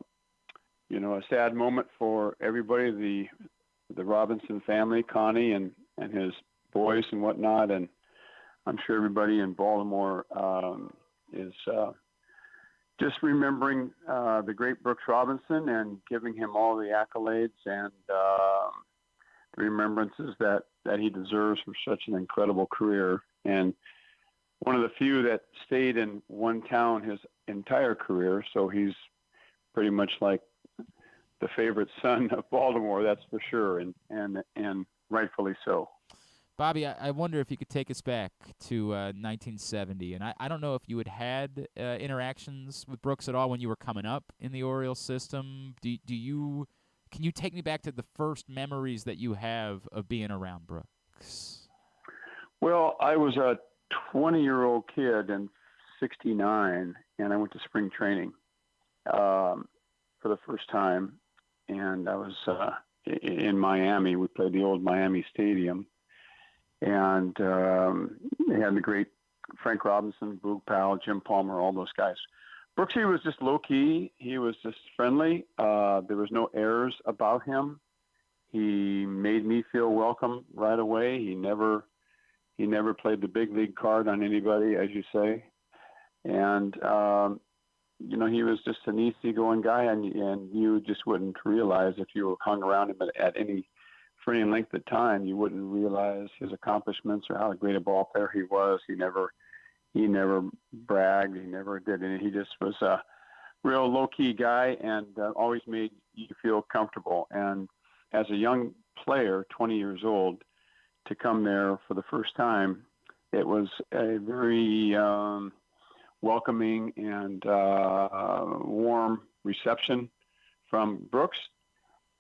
sad moment for everybody, the Robinson family, Connie and his boys and whatnot, and I'm sure everybody in Baltimore is just remembering the great Brooks Robinson and giving him all the accolades and the remembrances that he deserves for such an incredible career. And one of the few that stayed in one town his entire career, so he's pretty much like the favorite son of Baltimore, that's for sure, and rightfully so. Bobby, I wonder if you could take us back to 1970, and I don't know if you had interactions with Brooks at all when you were coming up in the Oriole system. Can you take me back to the first memories that you have of being around Brooks? Well, I was a 20-year-old kid in '69, and I went to spring training for the first time, and I was in Miami. We played the old Miami Stadium. And they had the great Frank Robinson, Boog Powell, Jim Palmer, all those guys. Brooksy was just low-key. He was just friendly. There was no airs about him. He made me feel welcome right away. He never played the big league card on anybody, as you say. And he was just an easygoing guy, and you just wouldn't realize if you hung around him for any length of time, you wouldn't realize his accomplishments or how great a ball player he was. He never bragged. He never did anything. He just was a real low-key guy and always made you feel comfortable. And as a young player, 20 years old, to come there for the first time, it was a very welcoming and warm reception from Brooks,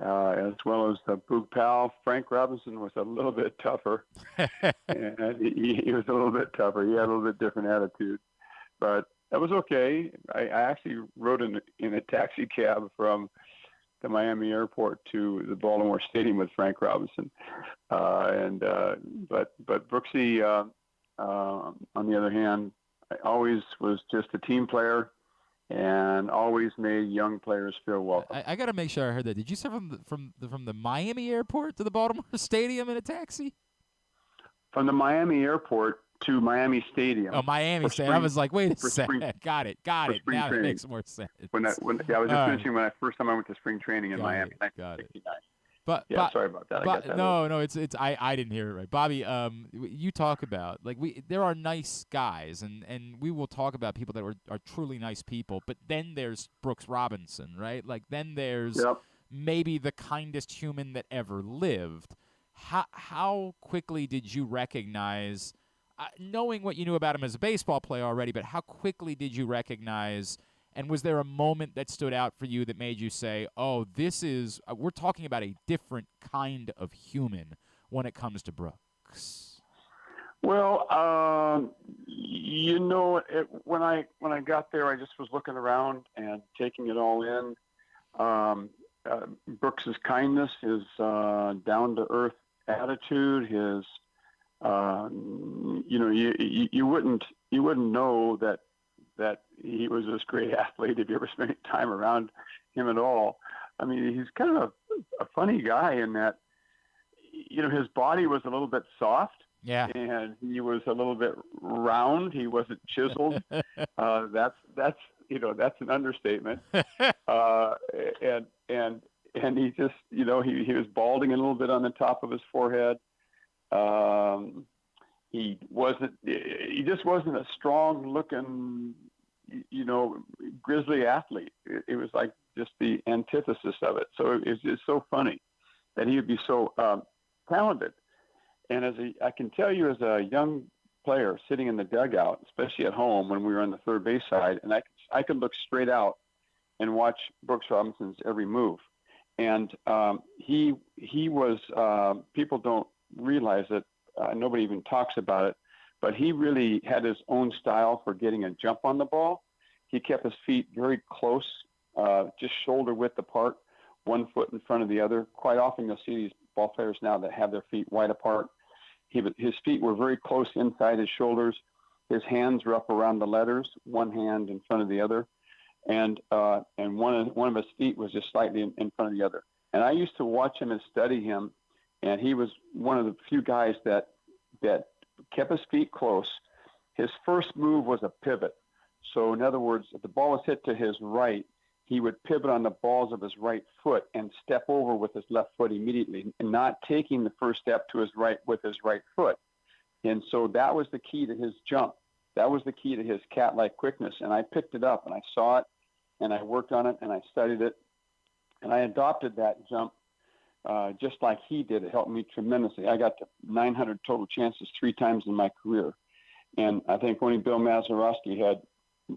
as well as the Boog pal. Frank Robinson was a little bit tougher, and he was a little bit tougher. He had a little bit different attitude, but that was okay. I actually rode in a taxi cab from the Miami airport to the Baltimore Stadium with Frank Robinson, but Brooksy, on the other hand, always was just a team player and always made young players feel welcome. I got to make sure I heard that. Did you say from the Miami airport to the Baltimore Stadium in a taxi? From the Miami airport to Miami Stadium. Oh, Miami Stadium. I was like, wait a second. Got it. Now training. It makes more sense. I was just mentioning when first time I went to spring training in Miami, 1969. But sorry about that. It's I didn't hear it right. Bobby, you talk about there are nice guys, and we will talk about people that are truly nice people. But then there's Brooks Robinson, right? Like then there's maybe the kindest human that ever lived. How quickly did you recognize, knowing what you knew about him as a baseball player already, but how quickly did you recognize? And was there a moment that stood out for you that made you say, oh, we're talking about a different kind of human when it comes to Brooks? Well, when I got there, I just was looking around and taking it all in. Brooks's kindness, his down-to-earth attitude, his, you wouldn't know that he was this great athlete if you ever spent any time around him at all. I mean, he's kind of a funny guy in that, his body was a little bit soft. Yeah. And he was a little bit round. He wasn't chiseled. That's an understatement. And he just, he was balding a little bit on the top of his forehead. He just wasn't a strong looking, grizzly athlete. It was like just the antithesis of it. So it's just so funny that he would be so talented. And I can tell you as a young player sitting in the dugout, especially at home when we were on the third base side, and I could look straight out and watch Brooks Robinson's every move. And he was, people don't realize it, nobody even talks about it, but he really had his own style for getting a jump on the ball. He kept his feet very close, just shoulder width apart, 1 foot in front of the other. Quite often you'll see these ball players now that have their feet wide apart. His feet were very close inside his shoulders. His hands were up around the letters, one hand in front of the other. And one of his feet was just slightly in front of the other. And I used to watch him and study him, and he was one of the few guys that kept his feet close. His first move was a pivot. So in other words, if the ball was hit to his right, he would pivot on the balls of his right foot and step over with his left foot immediately, and not taking the first step to his right with his right foot. And so that was the key to his jump. That was the key to his cat-like quickness. And I picked it up and I saw it and I worked on it and I studied it. And I adopted that jump just like he did. It helped me tremendously. I got to 900 total chances 3 times in my career. And I think only Bill Mazeroski had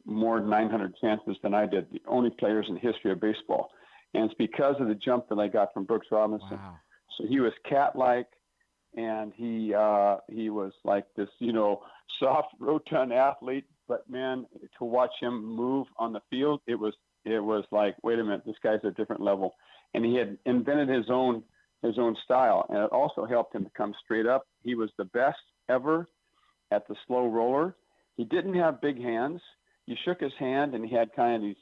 more than 900 chances than I did, the only players in the history of baseball. And it's because of the jump that I got from Brooks Robinson. Wow. So he was cat-like, and he was like this, soft, rotund athlete. But man, to watch him move on the field, it was like, wait a minute, this guy's a different level. And he had invented his own style, and it also helped him to come straight up. He was the best ever at the slow roller. He didn't have big hands. You shook his hand, and he had kind of these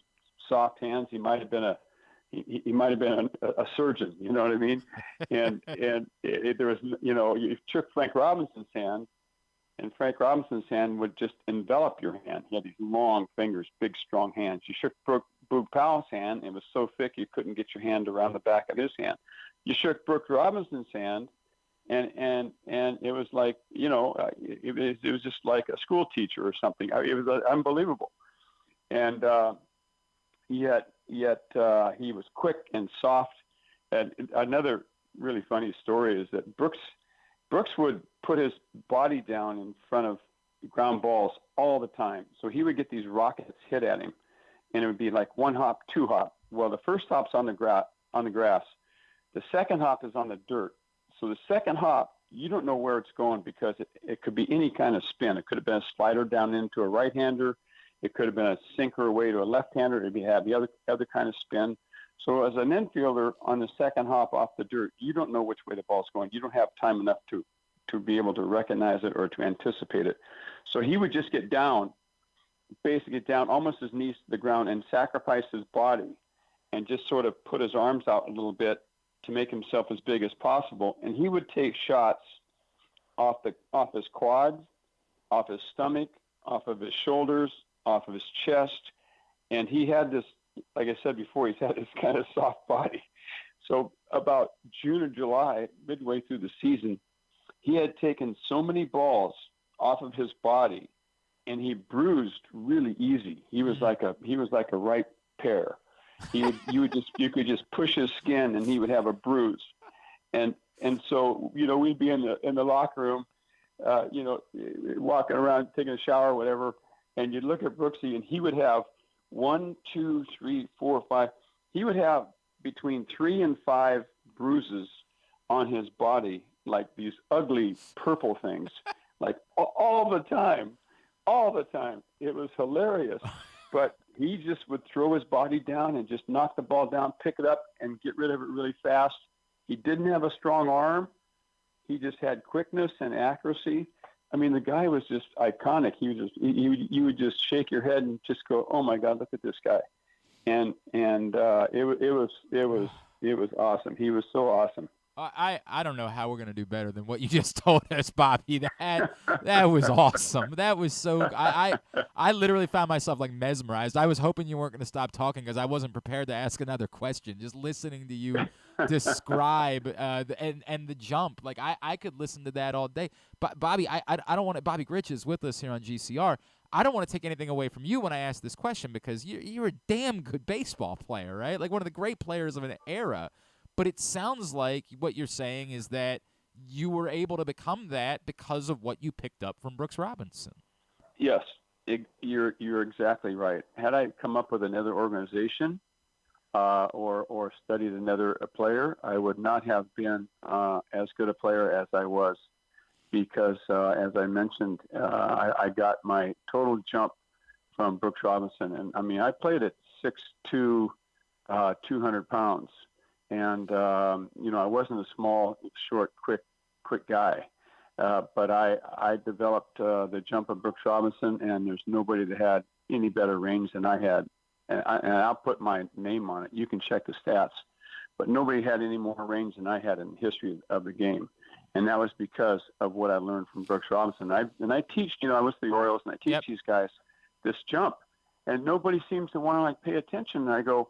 soft hands. He might have been a surgeon, you know what I mean? And there was, you shook Frank Robinson's hand, and Frank Robinson's hand would just envelop your hand. He had these long fingers, big, strong hands. You shook Boog Powell's hand, and it was so thick you couldn't get your hand around the back of his hand. You shook Brooks Robinson's hand, and it was like, it was just like a school teacher or something. It was unbelievable. And yet he was quick and soft. And another really funny story is that Brooks would put his body down in front of ground balls all the time. So he would get these rockets hit at him, and it would be like one hop, two hop. Well, the first hop's on the grass. The second hop is on the dirt. So the second hop, you don't know where it's going because it could be any kind of spin. It could have been a slider down into a right-hander. It could have been a sinker away to a left-hander. It would have the other kind of spin. So as an infielder on the second hop off the dirt, you don't know which way the ball's going. You don't have time enough to be able to recognize it or to anticipate it. So he would just get down, basically get down almost his knees to the ground and sacrifice his body and just sort of put his arms out a little bit to make himself as big as possible. And he would take shots off his quads, off his stomach, off of his shoulders, off of his chest. And he had this, like I said before, he's had this kind of soft body. So about June or July, midway through the season, he had taken so many balls off of his body, and he bruised really easy. He was like a ripe pear. You could just push his skin, and he would have a bruise. And so we'd be in the locker room, walking around, taking a shower, or whatever, and you'd look at Brooksy, and he would have 1, 2, 3, 4, 5. He would have between 3 and 5 bruises on his body, like these ugly purple things, like all the time. It was hilarious. But he just would throw his body down and just knock the ball down, pick it up, and get rid of it really fast. He didn't have a strong arm. He just had quickness and accuracy. I mean, the guy was just iconic. You would just shake your head and just go, "Oh my God, look at this guy!" And it was awesome. He was so awesome. I don't know how we're gonna do better than what you just told us, Bobby. That was awesome. That was so. I literally found myself like mesmerized. I was hoping you weren't gonna stop talking because I wasn't prepared to ask another question. Just listening to you describe and the jump, like I could listen to that all day. But Bobby, I don't want to. Bobby Grich is with us here on GCR. I don't want to take anything away from you when I ask this question because you're a damn good baseball player, right? Like one of the great players of an era. But it sounds like what you're saying is that you were able to become that because of what you picked up from Brooks Robinson. Yes, you're exactly right. Had I come up with another organization or studied another player, I would not have been as good a player as I was because, as I mentioned, I got my total jump from Brooks Robinson. And, I mean, I played at 6'2", 200 pounds. And, I wasn't a small, short, quick guy. But I developed the jump of Brooks Robinson, and there's nobody that had any better range than I had. And I'll put my name on it. You can check the stats. But nobody had any more range than I had in the history of the game. And that was because of what I learned from Brooks Robinson. I teach, I was the Orioles, and I teach these guys this jump. And nobody seems to want to, pay attention. And I go,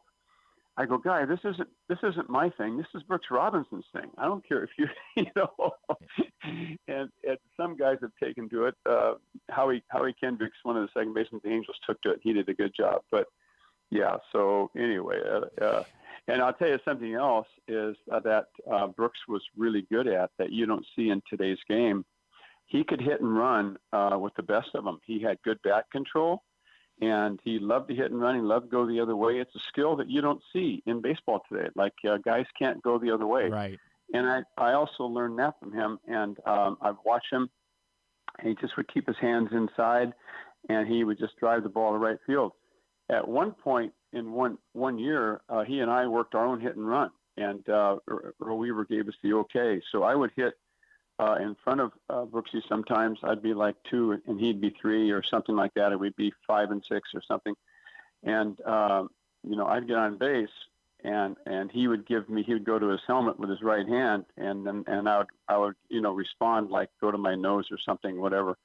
guy, this isn't my thing. This is Brooks Robinson's thing. I don't care if you, and some guys have taken to it. Howie Kendricks, one of the second basemen of the Angels, took to it. He did a good job. But yeah, so anyway, and I'll tell you something else is that Brooks was really good at that you don't see in today's game. He could hit and run with the best of them. He had good bat control. And he loved to hit and run. He loved to go the other way. It's a skill that you don't see in baseball today. Like guys can't go the other way. Right. And I also learned that from him. And I've watched him. And he just would keep his hands inside, and he would just drive the ball to right field. At one point in one year, he and I worked our own hit and run. And Earl Weaver gave us the okay. So I would hit in front of Brooksy sometimes. I'd be like 2 and he'd be 3 or something like that. It would be 5 and 6 or something. And, I'd get on base and he would go to his helmet with his right hand. And I would respond like go to my nose or something, whatever.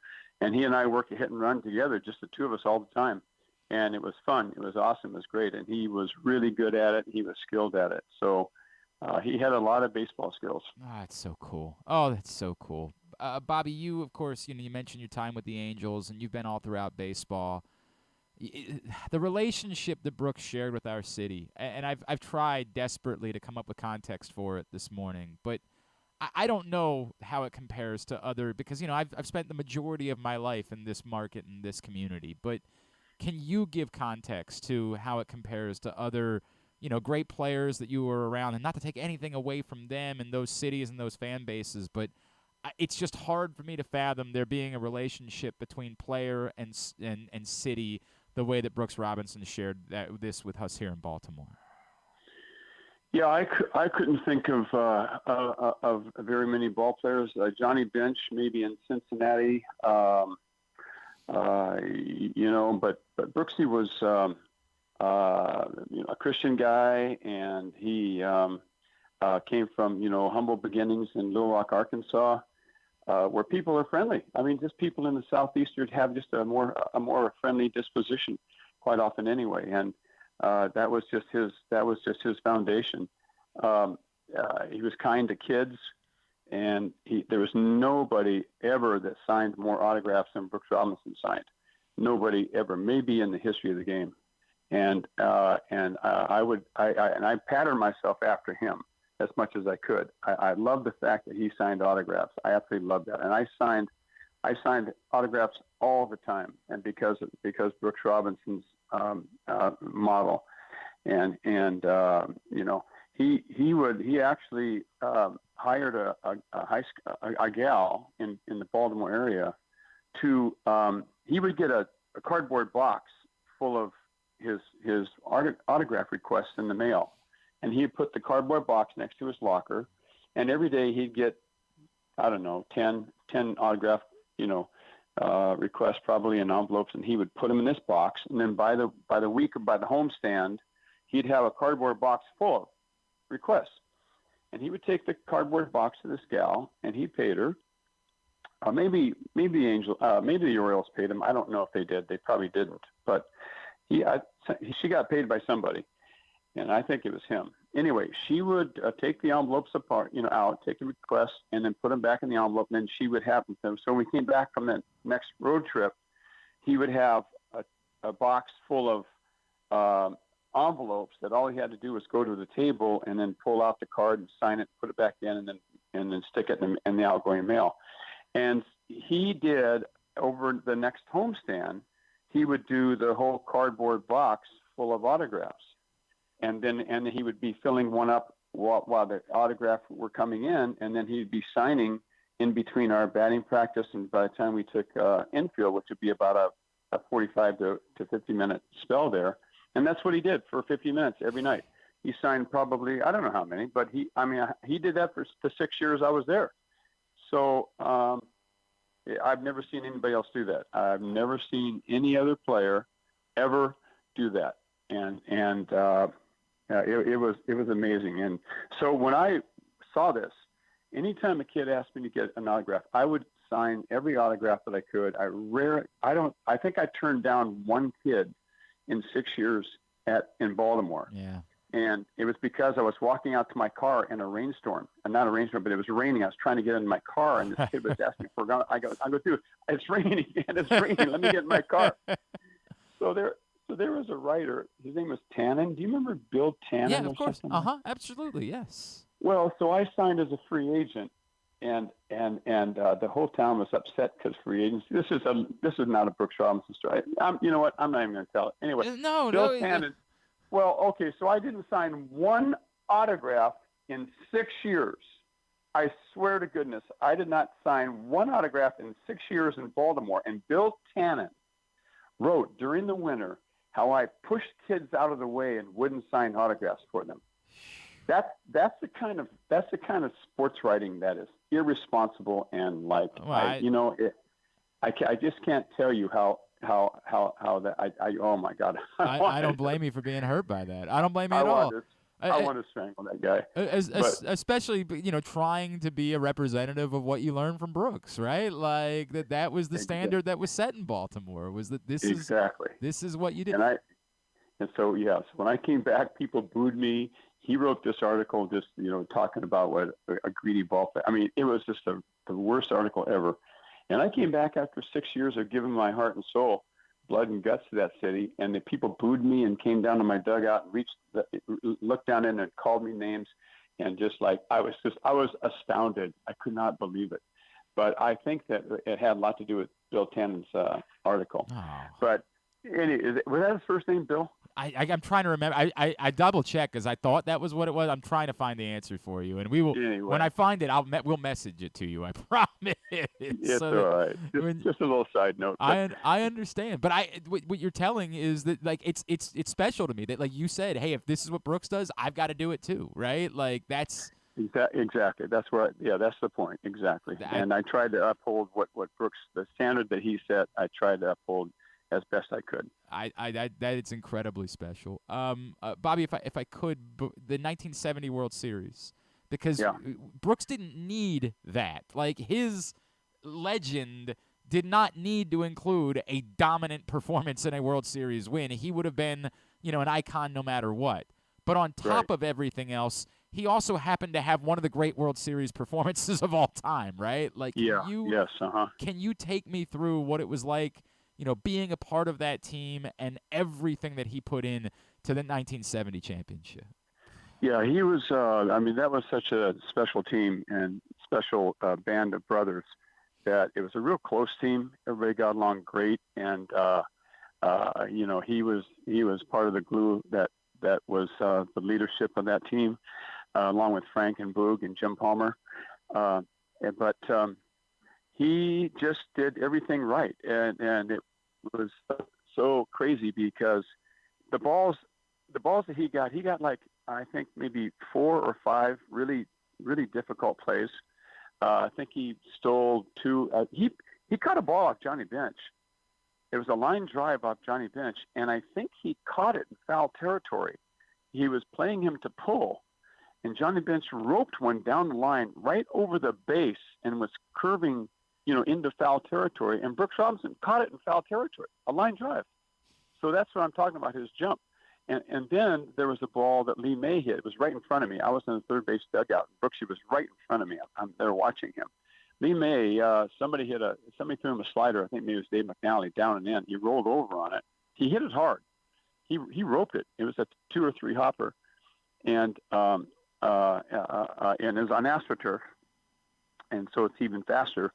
And he and I worked a hit and run together, just the two of us all the time. And it was fun. It was awesome. It was great. And he was really good at it. He was skilled at it. So he had a lot of baseball skills. Oh, that's so cool. Oh, that's so cool. Bobby, you, of course, you mentioned your time with the Angels, and you've been all throughout baseball. The relationship that Brooks shared with our city, and I've tried desperately to come up with context for it this morning, but I don't know how it compares to other, because I've spent the majority of my life in this market and this community. But can you give context to how it compares to other, great players that you were around, and not to take anything away from them and those cities and those fan bases, but it's just hard for me to fathom there being a relationship between player and city the way that Brooks Robinson shared this with us here in Baltimore. Yeah, I couldn't think of very many ball players. Johnny Bench, maybe in Cincinnati, but Brooksy was a Christian guy, and he came from humble beginnings in Little Rock, Arkansas, where people are friendly. I mean, just people in the Southeastern have just a more friendly disposition, quite often anyway, and that was just his foundation. He was kind to kids, and there was nobody ever that signed more autographs than Brooks Robinson signed. Nobody ever, maybe in the history of the game. And I patterned myself after him as much as I could. I love the fact that he signed autographs. I absolutely love that. And I signed autographs all the time, and because Brooks Robinson's model, and he actually hired a gal in the Baltimore area to he would get a cardboard box full of his autograph requests in the mail, and he'd put the cardboard box next to his locker, and every day he'd get 10 autograph requests probably in envelopes, and he would put them in this box, and then by the week or by the homestand, he'd have a cardboard box full of requests, and he would take the cardboard box to this gal, and he paid her. Maybe the Orioles paid him. I don't know if they did. They probably didn't, but she got paid by somebody, and I think it was him. Anyway, she would take the envelopes apart, out, take the requests, and then put them back in the envelope, and then she would have them. So when we came back from the next road trip, he would have a box full of envelopes that all he had to do was go to the table and then pull out the card and sign it, put it back in, and then stick it in the outgoing mail. And he did, over the next homestand, he would do the whole cardboard box full of autographs, and he would be filling one up while the autographs were coming in, and then he'd be signing in between our batting practice, and by the time we took infield, which would be about a 45 to 50 minute spell there. And that's what he did for 50 minutes every night. He signed probably, I don't know how many, but he did that for the 6 years I was there. So I've never seen anybody else do that. I've never seen any other player ever do that. And it was amazing. And so when I saw this, anytime a kid asked me to get an autograph, I would sign every autograph that I could. I think I turned down one kid in 6 years in Baltimore. Yeah. And it was because I was walking out to my car in a rainstorm, and not a rainstorm, but it was raining. I was trying to get in my car, and this kid was asking for a I go, dude, it's raining, and it's raining. Let me get in my car. So there was a writer. His name was Tannen. Do you remember Bill Tannen? Yeah, of course. Absolutely, yes. Well, so I signed as a free agent, and the whole town was upset because free agency. This is not a Brooks Robinson story. You know what? I'm not even going to tell it. Anyway, Bill Tannen. Well, okay, so I didn't sign one autograph in 6 years. I swear to goodness, I did not sign one autograph in 6 years in Baltimore. And Bill Tannen wrote during the winter how I pushed kids out of the way and wouldn't sign autographs for them. That's the kind of sports writing that is irresponsible and I just can't tell you how that oh my God. I don't blame you for being hurt by that. I don't blame you at all. I want to strangle that guy. Especially, trying to be a representative of what you learned from Brooks, right? Like that was the standard that was set in Baltimore. Was that this is what you did. And so when I came back, people booed me. He wrote this article just talking about what a greedy ball player. I mean, it was just the worst article ever. And I came back after 6 years of giving my heart and soul, blood and guts to that city, and the people booed me and came down to my dugout and looked down in and called me names, and just like I was astounded. I could not believe it. But I think that it had a lot to do with Bill Tannen's article. Oh. But was that his first name, Bill? I'm trying to remember. I double check because I thought that was what it was. I'm trying to find the answer for you, and we will. Anyway. When I find it, we'll message it to you. I promise. It's all right. Just a little side note. I understand, but what you're telling is that like it's special to me that like you said, hey, if this is what Brooks does, I've got to do it too, right? Like that's exactly. That's that's the point exactly. And I tried to uphold what Brooks, the standard that he set. I tried to uphold as best I could. That it's incredibly special. Bobby, if I could, the 1970 World Series, because Brooks didn't need that. Like his legend did not need to include a dominant performance in a World Series win. He would have been, an icon no matter what. But on top of everything else, he also happened to have one of the great World Series performances of all time, right? Like, can you take me through what it was like, being a part of that team and everything that he put in to the 1970 championship? Yeah, he was, that was such a special team and special band of brothers that it was a real close team. Everybody got along great. And, he was part of the glue that was the leadership of that team, along with Frank and Boog and Jim Palmer. But he just did everything right. And it was so crazy because the balls that he got like, I think maybe 4 or 5 really, really difficult plays. I think he stole 2. He caught a ball off Johnny Bench. It was a line drive off Johnny Bench, and I think he caught it in foul territory. He was playing him to pull, and Johnny Bench roped one down the line right over the base and was curving into foul territory, and Brooks Robinson caught it in foul territory, a line drive. So that's what I'm talking about, his jump. And then there was a ball that Lee May hit. It was right in front of me. I was in the third base dugout. Brooksy was right in front of me. I'm there watching him. Lee May, somebody threw him a slider. I think maybe it was Dave McNally down and in. He rolled over on it. He hit it hard. He roped it. It was a 2 or 3 hopper, and it was on AstroTurf, and so it's even faster.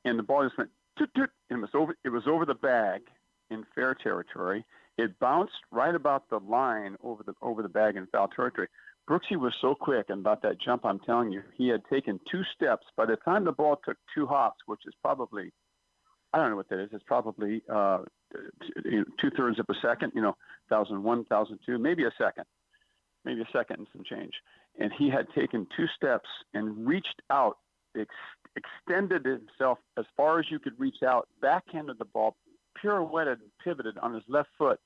And the ball just went toot toot, and it was over the bag in fair territory. It bounced right about the line over the bag in foul territory. Brooksy was so quick, and about that jump, I'm telling you, he had taken 2 steps. By the time the ball took 2 hops, which is probably, I don't know what that is. It's probably 2/3 of a second. 1,001, 1,002, maybe a second and some change. And he had taken 2 steps and reached out, extended himself as far as you could reach out, backhanded the ball, pirouetted and pivoted on his left foot,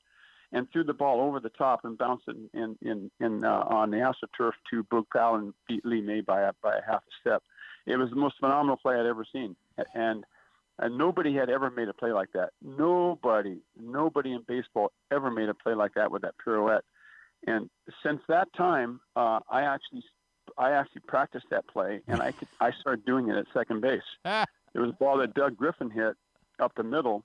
and threw the ball over the top and bounced it on the AstroTurf to Boog Powell and beat Lee May by a half a step. It was the most phenomenal play I'd ever seen, and nobody had ever made a play like that. Nobody in baseball ever made a play like that with that pirouette. And since that time, I actually practiced that play, and I started doing it at second base. There was a ball that Doug Griffin hit up the middle,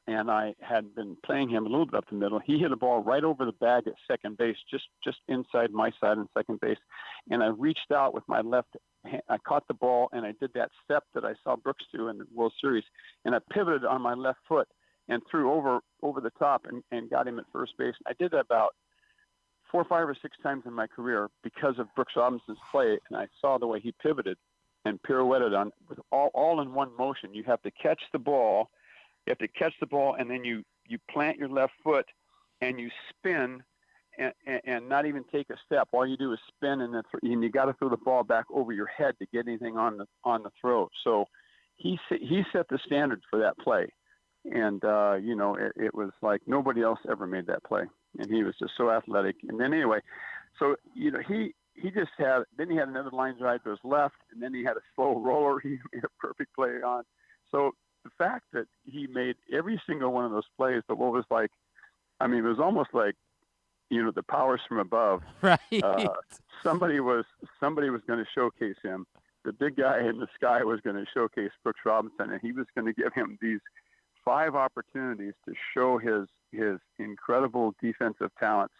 and I had been playing him a little bit up the middle. He hit a ball right over the bag at second base, just inside my side on second base, and I reached out with my left hand. I caught the ball, and I did that step that I saw Brooks do in the World Series, and I pivoted on my left foot and threw over the top and got him at first base. I did that about 4, 5, or 6 times in my career because of Brooks Robinson's play, and I saw the way he pivoted and pirouetted on with all in one motion. You have to catch the ball. And then you plant your left foot and you spin and not even take a step. All you do is spin and you got to throw the ball back over your head to get anything on the throw. So he set the standard for that play, and it was like nobody else ever made that play, and he was just so athletic. And then anyway, So he just had. Then he had another line drive to his left, and then he had a slow roller. He made a perfect play on. So the fact that he made every single one of those plays, but what was like, I mean, it was almost like, the powers from above. Right. Somebody was going to showcase him. The big guy in the sky was going to showcase Brooks Robinson, and he was going to give him these 5 opportunities to show his incredible defensive talents,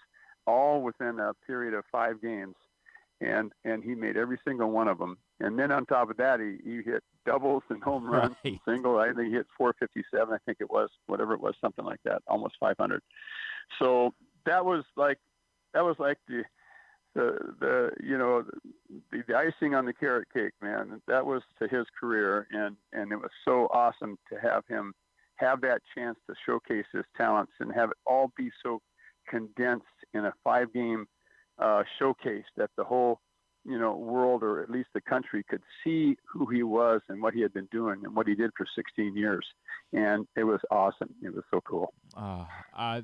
all within a period of 5 games. And he made every single one of them. And then on top of that, he hit doubles and home runs, and single. I think he hit 457. I think it was, whatever it was, something like that, almost 500. So that was like the icing on the carrot cake, man. That was to his career, and it was so awesome to have him have that chance to showcase his talents and have it all be so condensed in a 5-game showcase that the whole world, or at least the country, could see who he was and what he had been doing and what he did for 16 years. And it was awesome. It was so cool.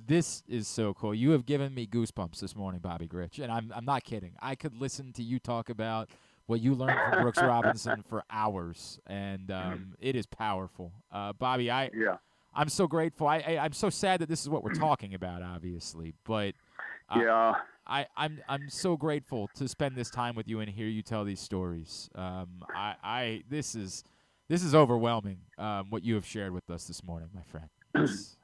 This is so cool. You have given me goosebumps this morning, Bobby Grich, and I'm not kidding. I could listen to you talk about what you learned from Brooks Robinson for hours, and it is powerful. Bobby, I'm so grateful. I'm so sad that this is what we're talking about, obviously, but I'm so grateful to spend this time with you and hear you tell these stories. This is overwhelming, what you have shared with us this morning, my friend.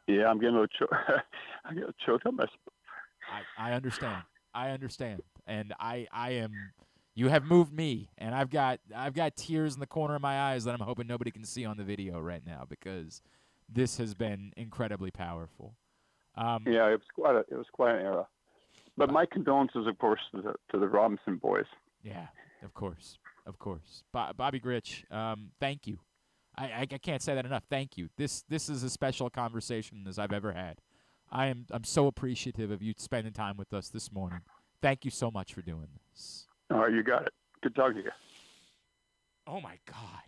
Yeah, I'm getting a little choked up. I understand. And I am. You have moved me, and I've got tears in the corner of my eyes that I'm hoping nobody can see on the video right now, because this has been incredibly powerful. It was quite an era. But my condolences, of course, to the Robinson boys. Yeah, of course. Bobby Grich, thank you. I can't say that enough. Thank you. This is as special a conversation as I've ever had. I'm so appreciative of you spending time with us this morning. Thank you so much for doing this. All right, you got it. Good talking to you. Oh my God.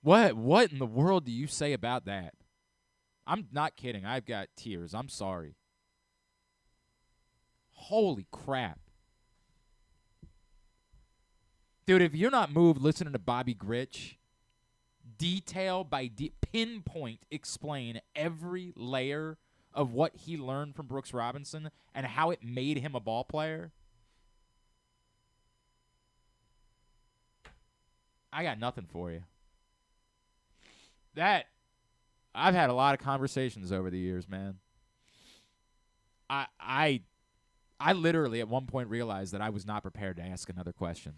What in the world do you say about that? I'm not kidding. I've got tears. I'm sorry. Holy crap. Dude, if you're not moved listening to Bobby Grich detail by pinpoint explain every layer of what he learned from Brooks Robinson and how it made him a ball player, I got nothing for you. I've had a lot of conversations over the years, man. I literally at one point realized that I was not prepared to ask another question,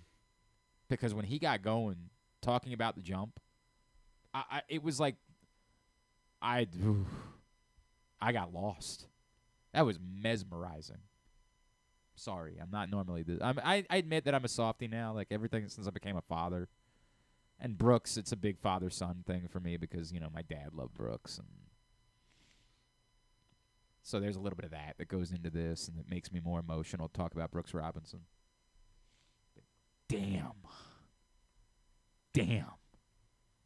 because when he got going talking about the jump, it was like I got lost. That was mesmerizing. Sorry, I'm not normally this. I admit that I'm a softie now, like everything since I became a father. And Brooks, it's a big father-son thing for me because, my dad loved Brooks. And so there's a little bit of that goes into this, and it makes me more emotional to talk about Brooks Robinson. But damn.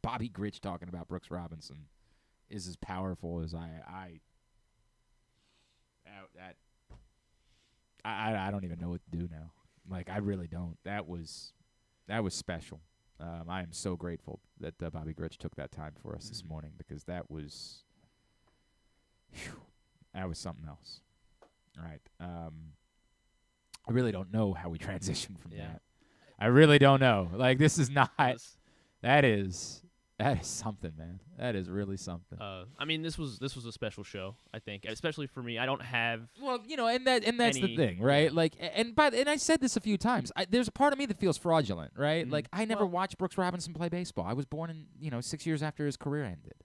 Bobby Grich talking about Brooks Robinson is as powerful as I don't even know what to do now. Like, I really don't. That was special. I am so grateful that Bobby Grich took that time for us this morning, because that was something else. All right. I really don't know how we transition from that. I really don't know. Like, this is not – that is something, man. That is really something. I mean, this was a special show, I think, especially for me. I don't have and that's the thing, right? Like, and I said this a few times. There's a part of me that feels fraudulent, right? Mm-hmm. Like, I never watched Brooks Robinson play baseball. I was born in 6 years after his career ended.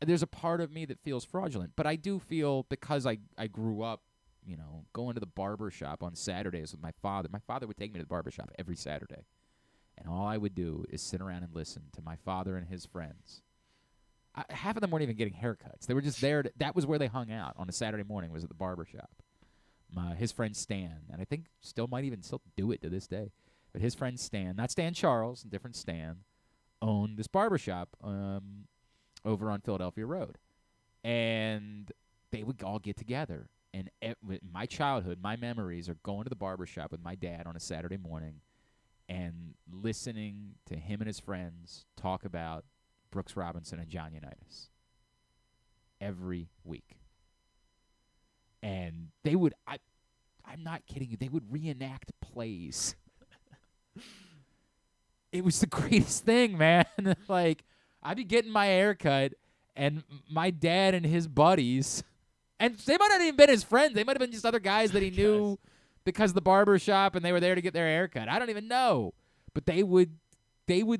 There's a part of me that feels fraudulent, but I do feel, because I grew up, going to the barber shop on Saturdays with my father. My father would take me to the barber shop every Saturday. And all I would do is sit around and listen to my father and his friends. Half of them weren't even getting haircuts. They were just there. That was where they hung out on a Saturday morning, was at the barber shop. His friend Stan, and I think still do it to this day. But his friend Stan, not Stan Charles, a different Stan, owned this barber shop over on Philadelphia Road. And they would all get together. And my childhood, my memories are going to the barbershop with my dad on a Saturday morning and listening to him and his friends talk about Brooks Robinson and John Unitas every week. And they would, I'm not kidding you, they would reenact plays. It was the greatest thing, man. Like, I'd be getting my hair cut, and my dad and his buddies, and they might not even been his friends. They might have been just other guys that he knew because of the barber shop, and they were there to get their hair cut. I don't even know. But they would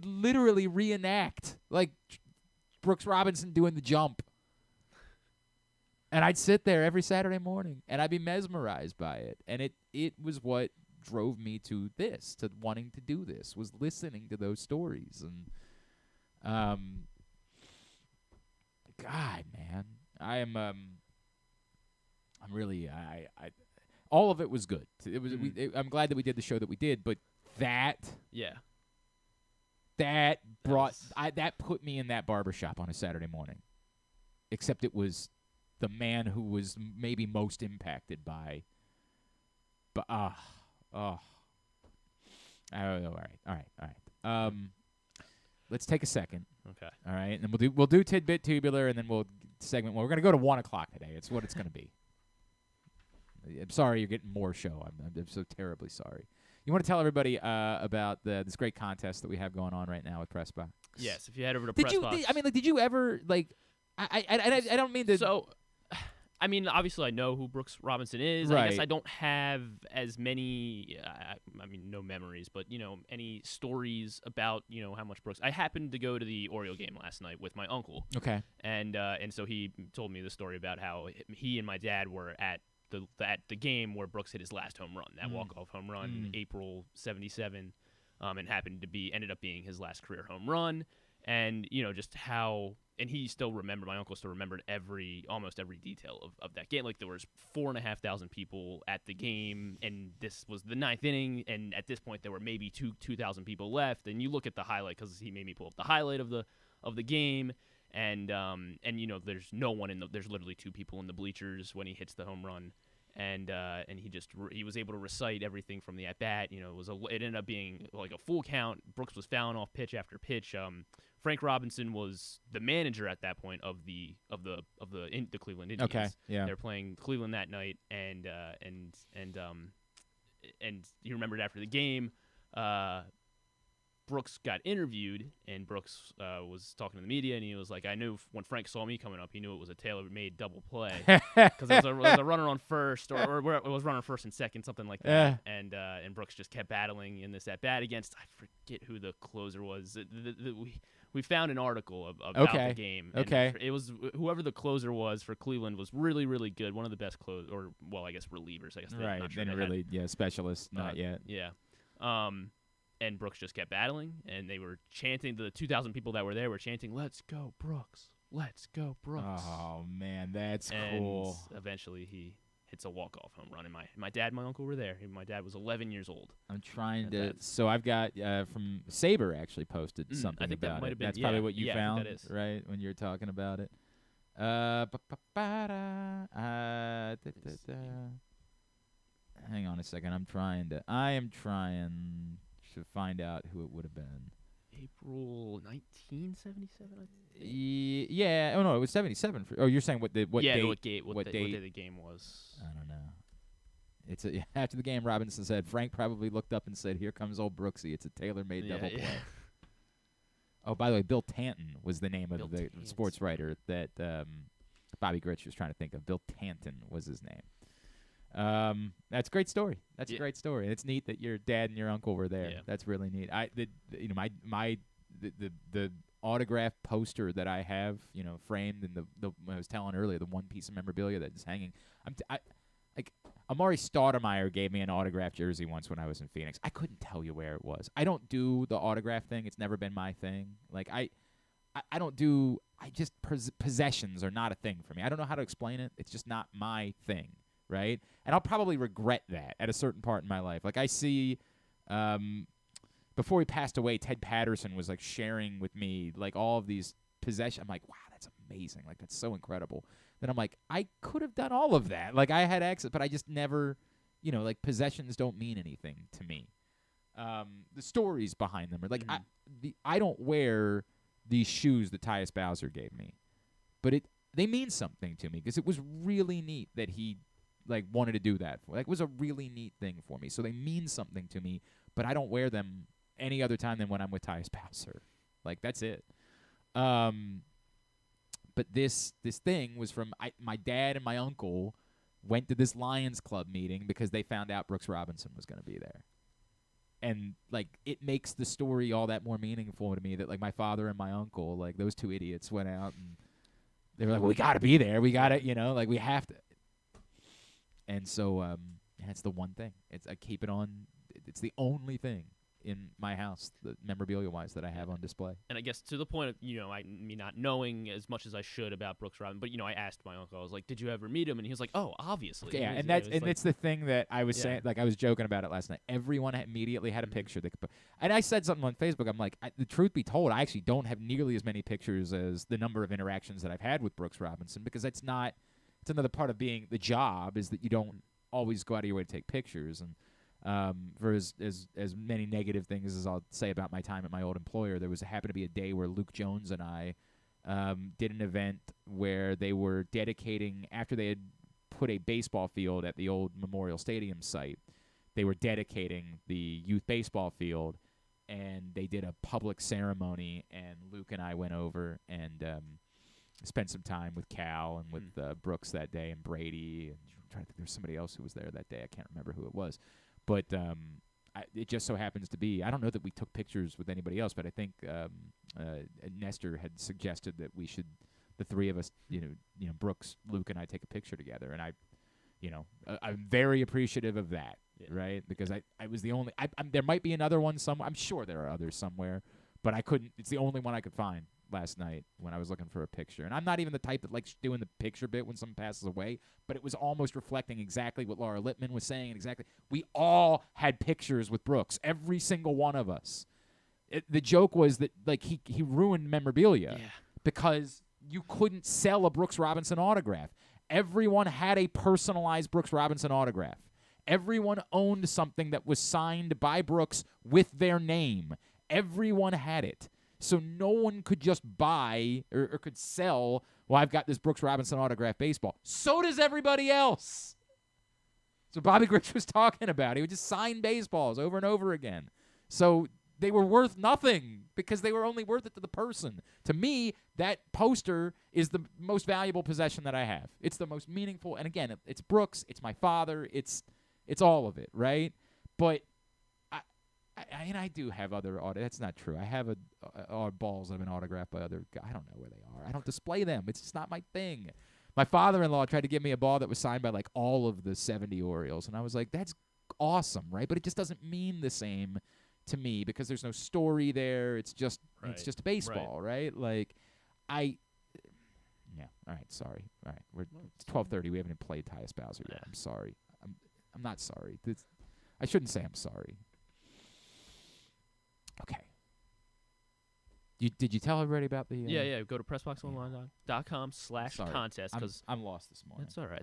literally reenact, like, Brooks Robinson doing the jump. And I'd sit there every Saturday morning, and I'd be mesmerized by it. And it was what drove me to this, to wanting to do this, was listening to those stories. And God, man, I'm really all of it was good. It was I'm glad that we did the show that we did, but that that put me in that barbershop on a Saturday morning. Except it was the man who was maybe most impacted by. But all right. Let's take a second. Okay. All right, and then we'll do tidbit tubular, and then we'll segment. Well, we're gonna go to 1 o'clock today. It's what it's gonna be. I'm sorry you're getting more show. I'm so terribly sorry. You want to tell everybody about this great contest that we have going on right now with PressBox? Yes, if you head over to PressBox. Did you ever like? I don't mean to. So, I mean, obviously, I know who Brooks Robinson is. Right. I guess I don't have as many. No memories, but any stories about how much Brooks. I happened to go to the Oriole game last night with my uncle. Okay. And so he told me the story about how he and my dad were at the game where Brooks hit his last home run, that walk-off home run, April '77, and ended up being his last career home run. And just how, and he still remembered, my uncle still remembered almost every detail of that game. Like, there was 4,500 people at the game, and this was the 9th inning, and at this point there were maybe 2,000 people left. And you look at the highlight, because he made me pull up the highlight of the game, and there's no one there's literally 2 people in the bleachers when he hits the home run. And he was able to recite everything from the at bat. It ended up being like a full count. Brooks was fouling off pitch after pitch. Frank Robinson was the manager at that point of the Cleveland Indians. Okay, yeah. They're playing Cleveland that night, and he remembered after the game. Brooks got interviewed, and Brooks was talking to the media, and he was like, I knew when Frank saw me coming up, he knew it was a tailor-made double play. Because it was a runner on first, or it was runner first and second, something like that. And Brooks just kept battling in this at-bat against, I forget who the closer was. We found an article about the game. Okay. It was whoever the closer was for Cleveland was really, really good. One of the best relievers, I guess. Right, specialists, not yet. Yeah. And Brooks just kept battling, and they were chanting. The 2,000 people that were there were chanting, "Let's go, Brooks! Let's go, Brooks!" Oh man, that's and cool. Eventually, he hits a walk-off home run, and my dad and my uncle were there. My dad was 11 years old. I'm trying to. So I've got from Saber actually posted something I think about that might it. have been, That's probably what you found, that is. right? When you were talking about it. Hang on a second. I am trying to find out who it would have been. April 1977, I think. Yeah. Oh no, it was 77. You're saying what date? What day the game was? I don't know. It's after the game. Robinson said Frank probably looked up and said, "Here comes old Brooksy. It's a tailor-made double play." Oh, by the way, Bill Tanton was the name of the sports writer that Bobby Grich was trying to think of. Bill Tanton was his name. That's a great story. That's a great story. It's neat that your dad and your uncle were there. Yeah. That's really neat. The autograph poster that I have, framed in the I was telling earlier, the one piece of memorabilia that's hanging. Amari Stoudemire gave me an autograph jersey once when I was in Phoenix. I couldn't tell you where it was. I don't do the autograph thing. It's never been my thing. Like I don't do. Possessions are not a thing for me. I don't know how to explain it. It's just not my thing. Right? And I'll probably regret that at a certain part in my life. Like I see, before he passed away, Ted Patterson was like sharing with me like all of these possession. I'm like, wow, that's amazing. Like, that's so incredible. Then I'm like, I could have done all of that. Like, I had access, but I just never, like, possessions don't mean anything to me. The stories behind them are like, I don't wear these shoes that Tyus Bowser gave me, but they mean something to me because it was really neat that he like wanted to do that. Like, it was a really neat thing for me. So they mean something to me, but I don't wear them any other time than when I'm with Tyus Bowser. Like, that's it. But this thing was from my dad and my uncle went to this Lions Club meeting because they found out Brooks Robinson was going to be there. And, like, it makes the story all that more meaningful to me that, like, my father and my uncle, like, those two idiots went out and they were like, well, we got to be there. We got to, like, we have to. And so it's the one thing. I keep it on. It's the only thing in my house, the memorabilia-wise, that I have on display. And I guess to the point of, me not knowing as much as I should about Brooks Robinson, but, I asked my uncle, I was like, did you ever meet him? And he was like, oh, obviously. Okay, yeah, and it's the thing that I was saying, like, I was joking about it last night. Everyone immediately had a picture they could put. And I said something on Facebook. I'm like, the truth be told, I actually don't have nearly as many pictures as the number of interactions that I've had with Brooks Robinson, because it's another part of being the job is that you don't always go out of your way to take pictures. And for as many negative things as I'll say about my time at my old employer, there happened to be a day where Luke Jones and I did an event where they were dedicating, after they had put a baseball field at the old Memorial Stadium site, they were dedicating the youth baseball field, and they did a public ceremony, and Luke and I went over and spent some time with Cal and with Brooks that day, and Brady, and I'm trying to think there was somebody else who was there that day. I can't remember who it was. But it just so happens to be, I don't know that we took pictures with anybody else, but I think Nestor had suggested that we should, the three of us, Brooks, Luke, and I take a picture together. And I'm very appreciative of that, right? Because I was the only, there might be another one somewhere. I'm sure there are others somewhere, but I couldn't, it's the only one I could find last night when I was looking for a picture. And I'm not even the type that likes doing the picture bit when someone passes away, but it was almost reflecting exactly what Laura Lippman was saying, and exactly, we all had pictures with Brooks, every single one of us. The joke was that, like, he ruined memorabilia because you couldn't sell a Brooks Robinson autograph. Everyone had a personalized Brooks Robinson autograph. Everyone owned something that was signed by Brooks with their name. Everyone had it. So no one could just buy or could sell, well, I've got this Brooks Robinson autograph baseball. So does everybody else. So Bobby Grich was talking about. He would just sign baseballs over and over again. So they were worth nothing because they were only worth it to the person. To me, that poster is the most valuable possession that I have. It's the most meaningful. And again, it's Brooks. It's my father. It's all of it, right? But I do have other that's not true. I have balls that have been autographed by other guys. I don't know where they are. I don't display them. It's just not my thing. My father-in-law tried to give me a ball that was signed by, like, all of the 70 Orioles, and I was like, that's awesome, right? But it just doesn't mean the same to me because there's no story there. It's just baseball, right? Like, all right, sorry. All right, it's 12:30. We haven't even played Tyus Bowser yet. I'm sorry. I'm not sorry. I shouldn't say I'm sorry. Okay. Did you tell everybody about the? Yeah. Go to PressBoxOnline.com/contest because I'm lost this morning. That's all right.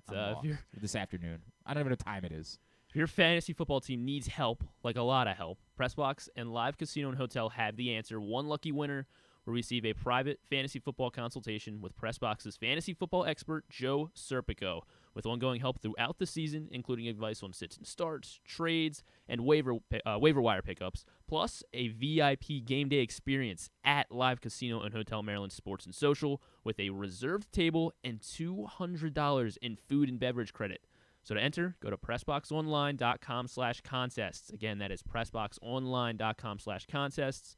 This afternoon, I don't even know what time it is. If your fantasy football team needs help, like a lot of help, PressBox and Live Casino and Hotel have the answer. One lucky winner will receive a private fantasy football consultation with PressBox's fantasy football expert, Joe Serpico, with ongoing help throughout the season, including advice on sits and starts, trades, and waiver wire pickups, plus a VIP game day experience at Live Casino and Hotel Maryland Sports and Social with a reserved table and $200 in food and beverage credit. So to enter, go to PressBoxOnline.com/contests. Again, that is PressBoxOnline.com/contests.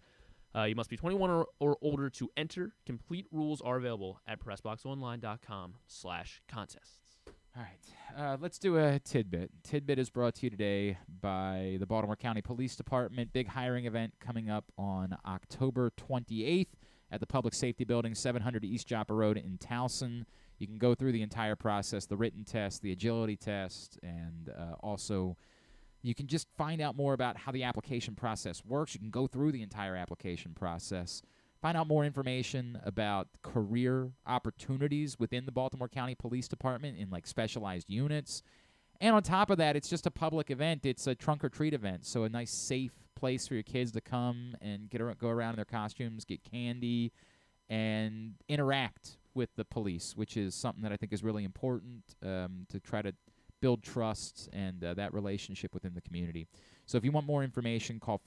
You must be 21 or older to enter. Complete rules are available at PressBoxOnline.com/contests. All right, let's do a tidbit. Tidbit is brought to you today by the Baltimore County Police Department. Big hiring event coming up on October 28th at the Public Safety Building, 700 East Joppa Road in Towson. You can go through the entire process, the written test, the agility test, and also you can just find out more about how the application process works. You can go through the entire application process. find out more information about career opportunities within the Baltimore County Police Department in like specialized units. And on top of that, it's just a public event. It's a trunk or treat event, so a nice safe place for your kids to come and go around in their costumes, get candy, and interact with the police, which is something that I think is really important to try to build trust and that relationship within the community. So if you want more information, call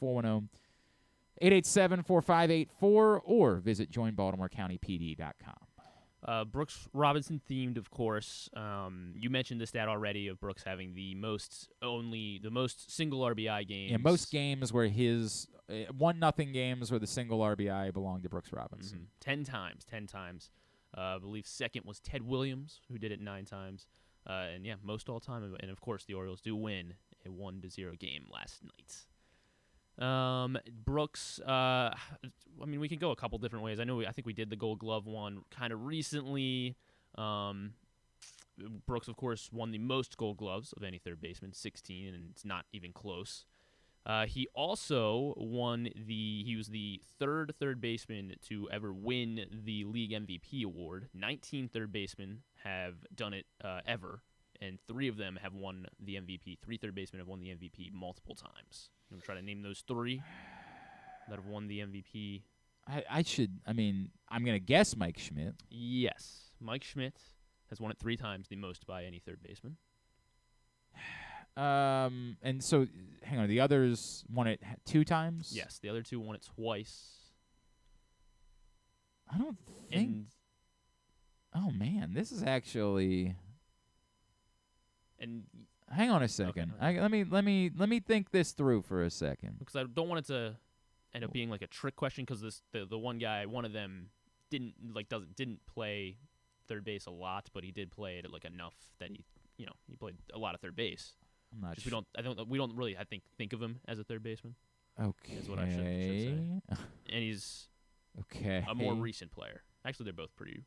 410-887-4584 or visit joinbaltimorecountypd.com. Brooks Robinson themed, of course. You mentioned the stat already of Brooks having the most single RBI games. Yeah, most games where his 1-0 games where the single RBI belonged to Brooks Robinson. 10 times. I believe second was Ted Williams, who did it 9 times. And yeah, most all time. And of course, the Orioles do win a 1-0 game last night. Brooks, I mean, we can go a couple different ways. I think we did the Gold Glove one kind of recently. Brooks, of course, won the most Gold Gloves of any third baseman, 16, and it's not even close. He also he was the third baseman to ever win the league MVP award. 19 third basemen have done it ever, and 3 of them have won the MVP. 3 third basemen have won the MVP multiple times. I'm going to try to name those 3 that have won the MVP. I'm going to guess Mike Schmidt. Yes. Mike Schmidt has won it 3 times, the most by any third baseman. And so, hang on, the others won it 2 times? Yes, the other 2 won it twice. I don't think... Oh, man, this is actually... And hang on a second. Okay. Let me think this through for a second. Because I don't want it to end up being like a trick question. Because the one guy, one of them, didn't play third base a lot, but he did play it like enough that he played a lot of third base. I'm not sure. We don't really think of him as a third baseman. Okay. Is what I should say. And he's a more recent player. Actually, they're both pretty.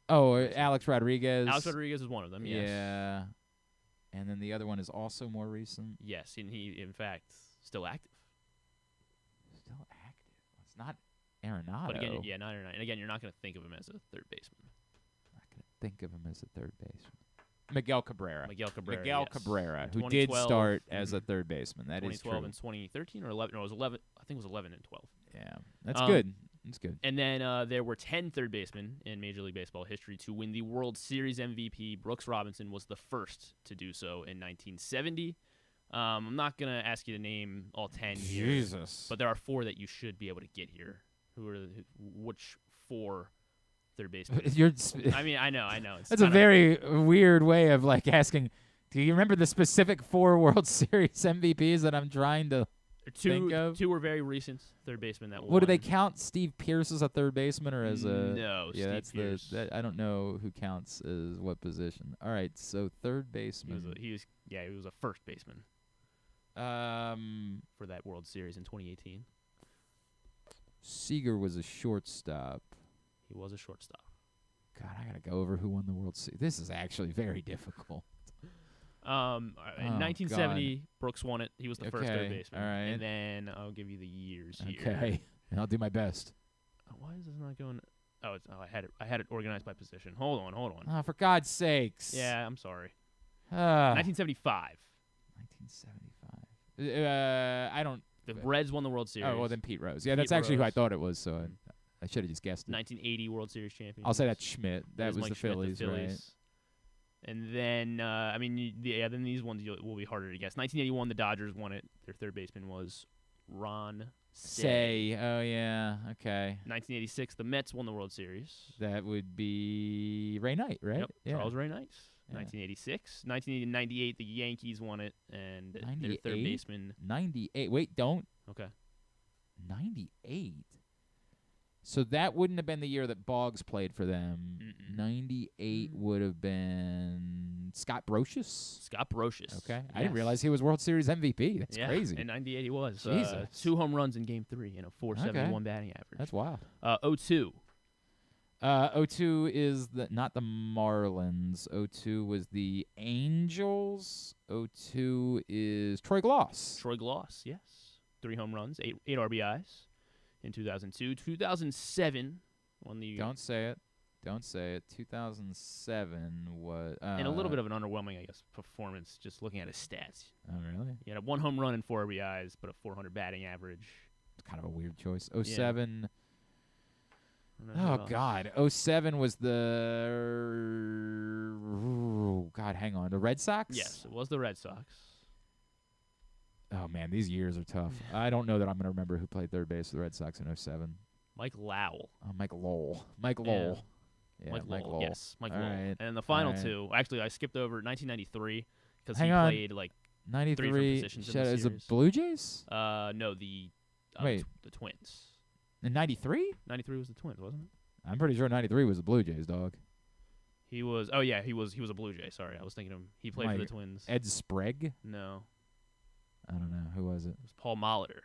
Oh, Alex Rodriguez. Alex Rodriguez is one of them. Yes. Yeah. And then the other one is also more recent. Yes, and he, in fact, still active. Still active. It's not Arenado. But again, not Arenado. And again, you're not going to think of him as a third baseman. Not going to think of him as a third baseman. Miguel Cabrera. Miguel yes. Cabrera, who did start as a third baseman. That is true. 2012 and 2013 or 11. No, it was 11. I think it was 11 and 12. Yeah, that's good. That's good. And then there were 10 third basemen in Major League Baseball history to win the World Series MVP. Brooks Robinson was the first to do so in 1970. I'm not going to ask you to name all 10 here. Jesus. But there are 4 that you should be able to get here. Which 4 third baseman? I know. That's a very weird way of like asking, do you remember the specific 4 World Series MVPs that I'm trying to think of? 2 were very recent third basemen that won. What do they count? Steve Pierce as a third baseman or as a... No, yeah, Steve Pierce. I don't know who counts as what position. All right, so third baseman. He was a first baseman. For that World Series in 2018. Seager was a shortstop. He was a shortstop. God, I gotta go over who won the World Series. This is actually very difficult. In 1970, Brooks won it. He was the first third baseman. All right. And then I'll give you the years here. Okay, and I'll do my best. Why is this not going? I had it organized by position. Hold on. Oh, for God's sakes. Yeah, I'm sorry. 1975. 1975. I don't. The Reds won the World Series. Oh, well, then Pete Rose. Yeah, that's actually who I thought it was, so I should have just guessed it. 1980 World Series champion. I'll say that's Schmidt. That was Mike the Phillies, right? And then, then these ones will be harder to guess. 1981, the Dodgers won it. Their third baseman was Ron Say. Oh, yeah. Okay. 1986, the Mets won the World Series. That would be Ray Knight, right? Yep, yeah. Charles Ray Knight. 1986. 1998, the Yankees won it, and their third baseman. 98. Wait, don't. Okay. 98. So that wouldn't have been the year that Boggs played for them. 98 would have been Scott Brocious. Scott Brocious. Okay. Yes. I didn't realize he was World Series MVP. That's crazy. In 98 he was. Jesus. 2 home runs in Game 3 and a .471 batting average. That's wild. 02. 02 is not the Marlins. 02 was the Angels. 02 is Troy Gloss. Troy Gloss, yes. 3 home runs, 8 RBIs. in 2002. 2007 won the. Don't say it. Don't say it. 2007 was. And a little bit of an underwhelming, I guess, performance. Just looking at his stats. Oh really? He had a 1 home run and 4 RBIs, but a 400 batting average. It's kind of a weird choice. 07. Yeah. Oh God. 07 was the. Oh God, hang on. The Red Sox. Yes, it was the Red Sox. Oh man, these years are tough. I don't know that I'm going to remember who played third base for the Red Sox in 07. Mike Lowell. Oh, Mike Lowell. Mike Lowell. Yeah, Mike Lowell. Yes, Mike Lowell. Right. And the final two, actually, I skipped over 1993 because he Hang on. played like 93. 3 different positions in the Is the series. Blue Jays? No, the Wait. the Twins. In 93? 93 was the Twins, wasn't it? I'm pretty sure 93 was the Blue Jays, dog. He was. Oh yeah, he was a Blue Jay. Sorry, I was thinking of. He played for the Twins. Ed Sprague? No, I don't know. Who was it? it was Paul Molitor.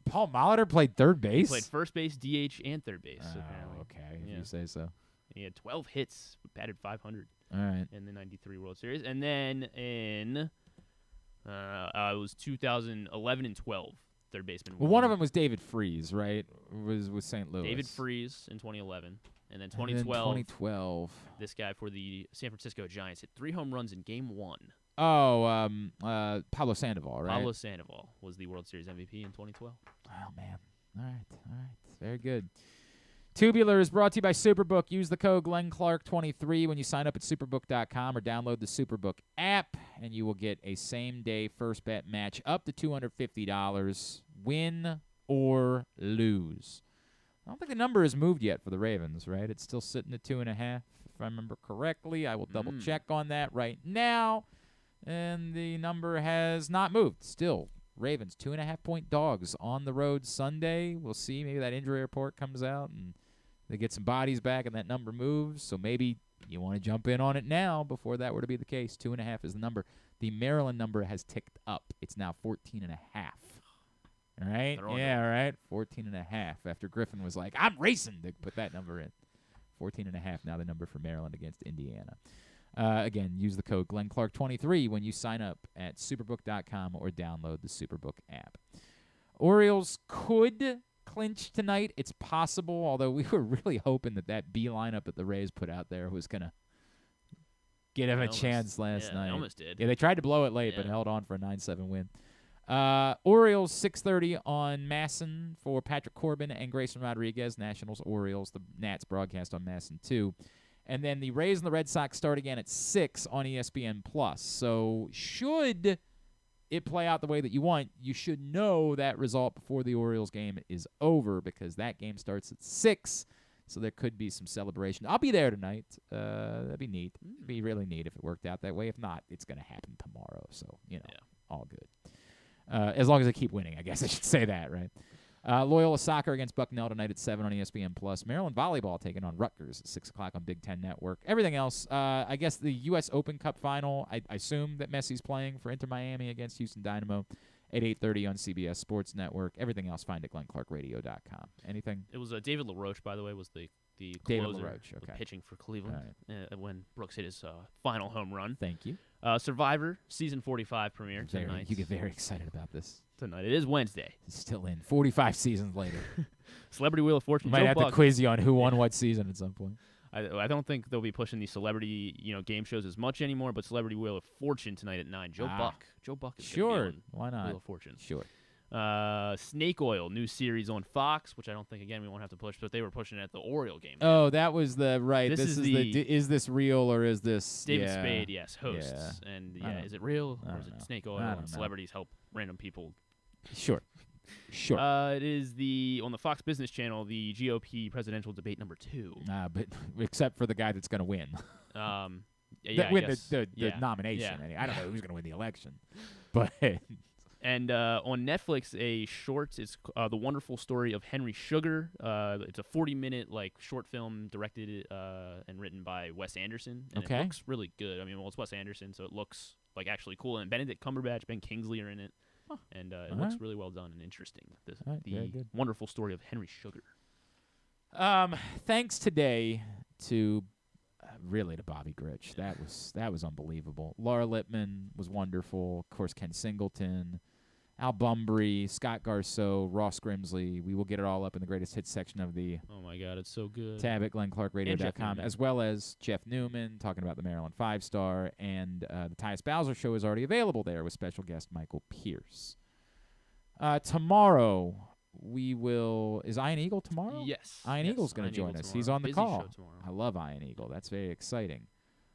Paul Molitor played third base? He played first base, DH, and third base. Oh, apparently. okay. If Yeah. you say so. He had 12 hits, batted 500. All right. In the 93 World Series. And then in it was 2011 and 12, third baseman. Well, one of them was David Freese, right? Was with St. Louis. David Freese in 2011. And then 2012. This guy for the San Francisco Giants hit 3 home runs in Game 1. Oh, Pablo Sandoval, right? Pablo Sandoval was the World Series MVP in 2012. Oh, man. All right. Very good. Tubular is brought to you by Superbook. Use the code GlennClark23 when you sign up at Superbook.com or download the Superbook app, and you will get a same-day first bet match up to $250, win or lose. I don't think the number has moved yet for the Ravens, right? It's still sitting at 2.5, if I remember correctly. I will double-check on that right now, and the number has not moved. Still, Ravens 2.5-point dogs on the road Sunday. We'll see. Maybe that injury report comes out and they get some bodies back and that number moves. So maybe you want to jump in on it now before that were to be the case. 2.5 is the number. The Maryland number has ticked up. It's now 14.5. All right? Yeah, all right. 14.5 after Griffin was like, I'm racing to put that number in. 14.5 now the number for Maryland against Indiana. Again, use the code GlennClark23 when you sign up at Superbook.com or download the Superbook app. Orioles could clinch tonight. It's possible, although we were really hoping that B lineup that the Rays put out there was going to get him a chance last night. They almost did. Yeah, they tried to blow it late, but held on for a 9-7 win. Orioles 6:30 on Masson for Patrick Corbin and Grayson Rodriguez. Nationals, Orioles. The Nats broadcast on Masson 2. And then the Rays and the Red Sox start again at 6 on ESPN+. So should it play out the way that you want, you should know that result before the Orioles game is over because that game starts at 6. So there could be some celebration. I'll be there tonight. That'd be neat. It'd be really neat if it worked out that way. If not, it's going to happen tomorrow. So, all good. As long as they keep winning, I guess I should say that, right? Loyola Soccer against Bucknell tonight at 7 on ESPN+. Maryland Volleyball taking on Rutgers at 6 o'clock on Big Ten Network. Everything else, I guess the U.S. Open Cup final, I assume that Messi's playing for Inter Miami against Houston Dynamo at 8:30 on CBS Sports Network. Everything else, find at GlennClarkRadio.com. Anything? It was David LaRoche, by the way, was the David closer LaRoche, okay. pitching for Cleveland when Brooks hit his final home run. Thank you. Survivor, Season 45 premiere tonight. You get very excited about this. Tonight. It is Wednesday. It's still in 45 seasons later. Celebrity Wheel of Fortune. Might Joe have Buck. to quiz you on who won what season at some point. I don't think they'll be pushing these celebrity game shows as much anymore, but Celebrity Wheel of Fortune tonight at 9. Joe Buck. Joe Buck is sure. Be on Why not? Wheel of Fortune. Sure. Snake Oil, new series on Fox, which I don't think, again, we won't have to push, but they were pushing it at the Oriole game. Oh, that was the right. This is is this real or is this David Spade, yes, hosts. Yeah. And is it real or is it Snake Oil? And celebrities help random people. Sure. It is on the Fox Business Channel, the GOP presidential debate number 2. But except for the guy that's going to win. Win the nomination. Yeah. I don't know who's going to win the election. But and on Netflix, a short. It's The Wonderful Story of Henry Sugar. It's a 40-minute short film directed and written by Wes Anderson. And it looks really good. I mean, it's Wes Anderson, so it looks like actually cool. And Benedict Cumberbatch, Ben Kingsley are in it. And it looks really well done and interesting. The Wonderful Story of Henry Sugar. Thanks today to Bobby Grich. That was unbelievable. Laura Lippman was wonderful. Of course, Ken Singleton. Al Bumbry, Scott Garceau, Ross Grimsely. We will get it all up in the greatest hits section of the Oh my God, it's so good. tab at GlennClarkRadio.com, Newman. as well as Jeff Newman talking about the Maryland 5-star, and the Tyus Bowser Show is already available there with special guest Michael Pierce. Tomorrow we will. Is Ian Eagle tomorrow? Yes. Ian Yes, Eagle's going to Ian join Eagle us. He's tomorrow. on the Busy call. show tomorrow. I love Ian Eagle. That's very exciting.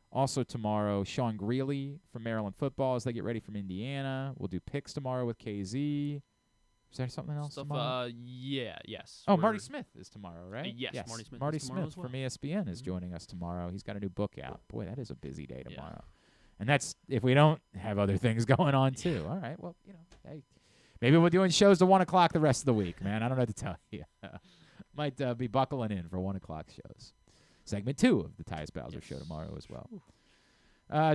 Also tomorrow, Sean Greeley from Maryland football as they get ready from Indiana. We'll do picks tomorrow with KZ. Is there something else tomorrow? Yes. Oh, Marty Smith is tomorrow, right? yes, Marty Smith Marty is tomorrow Smith as well. from ESPN is joining us tomorrow. He's got a new book out. Boy, that is a busy day tomorrow. And that's if we don't have other things going on, too. All right, well, hey, maybe we're doing shows to 1 o'clock the rest of the week, man. I don't know what to tell you. Might be buckling in for 1 o'clock shows. Segment 2 of the Tyus Bowser Show tomorrow as well.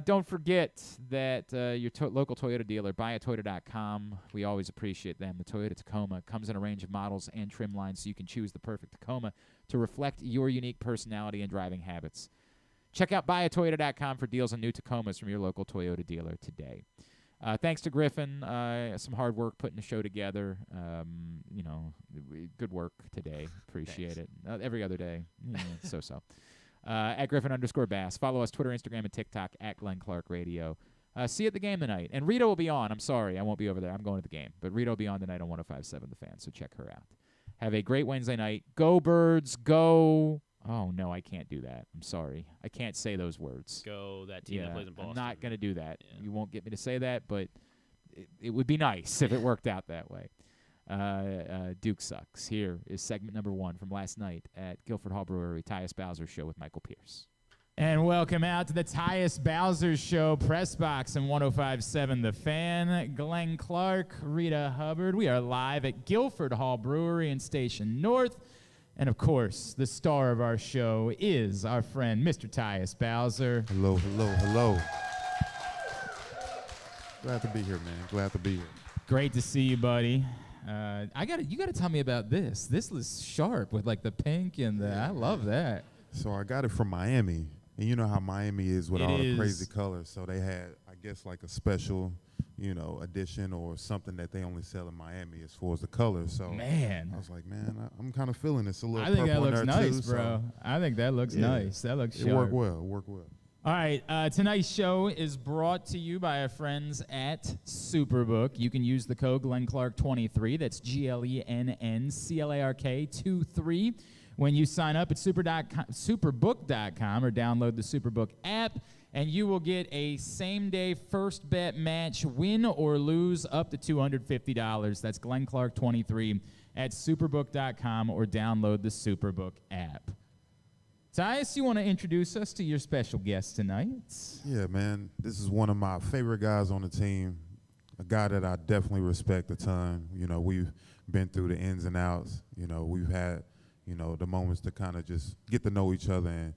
Don't forget that your local Toyota dealer, buyatoyota.com. We always appreciate them. The Toyota Tacoma comes in a range of models and trim lines, so you can choose the perfect Tacoma to reflect your unique personality and driving habits. Check out buyatoyota.com for deals on new Tacomas from your local Toyota dealer today. Thanks to Griffin. Some hard work putting the show together. Good work today. Appreciate it. Every other day, so-so. At Griffin_Bass. Follow us Twitter, Instagram, and TikTok at Glenn Clark Radio. See you at the game tonight. And Rita will be on. I'm sorry, I won't be over there. I'm going to the game. But Rita will be on tonight on 105.7 The Fan, so check her out. Have a great Wednesday night. Go Birds, go. Oh, no, I can't do that. I'm sorry. I can't say those words. Go that team that plays in Boston. I'm not going to do that. Yeah. You won't get me to say that, but it would be nice if it worked out that way. Duke Sucks. Here is segment number 1 from last night at Guilford Hall Brewery, Tyus Bowser Show with Michael Pierce. And welcome out to the Tyus Bowser Show press box on 105.7 The Fan. Glenn Clark, Rita Hubbard. We are live at Guilford Hall Brewery in Station North. And, of course, the star of our show is our friend, Mr. Tyus Bowser. Hello, hello, hello. Glad to be here, man. Glad to be here. Great to see you, buddy. You gotta tell me about this. This was sharp with like the pink and the. I love that. So I got it from Miami, and you know how Miami is with all the crazy colors. So they had, I guess, like a special, edition or something that they only sell in Miami as far as the colors. So man, I was like, man, I'm kind of feeling this a little. I think that looks nice, too, bro. so I think that looks nice. That looks sharp. It worked well. It worked well. All right, tonight's show is brought to you by our friends at Superbook. You can use the code GlennClark23. That's GLENNCLARK23 when you sign up at superbook.com or download the Superbook app, and you will get a same-day first bet match, win or lose, up to $250. That's GlennClark23 at superbook.com or download the Superbook app. Tyus, you want to introduce us to your special guest tonight? Yeah, man. This is one of my favorite guys on the team, a guy that I definitely respect a ton. We've been through the ins and outs. We've had, the moments to kind of just get to know each other. And,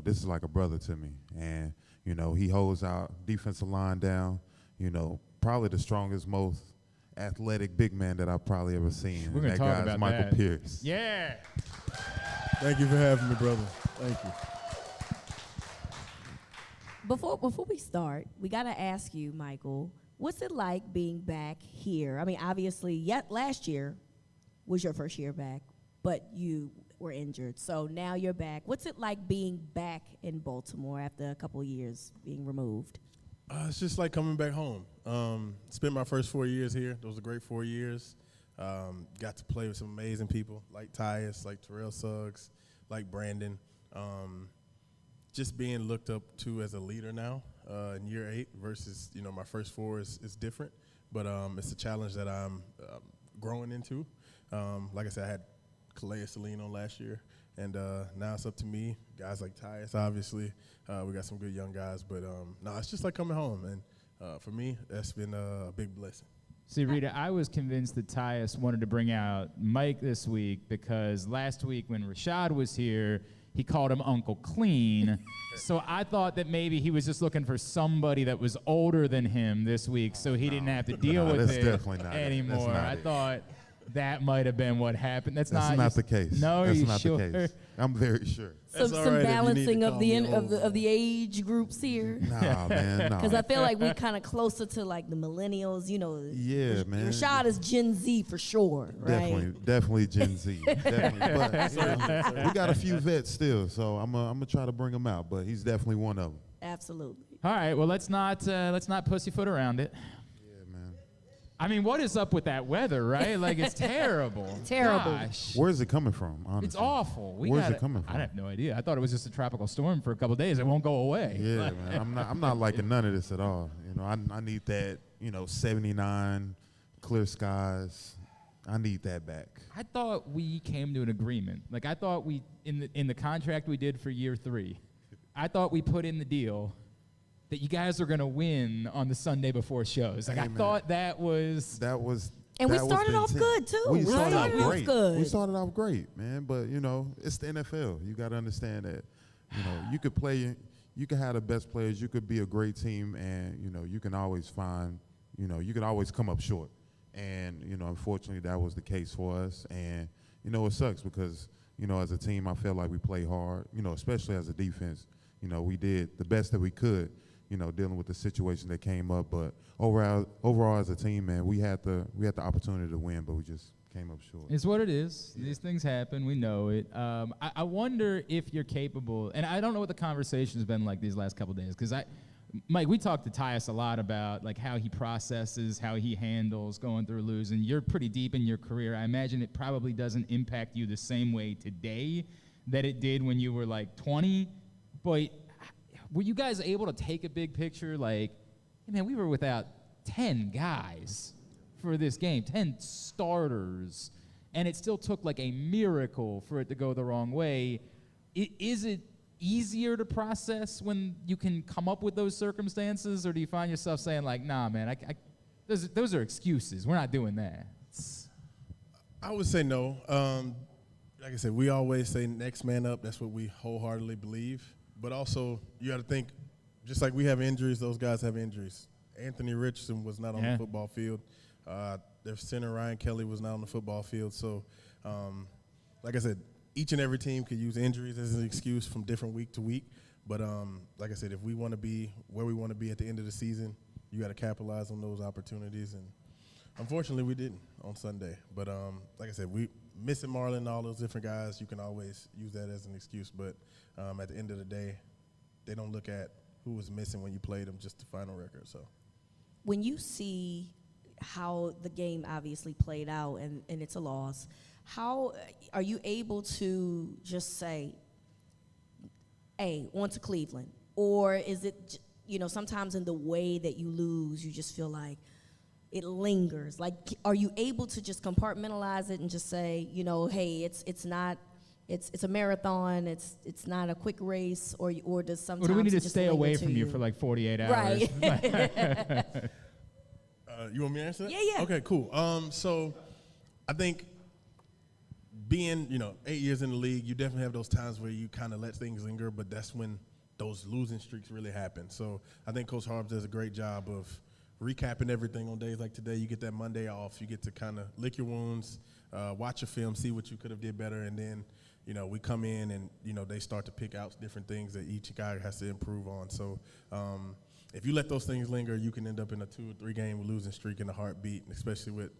this is like a brother to me. And, he holds our defensive line down, probably the strongest, most athletic big man that I've probably ever seen. We're going to talk about that. Michael Pierce. Yeah. Thank you for having me, brother. Thank you. Before we start, we got to ask you, Michael, what's it like being back here? I mean, obviously, last year was your first year back, but you were injured. So now you're back. What's it like being back in Baltimore after a couple of years being removed? It's just like coming back home. Spent my first 4 years here. Those were great 4 years. Got to play with some amazing people like Tyus, like Terrell Suggs, like Brandon. Just being looked up to as a leader now in year 8 versus, my first 4 is different. But it's a challenge that I'm growing into. Like I said, I had Calais Celine on last year. And now it's up to me. Guys like Tyus, obviously. We got some good young guys. But, it's just like coming home. And for me, that's been a big blessing. See, Rita, I was convinced that Tyus wanted to bring out Mike this week because last week when Rashad was here, he called him Uncle Clean. So I thought that maybe he was just looking for somebody that was older than him this week so he didn't have to deal with that's it definitely not anymore. That's not I it. thought that might have been what happened. That's not the case. No, that's you not sure? the case. I'm very sure. Some balancing of the age groups here. Nah, man, nah. Because I feel like we're kind of closer to like the millennials, you know. Yeah, man. Rashad is Gen Z for sure, right? Definitely Gen Z. Definitely. But, you know, we got a few vets still, so I'm gonna try to bring him out. But he's definitely one of them. Absolutely. All right. Well, let's not pussyfoot around it. I mean, what is up with that weather, right? Like, it's terrible. Terrible. Gosh. Where's it coming from, honestly? It's awful. Where's it coming from? I have no idea. I thought it was just a tropical storm for a couple of days. It won't go away. Yeah, man. I'm not liking none of this at all. You know, I need that, 79, clear skies. I need that back. I thought we came to an agreement. Like, I thought we, in the contract we did for year 3, I thought we put in the deal that you guys are going to win on the Sunday before shows. Like, I thought that was... And we started off good, too. We started off great. Good. We started off great, man. But, it's the NFL. You got to understand that, you could play, you can have the best players, you could be a great team, and, you can always find, you can always come up short. And, unfortunately, that was the case for us. And, it sucks because, as a team, I felt like we played hard, especially as a defense. We did the best that we could. Dealing with the situation that came up, but overall as a team, man, we had the opportunity to win, but we just came up short. It's what it is. Yeah. These things happen. We know it. I wonder if you're capable, and I don't know what the conversation's been like these last couple of days, because Mike, we talked to Tyus a lot about like how he processes, how he handles going through losing. You're pretty deep in your career. I imagine it probably doesn't impact you the same way today that it did when you were like 20, but were you guys able to take a big picture? Like, hey man, we were without 10 guys for this game, 10 starters, and it still took like a miracle for it to go the wrong way. Is it easier to process when you can come up with those circumstances, or do you find yourself saying like, nah, man, those are excuses. We're not doing that. I would say no. Like I said, we always say next man up. That's what we wholeheartedly believe. But also, you got to think, just like we have injuries, those guys have injuries. Anthony Richardson was not on the football field. Their center, Ryan Kelly, was not on the football field. So, like I said, each and every team could use injuries as an excuse from different week to week. But like I said, if we want to be where we want to be at the end of the season, you got to capitalize on those opportunities. And unfortunately, we didn't on Sunday. But like I said, we missing Marlon and all those different guys, you can always use that as an excuse. But at the end of the day, they don't look at who was missing when you played them, just the final record. So, when you see how the game obviously played out and it's a loss, how are you able to just say, hey, on to Cleveland? Or is it, sometimes in the way that you lose, you just feel like it lingers? Like, are you able to just compartmentalize it and just say, hey, it's not, it's a marathon, it's not a quick race, or does sometimes? Or do we need to just stay away from you you for like 48 hours? Right. You want me to answer that? Yeah. Okay, cool. So I think being, 8 years in the league, you definitely have those times where you kind of let things linger, but that's when those losing streaks really happen. So I think Coach Harbs does a great job of recapping everything on days like today. You get that Monday off. You get to kind of lick your wounds, watch your film, see what you could have did better, and then, we come in and, they start to pick out different things that each guy has to improve on. So if you let those things linger, you can end up in a 2 or 3 game losing streak in a heartbeat, especially with,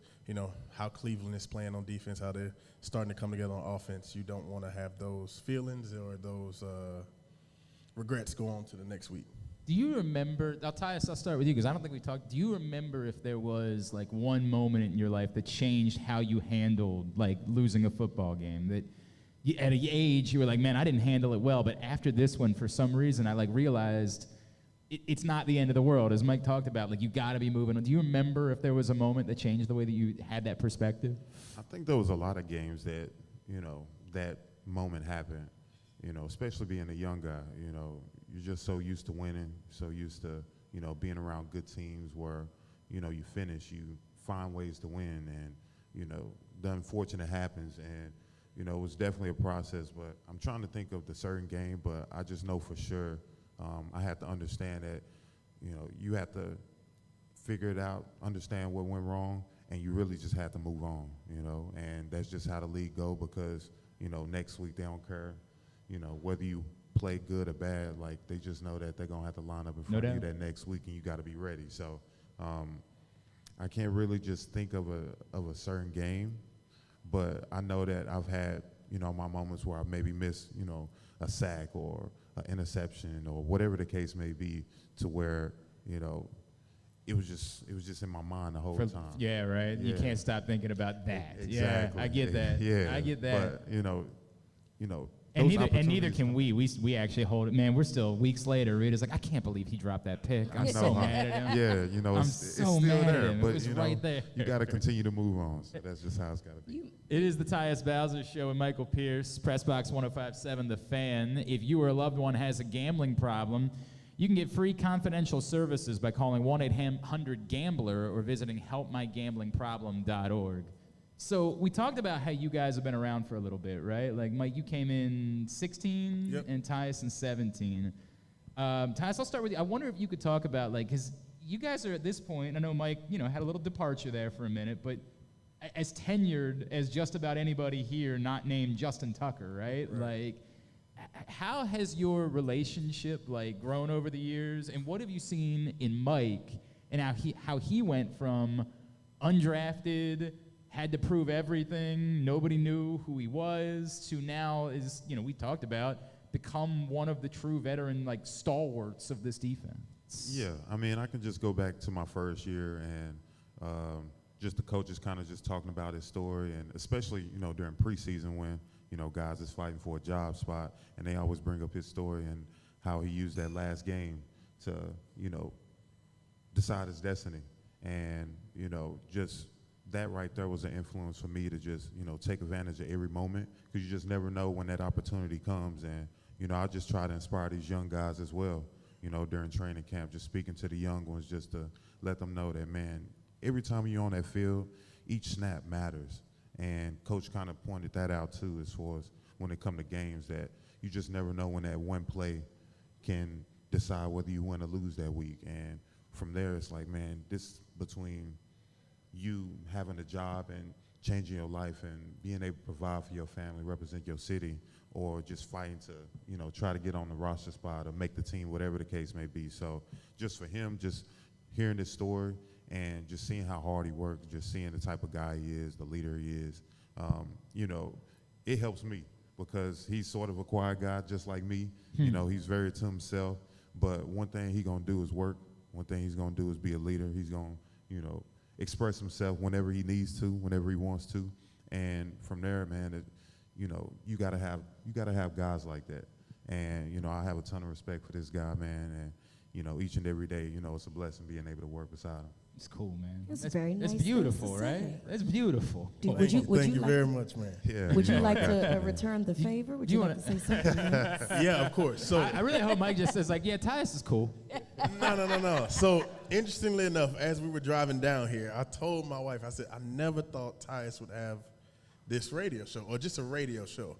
how Cleveland is playing on defense, how they're starting to come together on offense. You don't want to have those feelings or those regrets go on to the next week. Do you remember, Tyus, I'll start with you because I don't think we talked. Do you remember if there was like one moment in your life that changed how you handled like losing a football game? That at an age you were like, man, I didn't handle it well, but after this one, for some reason, I like realized it's not the end of the world, as Mike talked about. Like, you got to be moving on. Do you remember if there was a moment that changed the way that you had that perspective? I think there was a lot of games that, that moment happened, especially being a young guy. You're just so used to winning, so used to, being around good teams where, you finish, you find ways to win, and, the unfortunate happens. And, it was definitely a process, but I'm trying to think of the certain game, but I just know for sure I had to understand that, you have to figure it out, understand what went wrong, and you really just have to move on, you know, and that's just how the league go because, you know, next week they don't care, you know, whether you play good or bad, like they just know that they're going to have to line up in front of you that next week and you got to be ready. So I can't really just think of a certain game, but I know that I've had, you know, my moments where I maybe missed, you know, a sack or an interception or whatever the case may be to where, you know, it was just in my mind the whole time. Yeah, right. Yeah. You can't stop thinking about that. Exactly. Yeah, I get that. Yeah, I get that. But you know, and those neither can opportunities- we actually hold it. Man, we're still weeks later. Rita's like, I can't believe he dropped that pick. I'm so mad at him. Yeah, you know, I'm it's so still mad there, at him. but It was you know, right there. you got to continue to move on. So that's just how it's got to be. It is the Tyus Bowser Show with Michael Pierce, Press Box 105.7 The Fan. If you or a loved one has a gambling problem, you can get free confidential services by calling 1-800-GAMBLER or visiting helpmygamblingproblem.org. So we talked about how you guys have been around for a little bit, right? Like, Mike, you came in 16 and Tyus in 17. Tyus, I'll start with you. I wonder if you could talk about, like, because you guys are at this point, I know Mike, you know, had a little departure there for a minute, but as tenured as just about anybody here not named Justin Tucker, right? Like, how has your relationship, like, grown over the years, and what have you seen in Mike and how he went from undrafted, had to prove everything, nobody knew who he was, to now is, you know, we talked about, become one of the true veteran, like, stalwarts of this defense? Yeah, I mean, I can just go back to my first year and just the coaches kind of just talking about his story, and especially, you know, during preseason when, you know, guys is fighting for a job spot, and they always bring up his story and how he used that last game to, you know, decide his destiny. And, you know, just that right there was an influence for me to just, you know, take advantage of every moment, because you just never know when that opportunity comes. And, you know, I just try to inspire these young guys as well, you know, during training camp, just speaking to the young ones just to let them know that, man, every time you're on that field, each snap matters. And Coach kind of pointed that out, too, as far as when it come to games, that you just never know when that one play can decide whether you win or lose that week. And from there, it's like, man, this between you having a job and changing your life and being able to provide for your family, represent your city, or just fighting to, you know, try to get on the roster spot or make the team, whatever the case may be. So just for him, just hearing this story and just seeing how hard he works, just seeing the type of guy he is, the leader he is, you know, it helps me because he's sort of a quiet guy just like me. You know, he's very to himself, but one thing he's going to do is work. One thing he's going to do is be a leader. He's going to, you know, express himself whenever he needs to, whenever he wants to. And from there, man, you know, you gotta have guys like that. And, you know, I have a ton of respect for this guy, man. And, you know, each and every day, you know, it's a blessing being able to work beside him. It's cool, man. That's very nice. It's beautiful, things to right? say. That's beautiful. Would you Thank you like very to- much, man. Yeah. Would you know, like I got to you. return the favor? Would you you like to wanna- say something else? Yeah, of course. So I really hope Mike just says, like, yeah, Tyus is cool. No. So interestingly enough, as we were driving down here, I told my wife, I said, I never thought Tyus would have this radio show or just a radio show.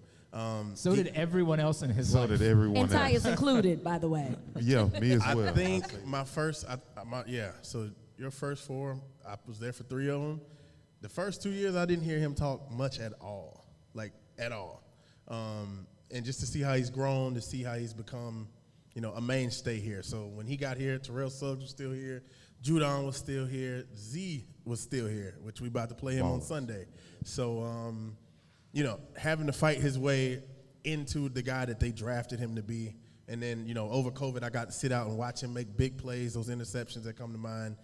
So did everyone else in his So life. did everyone And else. Tyus included, by the way. Yeah, me as well. I think my first, so your first four, I was there for 3 of them. The first 2 years, I didn't hear him talk much at all, like at all. And just to see how he's grown, to see how he's become, you know, a mainstay here. So when he got here, Terrell Suggs was still here, Judon was still here, Z was still here, which we about to play him on Sunday. So, you know, having to fight his way into the guy that they drafted him to be. And then, you know, over COVID, I got to sit out and watch him make big plays, those interceptions that come to mind.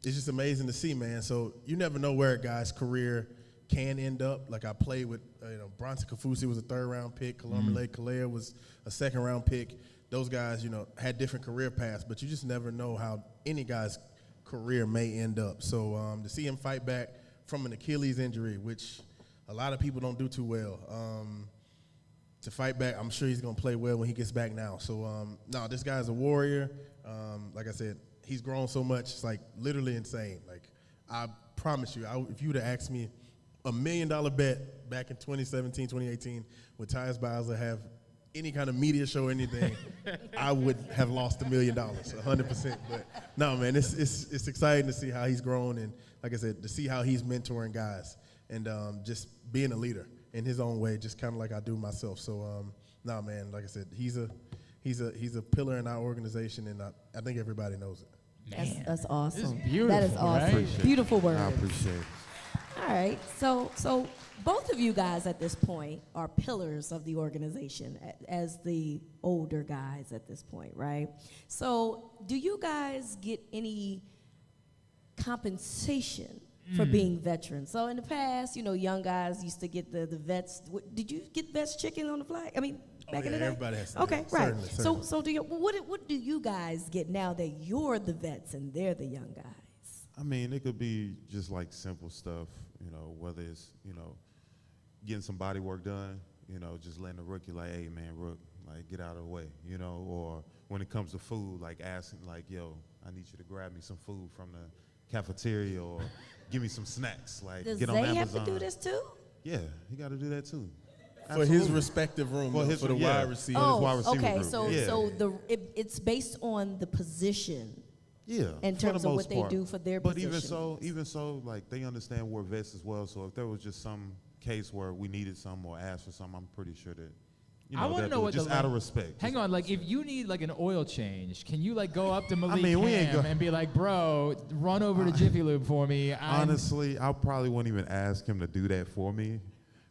It's just amazing to see, man. So you never know where a guy's career can end up. Like I played with, you know, Bronson Kafusi was a 3rd-round pick. Kalumale Kalea was a 2nd-round pick. Those guys, you know, had different career paths, but you just never know how any guy's career may end up. So to see him fight back from an Achilles injury, which a lot of people don't do too well, to fight back, I'm sure he's going to play well when he gets back now. So, no, this guy's a warrior. Like I said, he's grown so much, it's like literally insane. Like, I promise you, if you would have asked me $1 million bet back in 2017, 2018, would Tyus Bowser have any kind of media show or anything, I would have lost $1 million, 100%. But no, man, it's exciting to see how he's grown and like I said, to see how he's mentoring guys and just being a leader in his own way, just kind of like I do myself. So, nah, man, like I said, he's a pillar in our organization, and I think everybody knows it. That's awesome. This is beautiful, That is awesome. right? Beautiful words. I appreciate it. All right. So both of you guys at this point are pillars of the organization as the older guys at this point, right? So do you guys get any compensation for being veterans? So in the past, young guys used to get the vets. Did you get vets chicken on the flag? I mean, back in the day? Everybody has to. Okay, do it. right. Certainly. So what do you guys get now that you're the vets and they're the young guys? I mean, it could be just like simple stuff, whether it's, getting some body work done, just letting the rookie like, hey, man, Rook, like, get out of the way, or when it comes to food, like asking, like, yo, I need you to grab me some food from the cafeteria or give me some snacks, like, Does get on they Amazon. have to do this too? Yeah, he got to do that too. For his respective room, for the wide receiver. Okay, so it's based on the position. Yeah, in for terms the of most what they part. do for their but position. even so, like, they understand we're vets as well. So if there was just some case where we needed some or asked for some, I'm pretty sure that, I want to know what just out of respect. Hang on, like if you need like an oil change, can you like go up to Malik we ain't Cam and be like, bro, run over to Jiffy Lube for me? Honestly, I probably wouldn't even ask him to do that for me.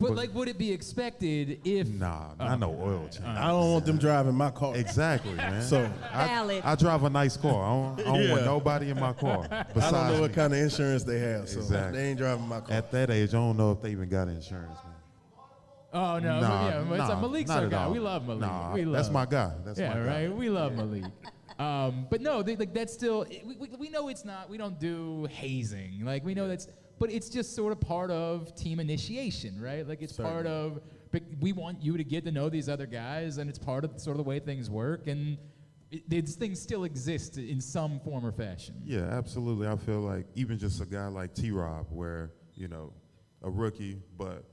But like, would it be expected if? Nah, not no oil change. I don't want them driving my car. Exactly, man. So I drive a nice car. I don't want nobody in my car. Besides I don't know what me. kind of insurance they have, so Exactly. they ain't driving my car. At that age, I don't know if they even got insurance, man. Oh no, it's Malik's not our at guy. all. We love Malik. Nah, we love that's my guy. That's yeah, my guy. right. We love Malik. But no, that's still. We know it's not. We don't do hazing. Like we know that's. But it's just sort of part of team initiation, right? Like it's part of. But we want you to get to know these other guys, and it's part of sort of the way things work, and these things still exist in some form or fashion. Yeah, absolutely. I feel like even just a guy like T-Rob, where a rookie, but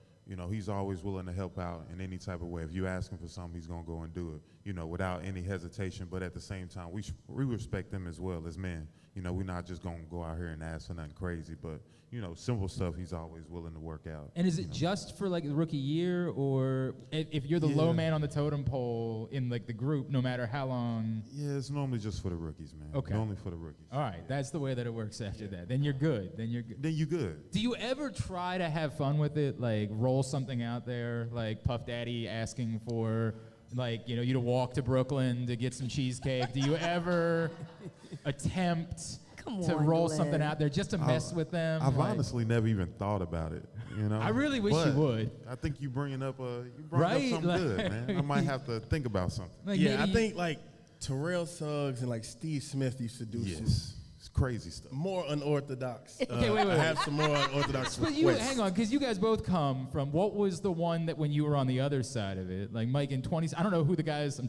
he's always willing to help out in any type of way. If you ask him for something, he's gonna go and do it, without any hesitation. But at the same time, we respect them as well as men. We're not just gonna go out here and ask for nothing crazy, but simple stuff he's always willing to work out. And is it just for like the rookie year, or if you're the low man on the totem pole in like the group, no matter how long? Yeah, it's normally just for the rookies, man. Okay. Normally for the rookies. All right, that's the way that it works after that. Then you're good. Then you're good. Do you ever try to have fun with it, like roll something out there, like Puff Daddy asking for, like, you to walk to Brooklyn to get some cheesecake? Do you ever attempt to roll something out there just to mess with them? I've honestly never even thought about it. I really wish you would. I think you bringing up something Like- good, man. I might have to think about something. I think like Terrell Suggs and like Steve Smith used to do some it's crazy stuff. more unorthodox. Okay, wait. I have some more unorthodox But requests. hang on, because you guys both come from, what was the one that when you were on the other side of it, like Mike in I don't know who the guys,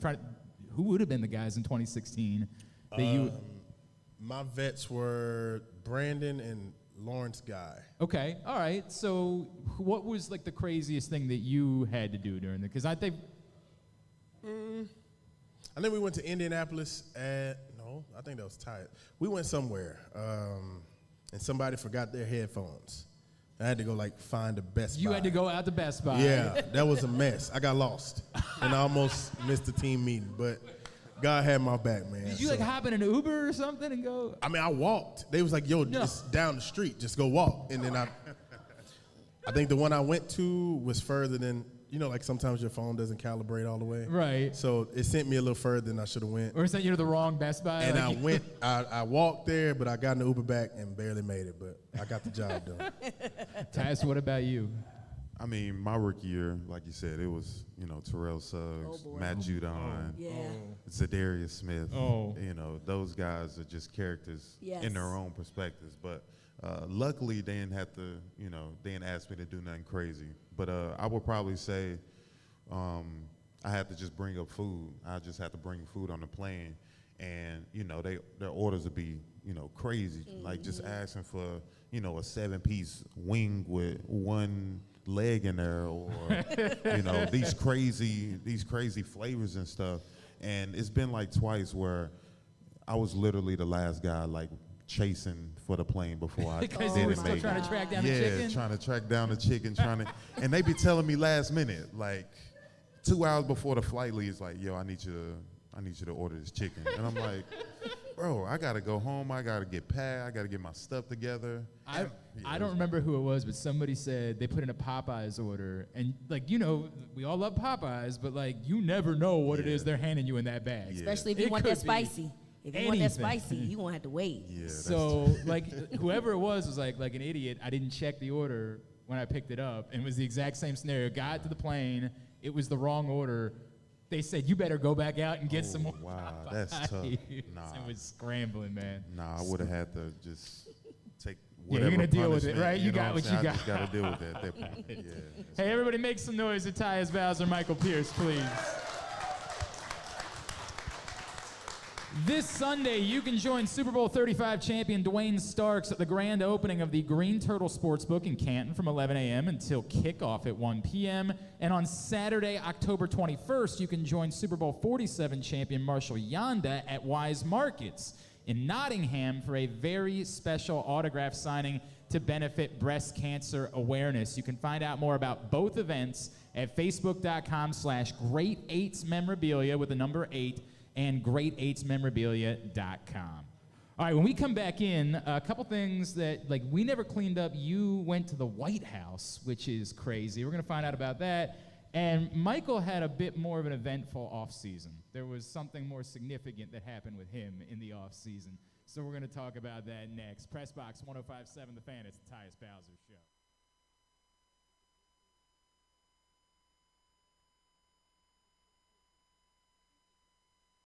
who would have been the guys in 2016 that you. My vets were Brandon and Lawrence Guy. Okay, all right. So what was like the craziest thing that you had to do during the, because I think. I think we went to Indianapolis I think that was tired. We went somewhere, and somebody forgot their headphones. I had to go like find the Best Buy. You had to go out to Best Buy. Yeah, that was a mess. I got lost, and I almost missed the team meeting, but God had my back, man. Did you like hop in an Uber or something and go? I mean, I walked. They was like, yo, it's down the street. Just go walk. And then I think the one I went to was further than, like sometimes your phone doesn't calibrate all the way. Right. So it sent me a little further than I should have went. Or sent you to the wrong Best Buy? And I walked there, but I got an Uber back and barely made it, but I got the job done. Tyus, what about you? I mean, my rookie year, like you said, it was, Terrell Suggs, Matt Judon, Zadarius Smith. Those guys are just characters in their own perspectives. But luckily, they didn't have to, they didn't ask me to do nothing crazy. But I would probably say I had to just bring up food. I just had to bring food on the plane. And, their orders would be, crazy. Like just asking for, a 7-piece wing with one leg in there, or these crazy flavors and stuff. And it's been like twice where I was literally the last guy like chasing for the plane before I Because didn't you were still make trying it. to track down the chicken? Yeah, trying to track down the chicken, and they be telling me last minute, like 2 hours before the flight leaves, like, yo, I need you to order this chicken. And I'm like, bro, I gotta go home, I gotta get packed, I gotta get my stuff together. I don't remember who it was, but somebody said they put in a Popeyes order, and like, you know, we all love Popeyes, but like, you never know what it is they're handing you in that bag. Especially if you want that spicy. If you want that spicy, you won't have to wait. Yeah, so like, whoever it was like an idiot. I didn't check the order when I picked it up, and it was the exact same scenario. Got to the plane, it was the wrong order. They said, you better go back out and get some more. Wow, Popeyes. that's tough. Nah. It was scrambling, man. Nah, I would have had to just take Yeah, whatever you're going to deal with it, punishment, right? You got what I'm you saying? got. I just got to deal with that at that point. Yeah. Hey, everybody make some noise at Tyus Bowser, Michael Pierce, please. This Sunday, you can join Super Bowl 35 champion Dwayne Starks at the grand opening of the Green Turtle Sportsbook in Canton from 11 a.m. until kickoff at 1 p.m. And on Saturday, October 21st, you can join Super Bowl 47 champion Marshall Yonda at Wise Markets in Nottingham for a very special autograph signing to benefit breast cancer awareness. You can find out more about both events at facebook.com/great8memorabilia with the number 8 and great8memorabilia.com. All right, when we come back in, a couple things that, like, we never cleaned up. You went to the White House, which is crazy. We're going to find out about that. And Michael had a bit more of an eventful offseason. There was something more significant that happened with him in the offseason. So we're going to talk about that next. Press Box 105.7 The Fan. It's the Tyus Bowser Show.